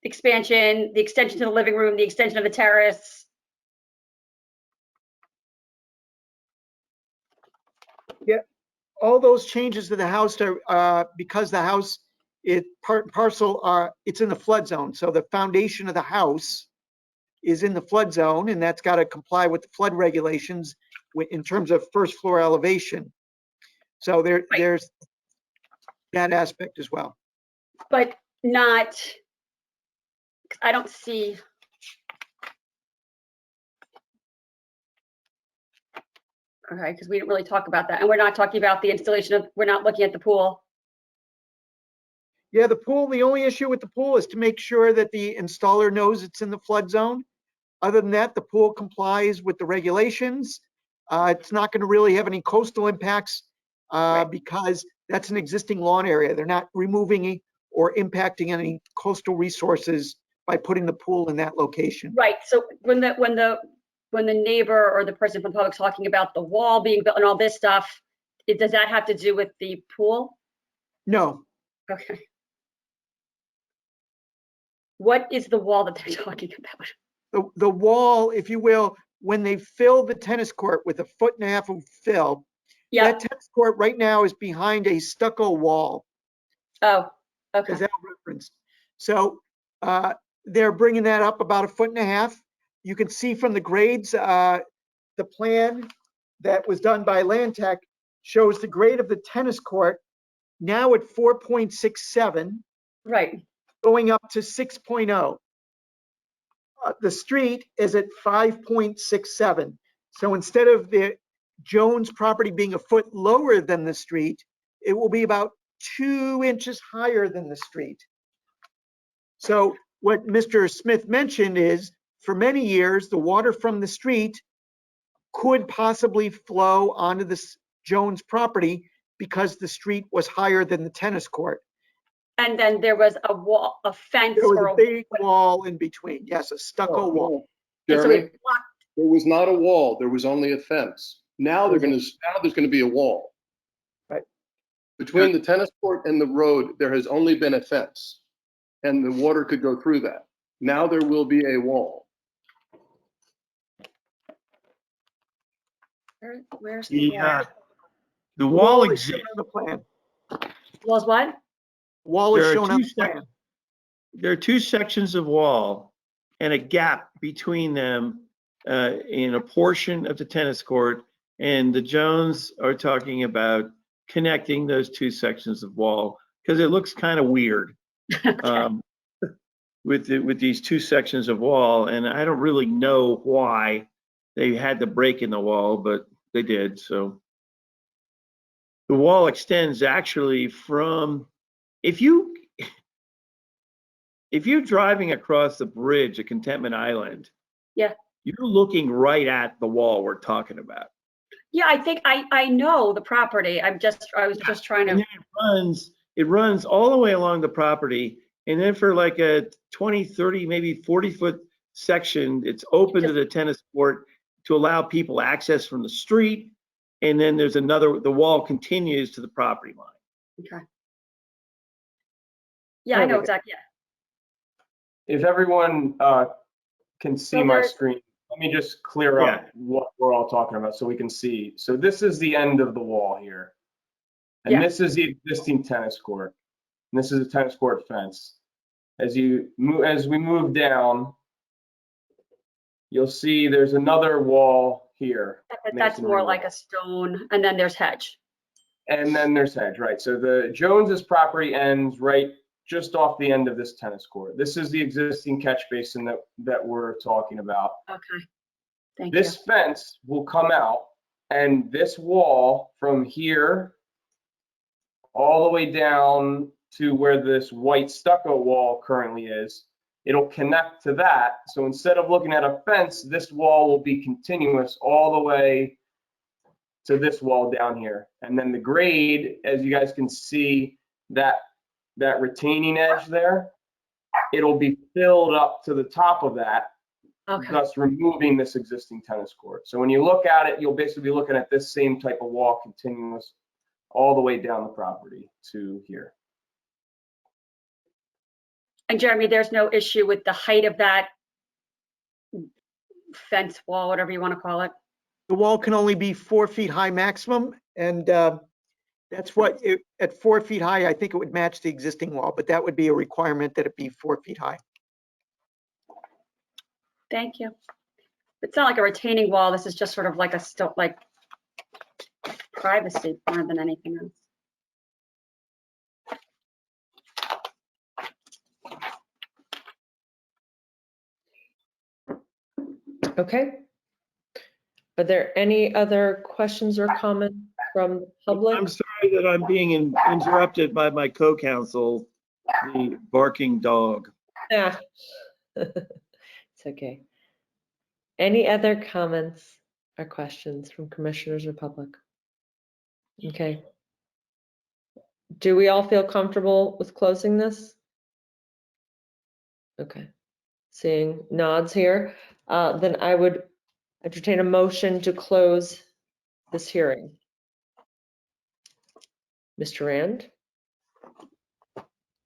expansion, the extension to the living room, the extension of the terrace. all those changes to the house are, because the house, parcel, it's in the flood zone. So the foundation of the house is in the flood zone, and that's got to comply with the flood regulations in terms of first floor elevation. So there's that aspect as well. But not, I don't see. Okay, because we didn't really talk about that. And we're not talking about the installation of, we're not looking at the pool. Yeah, the pool, the only issue with the pool is to make sure that the installer knows it's in the flood zone. Other than that, the pool complies with the regulations. It's not going to really have any coastal impacts because that's an existing lawn area. They're not removing or impacting any coastal resources by putting the pool in that location. Right. So when the neighbor or the person from the public talking about the wall being built and all this stuff, does that have to do with the pool? No. Okay. What is the wall that they're talking about? The wall, if you will, when they fill the tennis court with 1.5 feet of fill, that tennis court right now is behind a stucco wall. Oh, okay. As that referenced. So they're bringing that up about 1.5 feet. You can see from the grades, the plan that was done by Land Tech shows the grade of the tennis court now at 4.67. Right. Going up to 6.0. The street is at 5.67. So instead of the Jones property being 1 foot lower than the street, it will be about 2 inches higher than the street. So what Mr. Smith mentioned is, for many years, the water from the street could possibly flow onto this Jones property because the street was higher than the tennis court. And then there was a wall, a fence. There was or a big wall in between. Yes, a stucco wall. Jeremy, there was not a wall. There was only a fence. Now there's going to be a wall. Right. Between the tennis court and the road, there has only been a fence, and the water could go through that. Now there will be a wall. Where's the wall? The wall is exists. shown on the plan. Was what? Wall is shown on the plan. There are 2 sections of wall and a gap between them in a portion of the tennis court, and the Jones are talking about connecting those 2 sections of wall because it looks kind of weird with these 2 sections of wall, and I don't really know why they had the break in the wall, but they did. So the wall extends actually from, if you're driving across the bridge at Contentment Island, yeah, you're looking right at the wall we're talking about. Yeah, I think I know the property. I was just trying to. And then it runs all the way along the property, and then for like a 20, 30, maybe 40-foot section, it's open to the tennis court to allow people access from the street, and then there's the wall continues to the property line. Okay. Yeah, I know exactly. Yeah. If everyone can see my screen, let me just clear up what we're all talking about so we can see. So this is the end of the wall here. And this is the existing tennis court. And this is a tennis court fence. As we move down, you'll see there's another wall here. But that's more like a stone, and then there's hedge. And then there's hedge, right? So the Jones's property ends right just off the end of this tennis court. This is the existing catch basin that we're talking about. Okay, thank you. This fence will come out, and this wall from here all the way down to where this white stucco wall currently is, it'll connect to that. So instead of looking at a fence, this wall will be continuous all the way to this wall down here. And then the grade, as you guys can see, that retaining edge there, it'll be filled up to the top of that, thus removing this existing tennis court. So when you look at it, you'll basically be looking at this same type of wall continuous all the way down the property to here. And Jeremy, there's no issue with the height of that fence wall, whatever you want to call it? The wall can only be 4 feet high maximum, and That's what, at 4 feet high, I think it would match the existing wall, but that would be a requirement that it be 4 feet high. Thank you. It's not like a retaining wall. This is just sort of like a still like privacy more than anything else. Okay. Are there any other questions or comments from the public? I'm sorry that I'm being interrupted by my co-counsel, the barking dog. Yeah. It's okay. Any other comments or questions from commissioners or public? Okay. Do we all feel comfortable with closing this? Okay. Seeing nods here, then I would entertain a motion to close this hearing. Mr. Rand?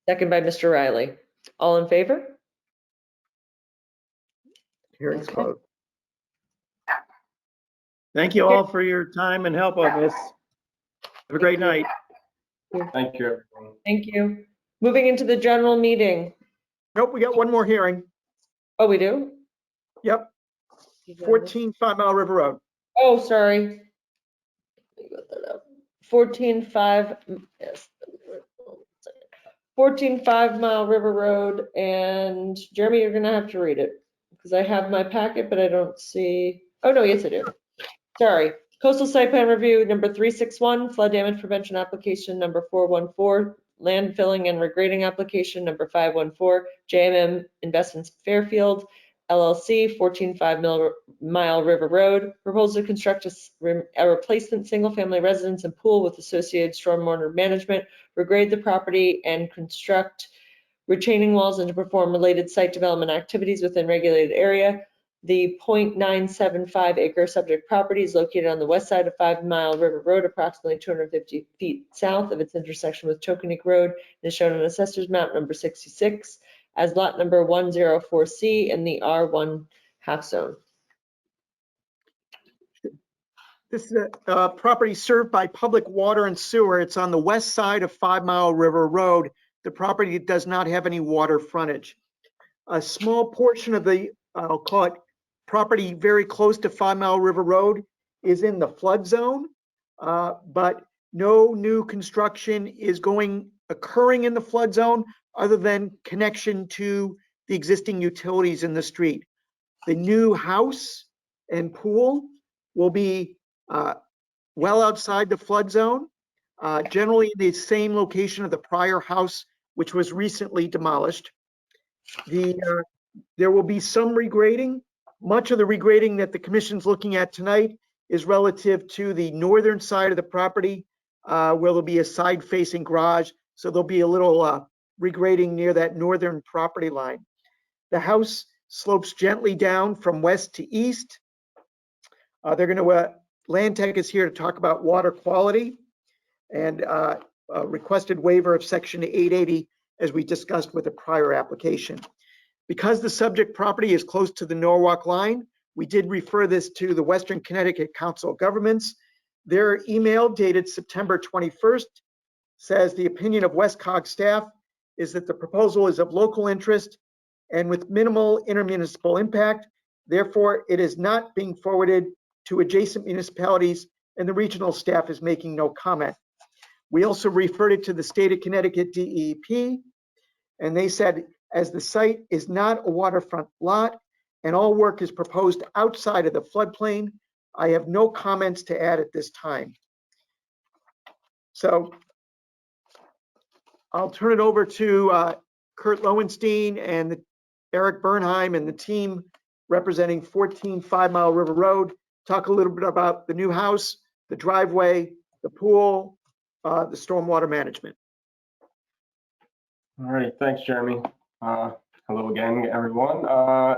Second by Mr. Riley. All in favor? Hearing's Okay. closed. Thank you all for your time and help on this. Have a great night. Thank you, everyone. Thank you. Moving into the general meeting. Nope, we got one more hearing. Oh, we do? Yep, 14 5 Mile River Road. Oh, sorry. 14.5, yes. 14 5 Mile River Road, and Jeremy, you're gonna have to read it because I have my packet, but I don't see, oh no, yes I do. Sorry. Coastal Site Plan Review number 361, Flood Damage Prevention Application number 414, Land Filling and Regrading Application number 514, JMM Investments Fairfield, LLC, 14 5 Mile River Road. Proposal to construct a replacement single-family residence and pool with associated stormwater management, regrade the property, and construct retaining walls and to perform related site development activities within regulated area. The 0.975 acre subject property is located on the west side of 5 Mile River Road, approximately 250 feet south of its intersection with Tokenique Road, and is shown on Assessor's Map number 66 as lot number 104C in the R1 half zone. This is a property served by public water and sewer. It's on the west side of 5 Mile River Road. The property does not have any water frontage. A small portion of the, I'll call it, property very close to 5 Mile River Road is in the flood zone, but no new construction is occurring in the flood zone other than connection to the existing utilities in the street. The new house and pool will be well outside the flood zone, generally in the same location of the prior house, which was recently demolished. There will be some regrading. Much of the regrading that the commission's looking at tonight is relative to the northern side of the property, where there'll be a side-facing garage. So there'll be a little regrading near that northern property line. The house slopes gently down from west to east. Land Tech is here to talk about water quality and a requested waiver of section 880 as we discussed with the prior application. Because the subject property is close to the Norwalk line, we did refer this to the Western Connecticut Council of Governments. Their email dated September 21st says the opinion of WestCog staff is that the proposal is of local interest and with minimal intermunicipal impact. Therefore, it is not being forwarded to adjacent municipalities and the regional staff is making no comment. We also referred it to the state of Connecticut DEP, and they said, as the site is not a waterfront lot and all work is proposed outside of the floodplain, I have no comments to add at this time. So I'll turn it over to Kurt Lowenstein and Eric Bernheim and the team representing 14 5 Mile River Road, talk a little bit about the new house, the driveway, the pool, the stormwater management. All right, thanks, Jeremy. Hello again, everyone.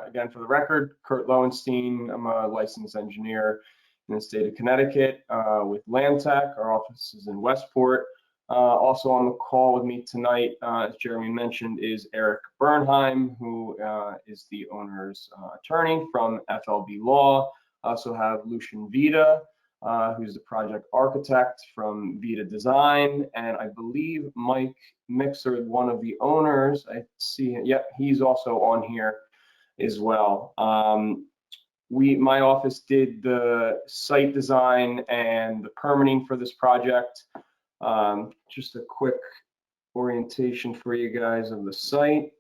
Again, for the record, Kurt Lowenstein. I'm a licensed engineer in the state of Connecticut with Land Tech. Our office is in Westport. Also on the call with me tonight, as Jeremy mentioned, is Eric Bernheim, who is the owner's attorney from FLB Law. I also have Lucian Vida who's the project architect from Vita Design, and I believe Mike Mixer, one of the owners. I see, yep, he's also on here as well. My office did the site design and the permitting for this project. Just a quick orientation for you guys of the site.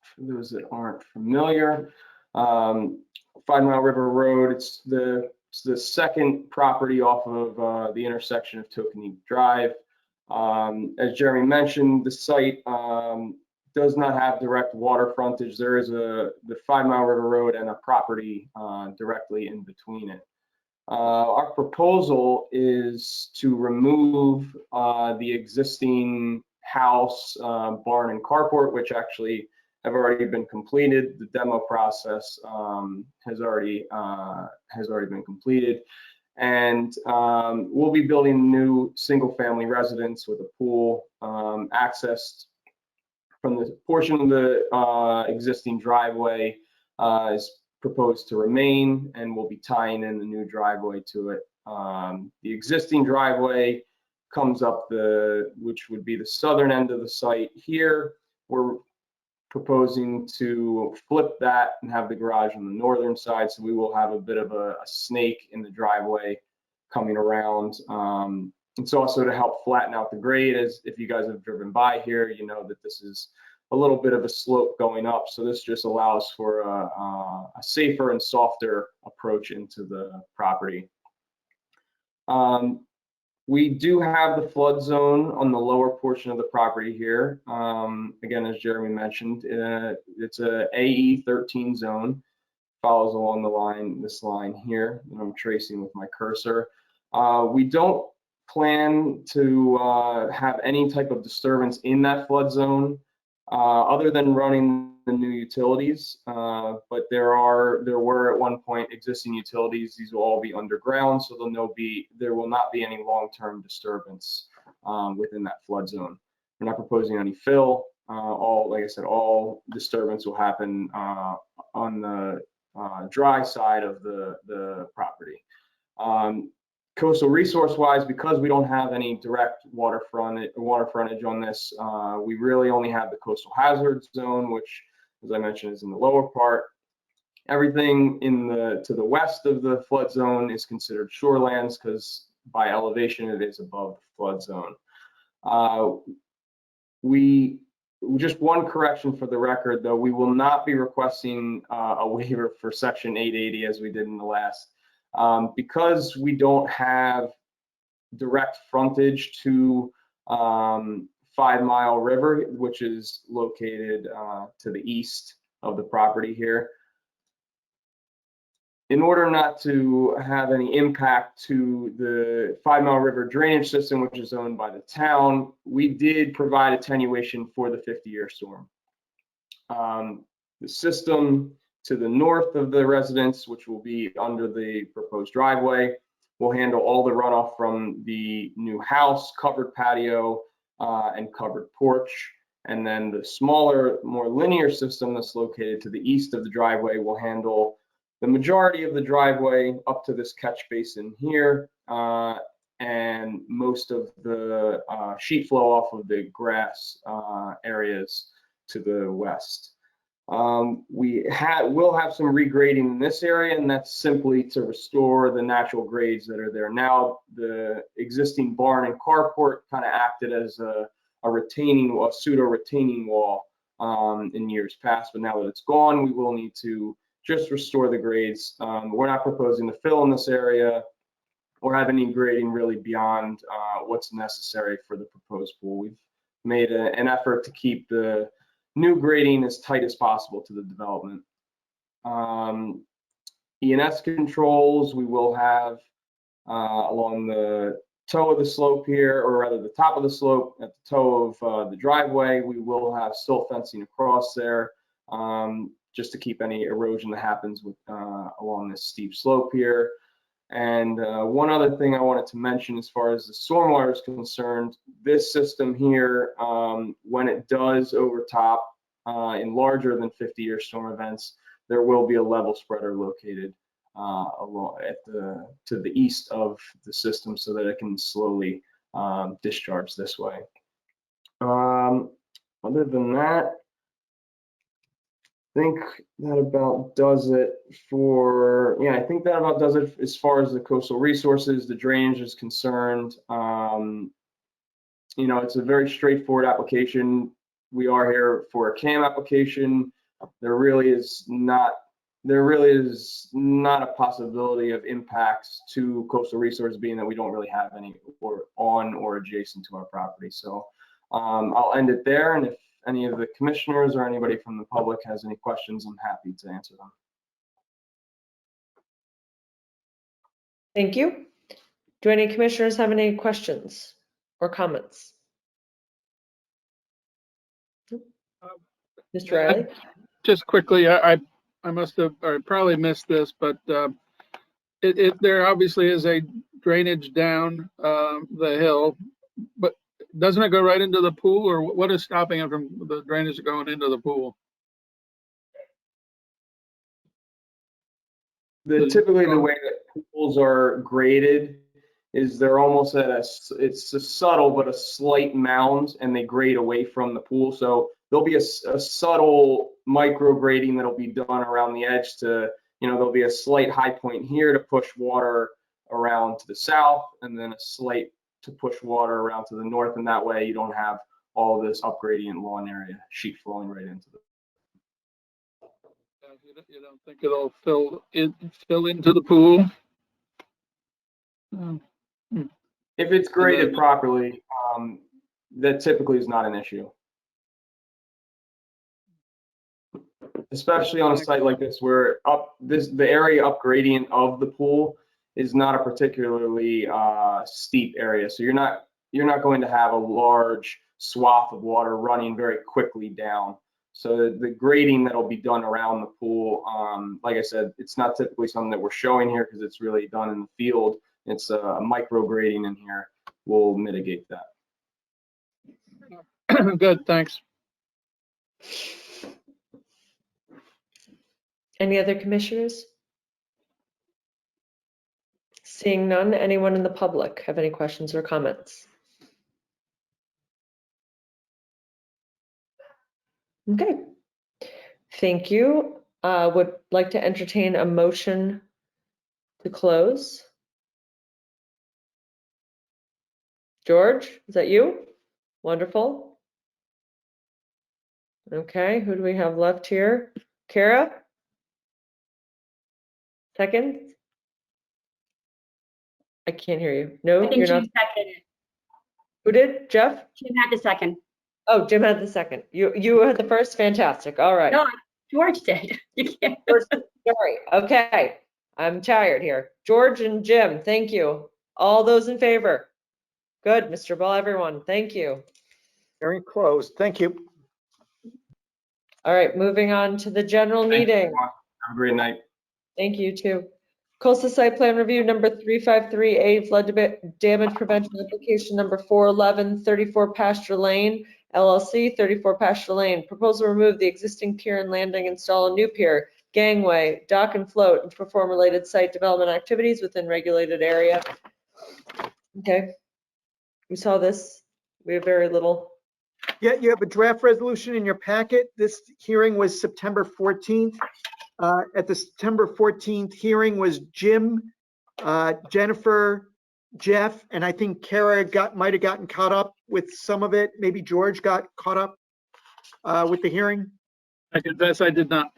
For those that aren't familiar, 5 Mile River Road, it's the second property off of the intersection of Tokenique Drive. As Jeremy mentioned, the site does not have direct water frontage. There is the 5 Mile River Road and a property directly in between it. Our proposal is to remove the existing house, barn, and carport, which actually have already been completed. The demo process has already been completed, and we'll be building a new single-family residence with a pool accessed from the portion of the existing driveway is proposed to remain, and we'll be tying in the new driveway to it. The existing driveway comes up which would be the southern end of the site here. We're proposing to flip that and have the garage on the northern side, so we will have a bit of a snake in the driveway coming around. It's also to help flatten out the grade, as if you guys have driven by here, you know that this is a little bit of a slope going up, so this just allows for a safer and softer approach into the property. We do have the flood zone on the lower portion of the property here. Again, as Jeremy mentioned, it's a AE 13 zone, follows along this line here that I'm tracing with my cursor. We don't plan to have any type of disturbance in that flood zone other than running the new utilities, but there were at one point existing utilities. These will all be underground, so there will not be any long-term disturbance within that flood zone. We're not proposing any fill. Like I said, all disturbance will happen on the dry side of the property. Coastal resource-wise, because we don't have any direct water frontage on this, we really only have the coastal hazard zone, which, as I mentioned, is in the lower part. Everything to the west of the flood zone is considered shorelands because by elevation it is above the flood zone. Just one correction for the record, though, we will not be requesting a waiver for Section 880 as we did in the last. Because we don't have direct frontage to 5 Mile River, which is located to the east of the property here. In order not to have any impact to the 5 Mile River drainage system, which is owned by the town, we did provide attenuation for the 50-year storm. The system to the north of the residence, which will be under the proposed driveway, will handle all the runoff from the new house, covered patio, and covered porch. And then the smaller, more linear system that's located to the east of the driveway will handle the majority of the driveway up to this catch basin here, and most of the sheet flow off of the grass areas to the west. We'll have some regrading in this area, and that's simply to restore the natural grades that are there now. The existing barn and carport kind of acted as a pseudo retaining wall in years past, but now that it's gone, we will need to just restore the grades. We're not proposing to fill in this area or have any grading really beyond what's necessary for the proposed pool. We've made an effort to keep the new grading as tight as possible to the development. E&S controls we will have along the toe of the slope here, or rather the top of the slope at the toe of the driveway. We will have silt fencing across there just to keep any erosion that happens along this steep slope here. And one other thing I wanted to mention as far as the stormwater is concerned, this system here, when it does overtop in larger than 50-year storm events, there will be a level spreader located along to the east of the system so that it can slowly discharge this way. Other than that, I think that about does it for, yeah, I think that about does it as far as the coastal resources, the drainage is concerned. You know, it's a very straightforward application. We are here for a CAM application. There really is not a possibility of impacts to coastal resources, being that we don't really have any on or adjacent to our property. So I'll end it there, and if any of the commissioners or anybody from the public has any questions, I'm happy to answer them. Thank you. Do any commissioners have any questions or comments? Mr. Riley? Just quickly, I must have, or probably missed this, but there obviously is a drainage down the hill, but doesn't it go right into the pool, or what is stopping it from the drainage going into the pool? Typically the way that pools are graded is they're almost at it's a subtle but a slight mound, and they grade away from the pool. So there'll be a subtle micro grading that'll be done around the edge to, you know, there'll be a slight high point here to push water around to the south, and then a slight to push water around to the north, and that way you don't have all of this upgradient lawn area sheet flowing right into the. You don't think it'll fill into the pool? If it's graded properly, that typically is not an issue. Especially on a site like this where the area up gradient of the pool is not a particularly steep area. So you're not going to have a large swath of water running very quickly down. So the grading that'll be done around the pool, like I said, it's not typically something that we're showing here because it's really done in the field. It's a micro grading in here will mitigate that. Good, thanks. Any other commissioners? Seeing none, anyone in the public have any questions or comments? Okay, thank you. Would like to entertain a motion to close. George, is that you? Wonderful. Okay, who do we have left here? Kara? Second? I can't hear you. No, I think you're Jim not. seconded. Who did? Jeff? Jim had the second. Oh, Jim had the second. You had the first. Fantastic. All right. No, George did. You can't. Sorry. Okay. I'm tired here. George and Jim, thank you. All those in favor? Good, Mr. Ball, everyone. Thank you. Hearing closed. Thank you. All right, moving on to the general meeting. Have a great night. Thank you too. Coastal Site Plan Review number 353A, Flood Damage Prevention Application number 411, 34 Pasture Lane, LLC, 34 Pasture Lane. Proposal to remove the existing pier and landing, install a new pier, gangway, dock and float, and perform related site development activities within regulated area. Okay, we saw this. We have very little. Yeah, you have a draft resolution in your packet. This hearing was September 14th. At the September 14th hearing was Jim, Jennifer, Jeff, and I think Kara might have gotten caught up with some of it. Maybe George got caught up with the hearing. I confess I did not.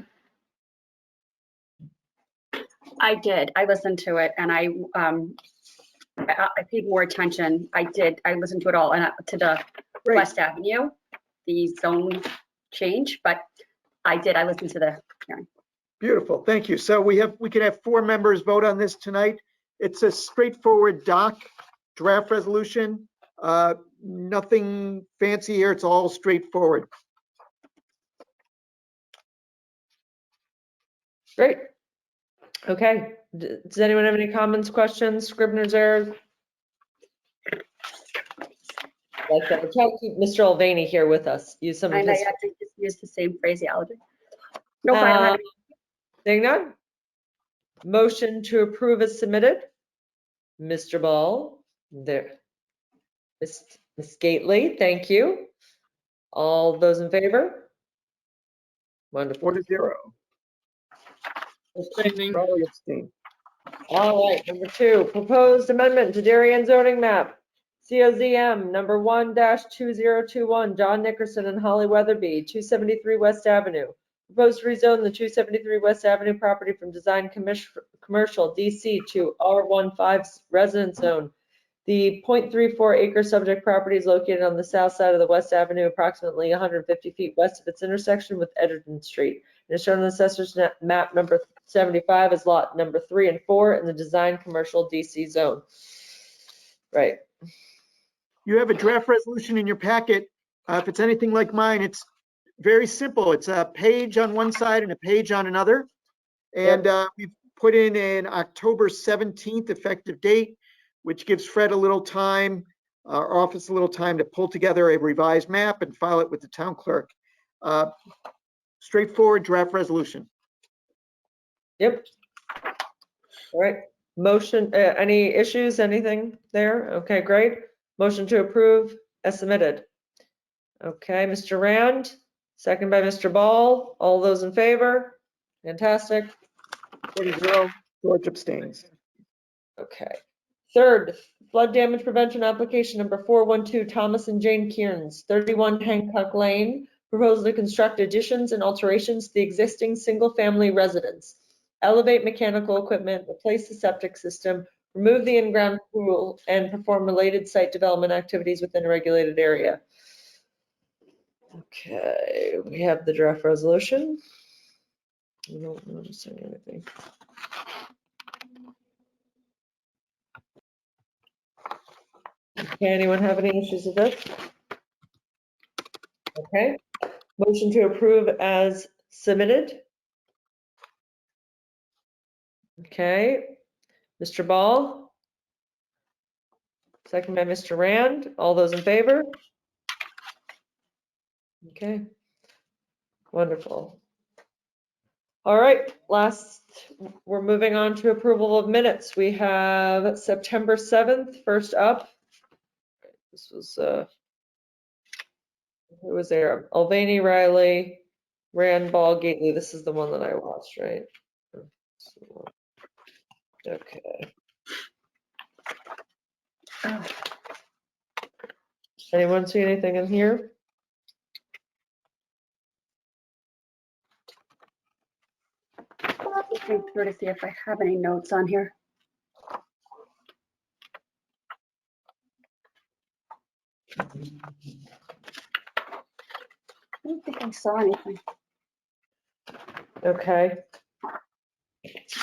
I did. I listened to it, and I paid more attention. I listened to it all, and to the Great. West Avenue, the zone change, but I listened to the hearing. Beautiful, thank you. So we can have 4 members vote on this tonight. It's a straightforward doc draft resolution. Nothing fancy here, it's all straightforward. Great. Okay, does anyone have any comments, questions, Scribner's errors? Like that, we're trying to keep Mr. Mulvaney here with us. Use some I of know his. you have to just use the same phraseology. No, I don't have any. Seeing none? Motion to approve is submitted. Mr. Ball, there. Ms. Gately, thank you. All those in favor? Wonderful. 4-0. Abstaining. Raleigh abstain. All right, number 2, proposed amendment to Darien zoning map. COZM number 1-2021, John Nickerson and Holly Weatherby, 273 West Avenue. Proposed to rezone the 273 West Avenue property from design commercial DC to R15 residence zone. The 0.34 acre subject property is located on the south side of the West Avenue, approximately 150 feet west of its intersection with Edgerton Street. It is shown on the assessor's map number 75 as lot number 3 and 4 in the design commercial DC zone. Right. You have a draft resolution in your packet. If it's anything like mine, it's very simple. It's a page on one side and a page on another. And we've put in an October 17th effective date, which gives Fred a little time, our office a little time to pull together a revised map and file it with the town clerk. Straightforward draft resolution. Yep. All right. Motion, any issues, anything there? Okay, great. Motion to approve as submitted. Okay, Mr. Rand, second by Mr. Ball. All those in favor? Fantastic. 4-0. George abstains. Okay. Third, flood damage prevention application number 412, Thomas and Jane Kearns, 31 Hancock Lane. Proposal to construct additions and alterations to the existing single-family residence. Elevate mechanical equipment, replace the septic system, remove the in-ground pool, and perform related site development activities within a regulated area. Okay, we have the draft resolution. I don't notice anything. Okay, anyone have any issues with this? Okay, motion to approve as submitted. Okay, Mr. Ball. Second by Mr. Rand. All those in favor? Okay, wonderful. All right, we're moving on to approval of minutes. We have September 7th, first up. This was, who was there? Mulvaney, Riley, Rand, Ball, Gately. This is the one that I watched, right? Okay. Anyone see anything in here? Looking through to see if I have any notes on here. I don't think I saw anything. Okay.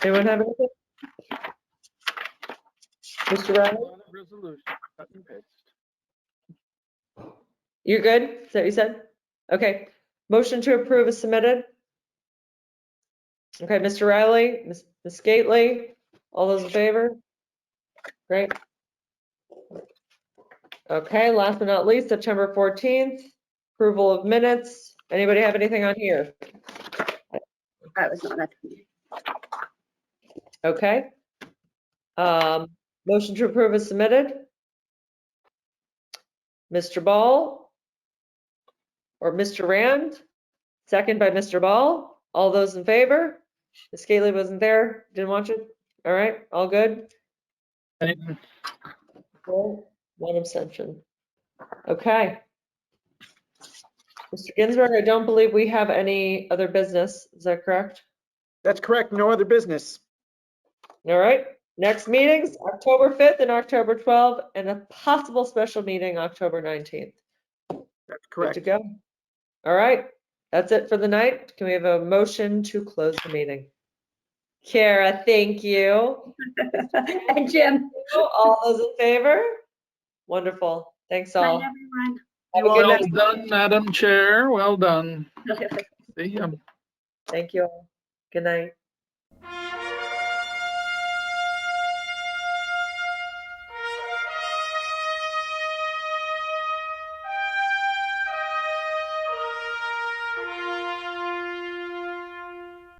Anyone have anything? Mr. Riley? Resolution, cut and paste. You're good? Is that what you said? Okay. Motion to approve is submitted. Okay, Mr. Riley, Ms. Gately, all those in favor? Great. Okay, last but not least, September 14th, approval of minutes. Anybody have anything on here? I was not at the meeting. Okay. Motion to approve is submitted. Mr. Ball or Mr. Rand, second by Mr. Ball. All those in favor? Ms. Gately wasn't there, didn't watch it? All right, all good? One abstention. Okay. Mr. Ginsburg, I don't believe we have any other business. Is that correct? That's correct. No other business. All right. Next meetings, October 5th and October 12th, and a possible special meeting October 19th. That's correct. Good to go. All right. That's it for the night. Can we have a motion to close the meeting? Kara, thank you. And Jim. Oh, All those in favor? Wonderful. Thanks all. Night, everyone. Have a good Well night. done, Madam Chair. Well done. See ya. Thank you all. Good night.